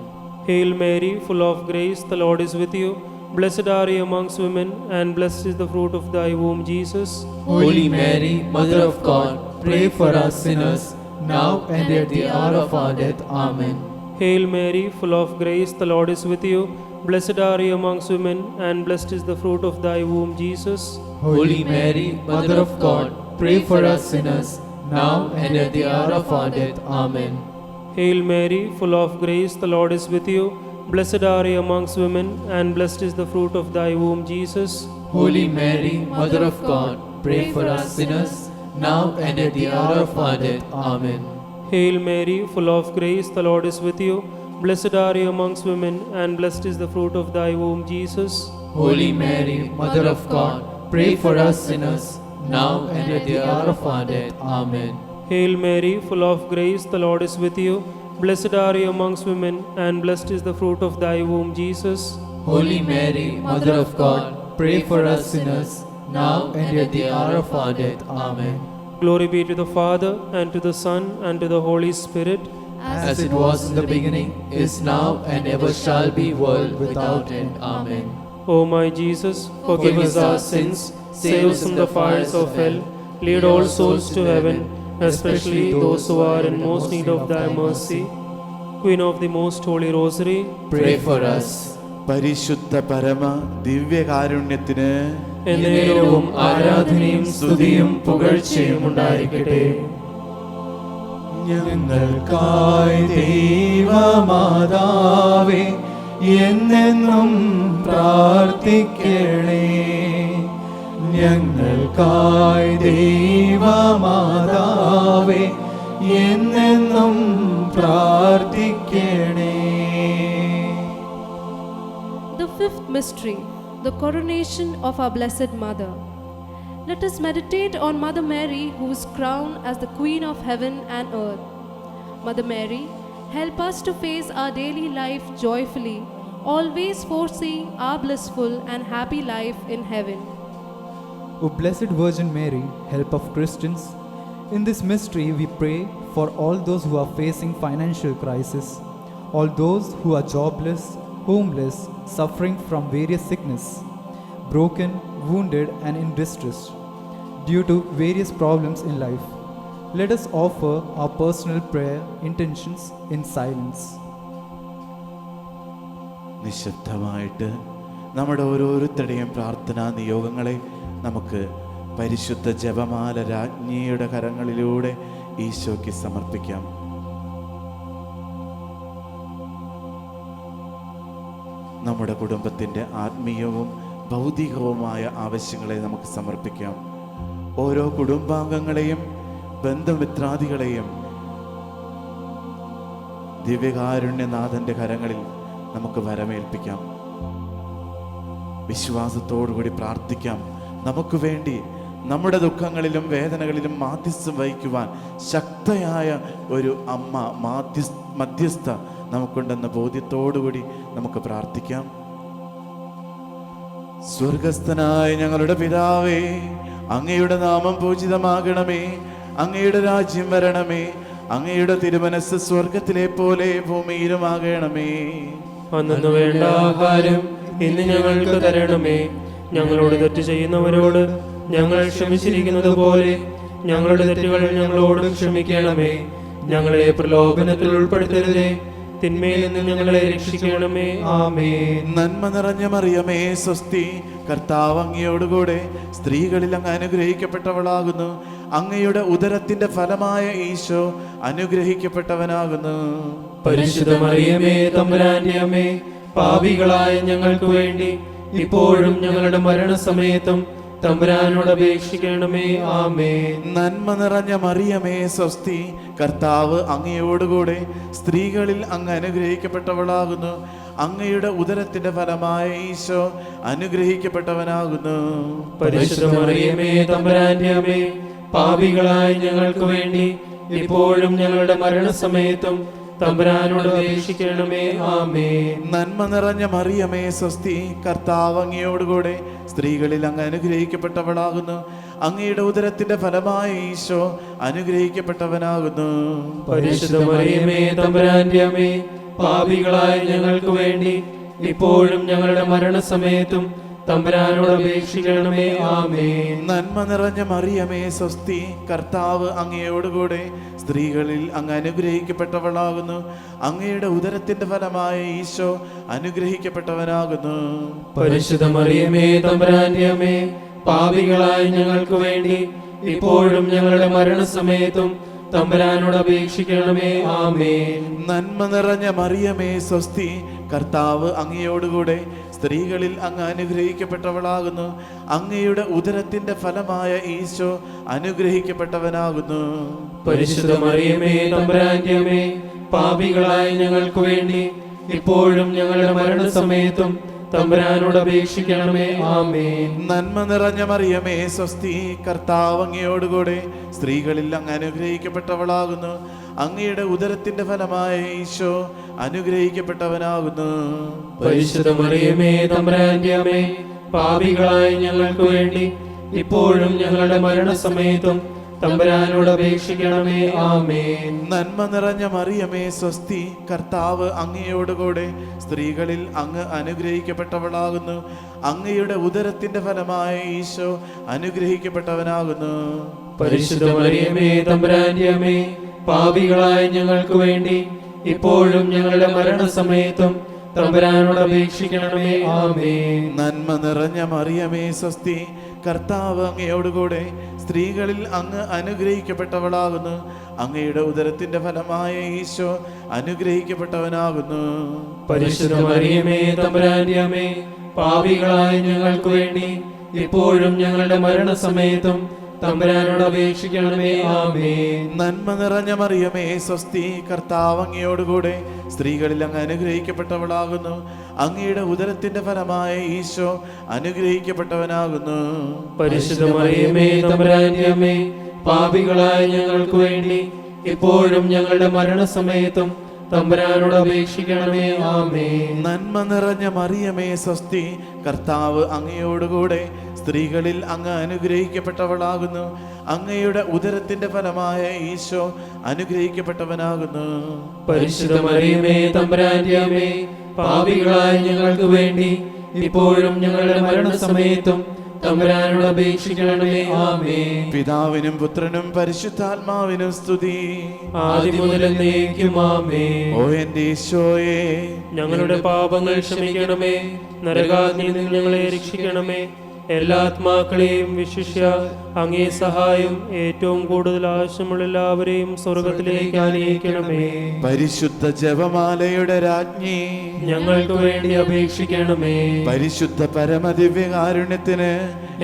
Hail Mary, full of grace, the Lord is with you. Blessed are you amongst women, and blessed is the fruit of thy womb, Jesus. Holy Mary, Mother of God, pray for us sinners, now and at the hour of our death. Amen. Hail Mary, full of grace, the Lord is with you. Blessed are you amongst women, and blessed is the fruit of thy womb, Jesus. Holy Mary, Mother of God, pray for us sinners, now and at the hour of our death. Amen. Hail Mary, full of grace, the Lord is with you. Blessed are you amongst women, and blessed is the fruit of thy womb, Jesus. Holy Mary, Mother of God, pray for us sinners, now and at the hour of our death. Amen. Hail Mary, full of grace, the Lord is with you. Blessed are you amongst women, and blessed is the fruit of thy womb, Jesus. Holy Mary, Mother of God, pray for us sinners, now and at the hour of our death. Amen. Hail Mary, full of grace, the Lord is with you. Blessed are you amongst women, and blessed is the fruit of thy womb, Jesus. Holy Mary, Mother of God, pray for us sinners, now and at the hour of our death. Amen. Glory be to the Father, and to the Son, and to the Holy Spirit. As it was in the beginning, is now, and ever shall be, world without end. Amen. O my Jesus, forgive us our sins, save us from the fires of hell, lead all souls to heaven, especially those who are in most need of thy mercy. Queen of the Most Holy Rosary, Pray for us. പരിശുദ്ധ പരമ ദിവ്യകാരുണ്യത്തിന് എന്നേരവും ആരാധനയും സ്തുതിയും പുകഴ്ചയും ഉണ്ടായിരിക്കട്ടെ. ഞങ്ങൾക്കായി ദൈവമാതാവേ എന്നെന്നും പ്രാർത്ഥിക്കണേ. ഞങ്ങൾക്കായി ദൈവമാതാവേ എന്നെന്നും പ്രാർത്ഥിക്കണേ. The fifth mystery, the coronation of our Blessed Mother. Let us meditate on Mother Mary, who is crowned as the Queen of Heaven and Earth. Mother Mary, help us to face our daily life joyfully, always foreseeing our blissful and happy life in heaven. O Blessed Virgin Mary, help of Christians, in this mystery we pray for all those who are facing financial crisis, all those who are jobless, homeless, suffering from various sickness, broken, wounded and in distress due to various problems in life. Let us offer our personal prayer intentions in silence. നിശബ്ദമായിട്ട് നമ്മുടെ ഓരോരുത്തരുടെയും പ്രാർത്ഥനാ നിയോഗങ്ങളെ നമുക്ക് പരിശുദ്ധ ജപമാല രാജ്ഞിയുടെ കരങ്ങളിലൂടെ ഈശോയ്ക്ക് സമർപ്പിക്കാം. നമ്മുടെ കുടുംബത്തിൻ്റെ ആത്മീയവും ഭൗതികവുമായ ആവശ്യങ്ങളെ നമുക്ക് സമർപ്പിക്കാം. ഓരോ കുടുംബാംഗങ്ങളെയും ബന്ധുമിത്രാദികളെയും ദിവ്യകാരുണ്യനാഥൻ്റെ കരങ്ങളിൽ നമുക്ക് വരമേൽപ്പിക്കാം. വിശ്വാസത്തോടുകൂടി പ്രാർത്ഥിക്കാം. നമുക്ക് വേണ്ടി നമ്മുടെ ദുഃഖങ്ങളിലും വേദനകളിലും മാധ്യസ്ഥം വഹിക്കുവാൻ ശക്തയായ ഒരു അമ്മ മധ്യസ്ഥ നമുക്കുണ്ടെന്ന ബോധ്യത്തോടുകൂടി നമുക്ക് പ്രാർത്ഥിക്കാം. സ്വർഗസ്ഥനായ ഞങ്ങളുടെ പിതാവേ, അങ്ങയുടെ നാമം പൂജിതമാകണമേ, അങ്ങയുടെ രാജ്യം വരണമേ, അങ്ങയുടെ തിരുമനസ്സ് സ്വർഗത്തിലെ പോലെ ഭൂമിയിലുമാകണമേ. അന്നു വേണ്ട ആഹാരം ഇന്ന് ഞങ്ങൾക്ക് തരണമേ. ഞങ്ങളോട് തെറ്റ് ചെയ്യുന്നവരോട് ഞങ്ങൾ ക്ഷമിച്ചിരിക്കുന്നത് പോലെ ഞങ്ങളുടെ തെറ്റുകൾ ഞങ്ങളോട് ക്ഷമിക്കണമേ. ഞങ്ങളെ പ്രലോഭനത്തിൽ ഉൾപ്പെടുത്തരുതേ, തിന്മയിൽ നിന്ന് ഞങ്ങളെ രക്ഷിക്കണമേ. ആമേൻ. നന്മ നിറഞ്ഞ മറിയമേ സ്വസ്തി, കർത്താവ് അങ്ങയോടുകൂടെ സ്ത്രീകളിൽ അങ്ങ് അനുഗ്രഹിക്കപ്പെട്ടവളാകുന്നു. അങ്ങയുടെ ഉദരത്തിന്റെ ഫലമായ ഈശോ അനുഗ്രഹിക്കപ്പെട്ടവനാകുന്നു. പരിശുദ്ധ മറിയമേ, തമ്പുരാന്റെ അമ്മേ, പാപികളായ ഞങ്ങൾക്ക് വേണ്ടി ഇപ്പോഴും ഞങ്ങളുടെ മരണസമയത്തും തമ്പുരാനോട് അപേക്ഷിക്കണമേ. ആമേൻ. നന്മ നിറഞ്ഞ മറിയമേ സ്വസ്തി, കർത്താവ് അങ്ങയോടുകൂടെ സ്ത്രീകളിൽ അങ്ങ് അനുഗ്രഹിക്കപ്പെട്ടവളാകുന്നു. അങ്ങയുടെ ഉദരത്തിന്റെ ഫലമായ ഈശോ അനുഗ്രഹിക്കപ്പെട്ടവനാകുന്നു. പരിശുദ്ധ മറിയമേ, തമ്പുരാന്റെ അമ്മേ, പാപികളായ ഞങ്ങൾക്ക് വേണ്ടി ഇപ്പോഴും ഞങ്ങളുടെ മരണസമയത്തും തമ്പുരാനോട് അപേക്ഷിക്കണമേ. ആമേൻ. നന്മ നിറഞ്ഞ മറിയമേ സ്വസ്തി, കർത്താവ് അങ്ങയോടുകൂടെ സ്ത്രീകളിൽ അങ്ങ് അനുഗ്രഹിക്കപ്പെട്ടവളാകുന്നു. അങ്ങയുടെ ഉദരത്തിന്റെ ഫലമായ ഈശോ അനുഗ്രഹിക്കപ്പെട്ടവനാകുന്നു. പരിശുദ്ധ മറിയമേ, തമ്പുരാന്റെ അമ്മേ, പാപികളായ ഞങ്ങൾക്ക് വേണ്ടി ഇപ്പോഴും ഞങ്ങളുടെ മരണസമയത്തും തമ്പുരാനോട് അപേക്ഷിക്കണമേ. ആമേൻ. നന്മ നിറഞ്ഞ മറിയമേ സ്വസ്തി, കർത്താവ് അങ്ങയോടുകൂടെ സ്ത്രീകളിൽ അങ്ങ് അനുഗ്രഹിക്കപ്പെട്ടവളാകുന്നു. അങ്ങയുടെ ഉദരത്തിന്റെ ഫലമായ ഈശോ അനുഗ്രഹിക്കപ്പെട്ടവനാകുന്നു. പരിശുദ്ധ മറിയമേ, തമ്പുരാന്റെ അമ്മേ, പാപികളായ ഞങ്ങൾക്ക് വേണ്ടി ഇപ്പോഴും ഞങ്ങളുടെ മരണസമയത്തും തമ്പുരാനോട് അപേക്ഷിക്കണമേ. ആമേൻ. നന്മ നിറഞ്ഞ മറിയമേ സ്വസ്തി, കർത്താവ് അങ്ങയോടുകൂടെ സ്ത്രീകളിൽ അങ്ങ് അനുഗ്രഹിക്കപ്പെട്ടവളാകുന്നു. അങ്ങയുടെ ഉദരത്തിന്റെ ഫലമായ ഈശോ അനുഗ്രഹിക്കപ്പെട്ടവനാകുന്നു. പരിശുദ്ധ മറിയമേ, തമ്പുരാന്റെ അമ്മേ, പാപികളായ ഞങ്ങൾക്ക് വേണ്ടി ഇപ്പോഴും ഞങ്ങളുടെ മരണസമയത്തും തമ്പുരാനോട് അപേക്ഷിക്കണമേ. ആമേൻ. നന്മ നിറഞ്ഞ മറിയമേ സ്വസ്തി, കർത്താവ് അങ്ങയോടുകൂടെ സ്ത്രീകളിൽ അങ്ങ് അനുഗ്രഹിക്കപ്പെട്ടവളാകുന്നു. അങ്ങയുടെ ഉദരത്തിന്റെ ഫലമായ ഈശോ അനുഗ്രഹിക്കപ്പെട്ടവനാകുന്നു. പരിശുദ്ധ മറിയമേ, തമ്പുരാന്റെ അമ്മേ, പാപികളായ ഞങ്ങൾക്ക് വേണ്ടി ഇപ്പോഴും ഞങ്ങളുടെ മരണസമയത്തും തമ്പുരാനോട് അപേക്ഷിക്കണമേ. ആമേൻ. നന്മ നിറഞ്ഞ മറിയമേ സ്വസ്തി, കർത്താവ് അങ്ങയോടുകൂടെ സ്ത്രീകളിൽ അങ്ങ് അനുഗ്രഹിക്കപ്പെട്ടവളാകുന്നു. അങ്ങയുടെ ഉദരത്തിന്റെ ഫലമായ ഈശോ അനുഗ്രഹിക്കപ്പെട്ടവനാകുന്നു. പരിശുദ്ധ മറിയമേ തമ്പുരാന്റെ അമ്മേ, പാപികളായ ഞങ്ങൾക്ക് വേണ്ടി ഇപ്പോഴും ഞങ്ങളുടെ മരണസമയത്തും തമ്പുരാനോട് അപേക്ഷിക്കണമേ. ആമേൻ. നന്മ നിറഞ്ഞ മറിയമേ സ്വസ്തി, കർത്താവ് അങ്ങയോടുകൂടെ സ്ത്രീകളിൽ അങ്ങ് അനുഗ്രഹിക്കപ്പെട്ടവളാകുന്നു. അങ്ങയുടെ ഉദരത്തിന്റെ ഫലമായ ഈശോ അനുഗ്രഹിക്കപ്പെട്ടവനാകുന്നു. പരിശുദ്ധ മറിയമേ തമ്പുരാന്റെ അമ്മേ, പാപികളായ ഞങ്ങൾക്ക് വേണ്ടി ഇപ്പോഴും ഞങ്ങളുടെ മരണസമയത്തും തമ്പുരാനോട് അപേക്ഷിക്കണമേ. ആമേൻ. നന്മ നിറഞ്ഞ മറിയമേ സ്വസ്തി, കർത്താവ് അങ്ങയോടുകൂടെ സ്ത്രീകളിൽ അങ്ങ് അനുഗ്രഹിക്കപ്പെട്ടവളാകുന്നു. അങ്ങയുടെ ഉദരത്തിന്റെ ഫലമായ ഈശോ അനുഗ്രഹിക്കപ്പെട്ടവനാകുന്നു. പരിശുദ്ധ മറിയമേ തമ്പുരാന്റെ അമ്മേ, പാപികളായ ഞങ്ങൾക്ക് വേണ്ടി ഇപ്പോഴും ഞങ്ങളുടെ മരണസമയത്തും തമ്പുരാനോട് അപേക്ഷിക്കണമേ. ആമേൻ. നന്മ നിറഞ്ഞ മറിയമേ സ്വസ്തി, കർത്താവ് അങ്ങയോടുകൂടെ സ്ത്രീകളിൽ അങ്ങ് അനുഗ്രഹിക്കപ്പെട്ടവളാകുന്നു. അങ്ങയുടെ ഉദരത്തിന്റെ ഫലമായ ഈശോ അനുഗ്രഹിക്കപ്പെട്ടവനാകുന്നു. പരിശുദ്ധ മറിയമേ തമ്പുരാന്റെ അമ്മേ, പാപികളായ ഞങ്ങൾക്ക് വേണ്ടി ഇപ്പോഴും ഞങ്ങളുടെ മരണസമയത്തും തമ്പുരാനോട് അപേക്ഷിക്കണമേ. ആമേൻ. പിതാവിനും പുത്രനും പരിശുദ്ധാത്മാവിനും സ്തുതി. ആദ്യം മുതൽ എന്നേക്കും. ആമേൻ. ഓ എന്റെ ഈശോയെ, ഞങ്ങളുടെ പാപങ്ങൾ ക്ഷമിക്കണമേ, നരകാഗ്നിയിൽ നിന്ന് ഞങ്ങളെ രക്ഷിക്കണമേ. എല്ലാ ആത്മാക്കളെയും വിശിഷ്യ അങ്ങേ സഹായം ഏറ്റവും കൂടുതൽ ആവശ്യമുള്ള എല്ലാവരെയും സ്വർഗത്തിലേക്ക് ആനയിക്കണമേ. പരിശുദ്ധ ജപമാലയുടെ രാജ്ഞി, ഞങ്ങൾക്ക് വേണ്ടി അപേക്ഷിക്കണമേ. പരിശുദ്ധ പരമദിവ്യകാരുണ്യത്തിന്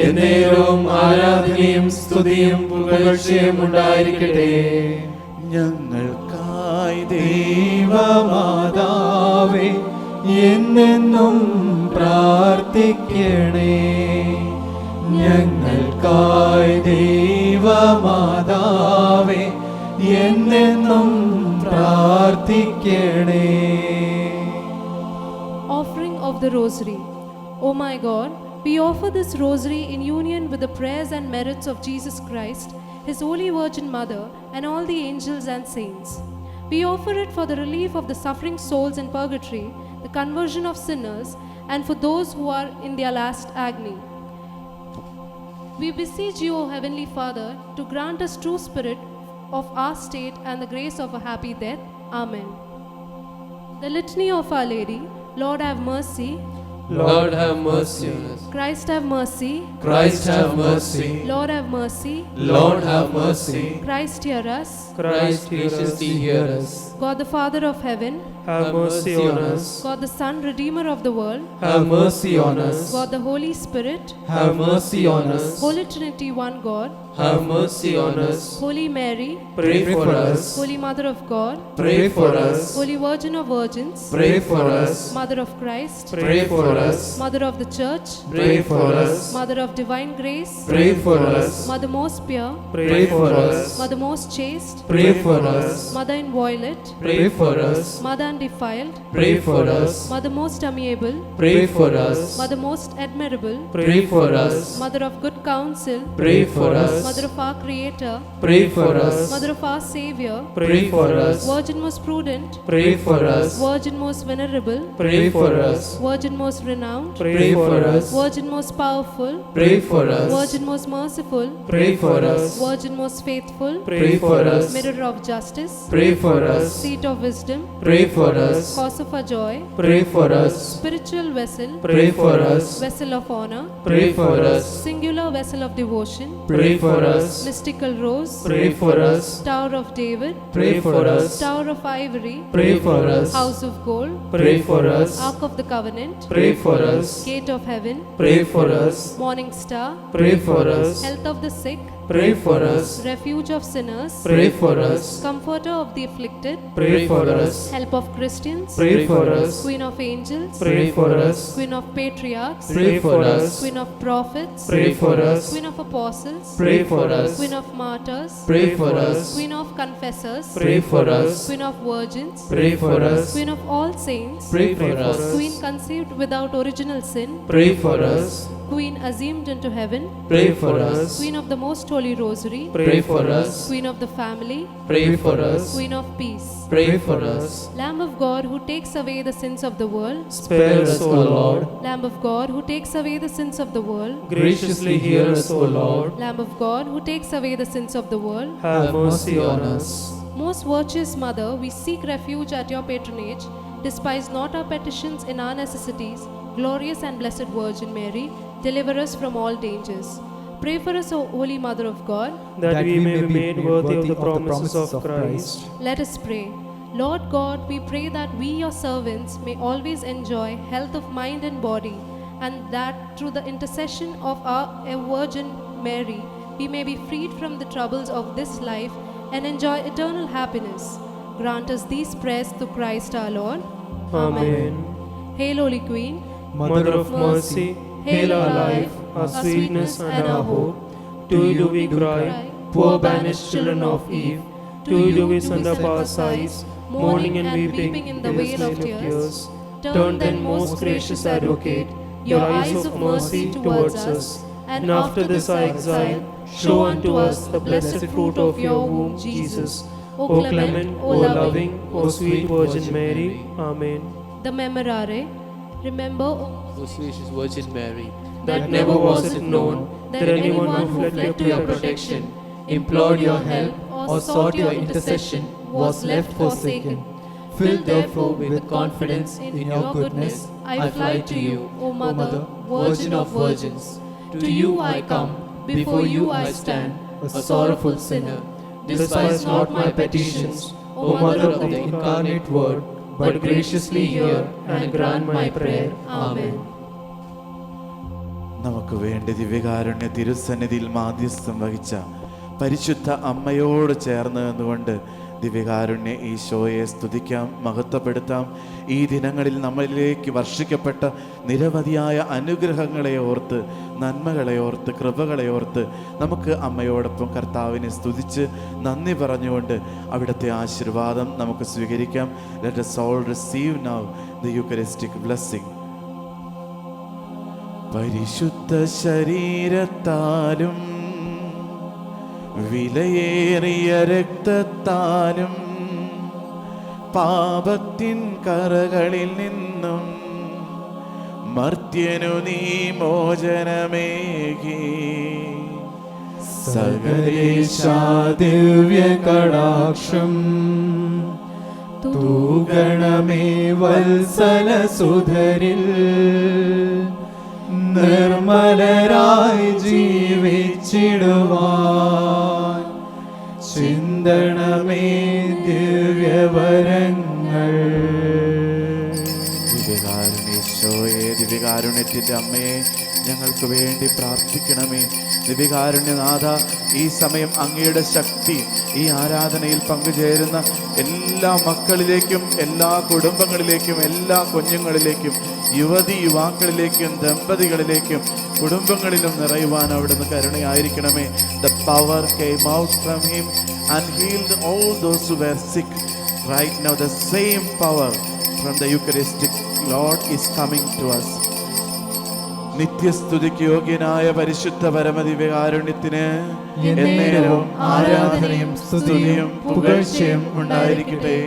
എന്നേരവും ആരാധനയും സ്തുതിയും പുകഴ്ചയും ഉണ്ടായിരിക്കട്ടെ. ഞങ്ങൾക്കായി ദൈവമാതാവേ എന്നെന്നും പ്രാർത്ഥിക്കണേ. ഞങ്ങൾക്കായി ദൈവമാതാവേ എന്നെന്നും പ്രാർത്ഥിക്കണേ. Offering of the Rosary. O my God, we offer this Rosary in union with the prayers and merits of Jesus Christ, His Holy Virgin Mother, and all the angels and saints. We offer it for the relief of the suffering souls in purgatory, the conversion of sinners, and for those who are in their last agony. We beseech you, O Heavenly Father, to grant us true spirit of our state and the grace of a happy death. Amen. The Litany of Our Lady. Lord have mercy. Lord have mercy on us. Christ have mercy. Christ have mercy. Lord have mercy. Lord have mercy. Christ hear us. Christ graciously hear us. God the Father of heaven. Have mercy on us. God the Son, Redeemer of the world. Have mercy on us. God the Holy Spirit. Have mercy on us. Holy Trinity, one God. Have mercy on us. Holy Mary. Pray for us. Holy Mother of God. Pray for us. Holy Virgin of Virgins. Pray for us. Mother of Christ. Pray for us. Mother of the Church. Pray for us. Mother of divine grace. Pray for us. Mother most pure. Pray for us. Mother most chaste. Pray for us. Mother inviolate. Pray for us. Mother undefiled. Pray for us. Mother most amiable. Pray for us. Mother most admirable. Pray for us. Mother of good counsel. Pray for us. Mother of our Creator. Pray for us. Mother of our Savior. Pray for us. Virgin most prudent. Pray for us. Virgin most venerable. Pray for us. Virgin most renowned. Pray for us. Virgin most powerful. Pray for us. Virgin most merciful. Pray for us. Virgin most faithful. Pray for us. Mirror of justice. Pray for us. Seat of wisdom. Pray for us. Cause of our joy. Pray for us. Spiritual vessel. Pray for us. Vessel of honor. Pray for us. Singular vessel of devotion. Pray for us. Mystical rose. Pray for us. Tower of David. Pray for us. Tower of ivory. Pray for us. House of gold. Pray for us. Ark of the covenant. Pray for us. Gate of heaven. Pray for us. Morning star. Pray for us. Health of the sick. Pray for us. Refuge of sinners. Pray for us. Comforter of the afflicted. Pray for us. Help of Christians. Pray for us. Queen of angels. Pray for us. Queen of patriarchs. Pray for us. Queen of prophets. Pray for us. Queen of apostles. Pray for us. Queen of martyrs. Pray for us. Queen of confessors. Pray for us. Queen of virgins. Pray for us. Queen of all saints. Pray for us. Queen conceived without original sin. Pray for us. Queen assumed into heaven, pray for us. Queen of the Most Holy Rosary, Pray for us. Queen of the family, Pray for us. Queen of peace. Pray for us. Lamb of God who takes away the sins of the world, Spare us, O Lord. Lamb of God who takes away the sins of the world, Graciously hear us, O Lord. Lamb of God who takes away the sins of the world. Have mercy on us. Most virtuous Mother, we seek refuge at your patronage. Despise not our petitions in our necessities. Glorious and blessed Virgin Mary, deliver us from all dangers. Pray for us, O Holy Mother of God, That we may be made worthy of the promises of Christ. Let us pray. Lord God, we pray that we, your servants, may always enjoy health of mind and body, and that through the intercession of our Virgin Mary, we may be freed from the troubles of this life and enjoy eternal happiness. Grant us these prayers through Christ our Lord. Amen. Hail, Holy Queen. Mother of mercy, hail our life, our sweetness and our hope. To you do we cry, poor banished children of Eve. To you do we send up our sighs, mourning and weeping in the vale of tears. Turn then, most gracious Advocate, your eyes of mercy towards us, and after this our exile, show unto us the blessed fruit of your womb, Jesus. O clement, O loving, O sweet Virgin Mary. Amen. The Memorare. Remember, O O sweet Virgin Mary, That never was it known that anyone who fled to your protection, implored your help, or sought your intercession was left forsaken. filled therefore with confidence in your goodness, I fly to you, O Mother, Virgin of Virgins. To you I come, before you I stand, a sorrowful sinner. Despise not my petitions, O Mother of the incarnate Word, but graciously hear and grant my prayer. Amen. നമുക്ക് വേണ്ടി ദിവ്യകാരുണ്യ തിരുസന്നിധിയിൽ മാധ്യസ്ഥം വഹിച്ച പരിശുദ്ധ അമ്മയോട് ചേർന്ന് നിന്നുകൊണ്ട് ദിവ്യകാരുണ്യ ഈശോയെ സ്തുതിക്കാം, മഹത്വപ്പെടുത്താം. ഈ ദിനങ്ങളിൽ നമ്മളിലേക്ക് വർഷിക്കപ്പെട്ട നിരവധിയായ അനുഗ്രഹങ്ങളെ ഓർത്ത്, നന്മകളെ ഓർത്ത്, കൃപകളെ ഓർത്ത് നമുക്ക് അമ്മയോടൊപ്പം കർത്താവിനെ സ്തുതിച്ച് നന്ദി പറഞ്ഞുകൊണ്ട് അവിടുത്തെ ആശീർവാദം നമുക്ക് സ്വീകരിക്കാം. Let us all receive now the Eucharistic blessing. പരിശുദ്ധ ശരീരത്താലും വിലയേറിയ രക്തത്താലും പാപത്തിൻ കറകളിൽ നിന്നും മർത്യനു നീ മോചനമേകി. സകലേശാ ദിവ്യ കടാക്ഷം തൂഗണമേ വത്സല സുധരിൽ നിർമ്മലരായി ജീവിച്ചിടുവാൻ ചിന്തണമേ ദിവ്യവരങ്ങൾ. ദിവ്യകാരുണ്യേശോയെ, ദിവ്യകാരുണ്യത്തിൻ്റെ അമ്മയെ, ഞങ്ങൾക്ക് വേണ്ടി പ്രാർത്ഥിക്കണമേ. ദിവ്യകാരുണ്യനാഥ, ഈ സമയം അങ്ങയുടെ ശക്തി ഈ ആരാധനയിൽ പങ്കുചേരുന്ന എല്ലാ മക്കളിലേക്കും, എല്ലാ കുടുംബങ്ങളിലേക്കും, എല്ലാ കുഞ്ഞുങ്ങളിലേക്കും, യുവതി യുവാക്കളിലേക്കും, ദമ്പതികളിലേക്കും, കുടുംബങ്ങളിലും നിറയുവാൻ അവിടുന്ന് കരുണയായിരിക്കണമേ. The power came out from him and healed all those who were sick. Right now the same power from the Eucharistic Lord is coming to us. നിത്യസ്തുതിക്ക് യോഗ്യനായ പരിശുദ്ധ പരമദിവ്യകാരുണ്യത്തിന് എന്നേരവും ആരാധനയും സ്തുതിയും പുകഴ്ചയും ഉണ്ടായിരിക്കട്ടെ.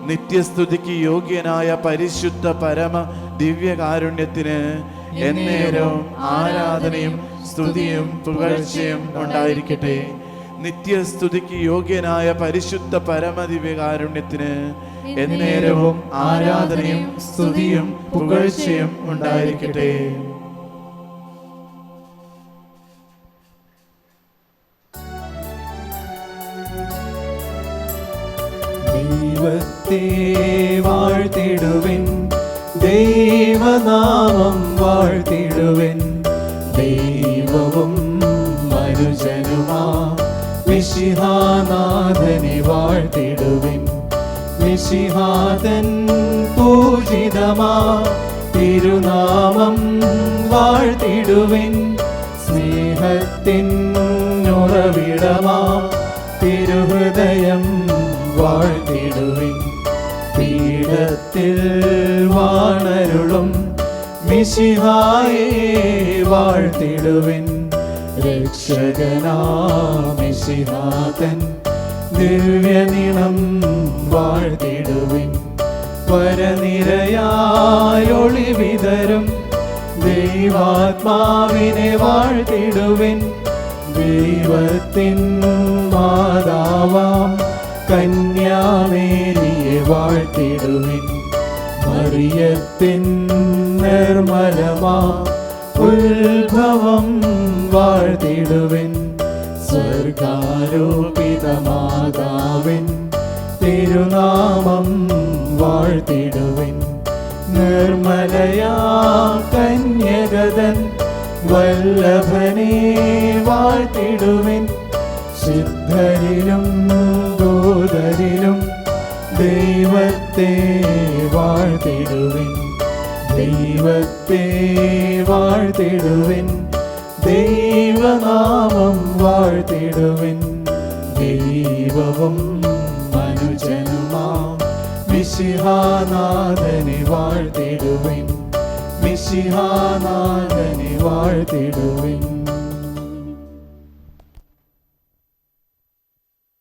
നിത്യസ്തുതിക്ക് യോഗ്യനായ പരിശുദ്ധ പരമ ദിവ്യകാരുണ്യത്തിന് എന്നേരവും ആരാധനയും സ്തുതിയും പുകഴ്ചയും ഉണ്ടായിരിക്കട്ടെ. നിത്യസ്തുതിക്ക് യോഗ്യനായ പരിശുദ്ധ പരമ ദിവ്യകാരുണ്യത്തിന് എന്നേരവും ആരാധനയും സ്തുതിയും പുകഴ്ചയും ഉണ്ടായിരിക്കട്ടെ. ദൈവത്തെ വാഴ്ത്തിടുവിൻ, ദൈവനാമം വാഴ്ത്തിടുവിൻ. ദൈവവും മനുജനുമാ മിശിഹാനാഥനെ വാഴ്ത്തിടുവിൻ. മിശിഹാതൻ പൂജിതമാ തിരുനാമം വാഴ്ത്തിടുവിൻ. സ്നേഹത്തിൻ ഉറവിടമാ തിരുഹൃദയം വാഴ്ത്തിടുവിൻ. പീഠത്തിൽ വാണരുളും മിശിഹായെ വാഴ്ത്തിടുവിൻ. രക്ഷകനാം മിശിഹാതൻ ദിവ്യനിണം വാഴ്ത്തിടുവിൻ. വരനിരയായൊളി വിതരും ദൈവാത്മാവിനെ വാഴ്ത്തിടുവിൻ. ദൈവത്തിൻ മാതാവാം കന്യാമേരിയെ വാഴ്ത്തിടുവിൻ. മറിയത്തിൻ നിർമ്മലമാ ഉത്ഭവം വാഴ്ത്തിടുവിൻ. സ്വർഗാരോപിതമാതാവിൻ തിരുനാമം വാഴ്ത്തിടുവിൻ. നിർമ്മലയാ കന്യകതൻ വല്ലഭനെ വാഴ്ത്തിടുവിൻ. സിദ്ധരിലും ദൂതരിലും ദൈവത്തെ വാഴ്ത്തിടുവിൻ. ദൈവത്തെ വാഴ്ത്തിടുവിൻ. ദൈവനാമം വാഴ്ത്തിടുവിൻ. ദൈവവും മനുജനുമാം മിശിഹാനാഥനെ വാഴ്ത്തിടുവിൻ. മിശിഹാനാഥനെ വാഴ്ത്തിടുവിൻ.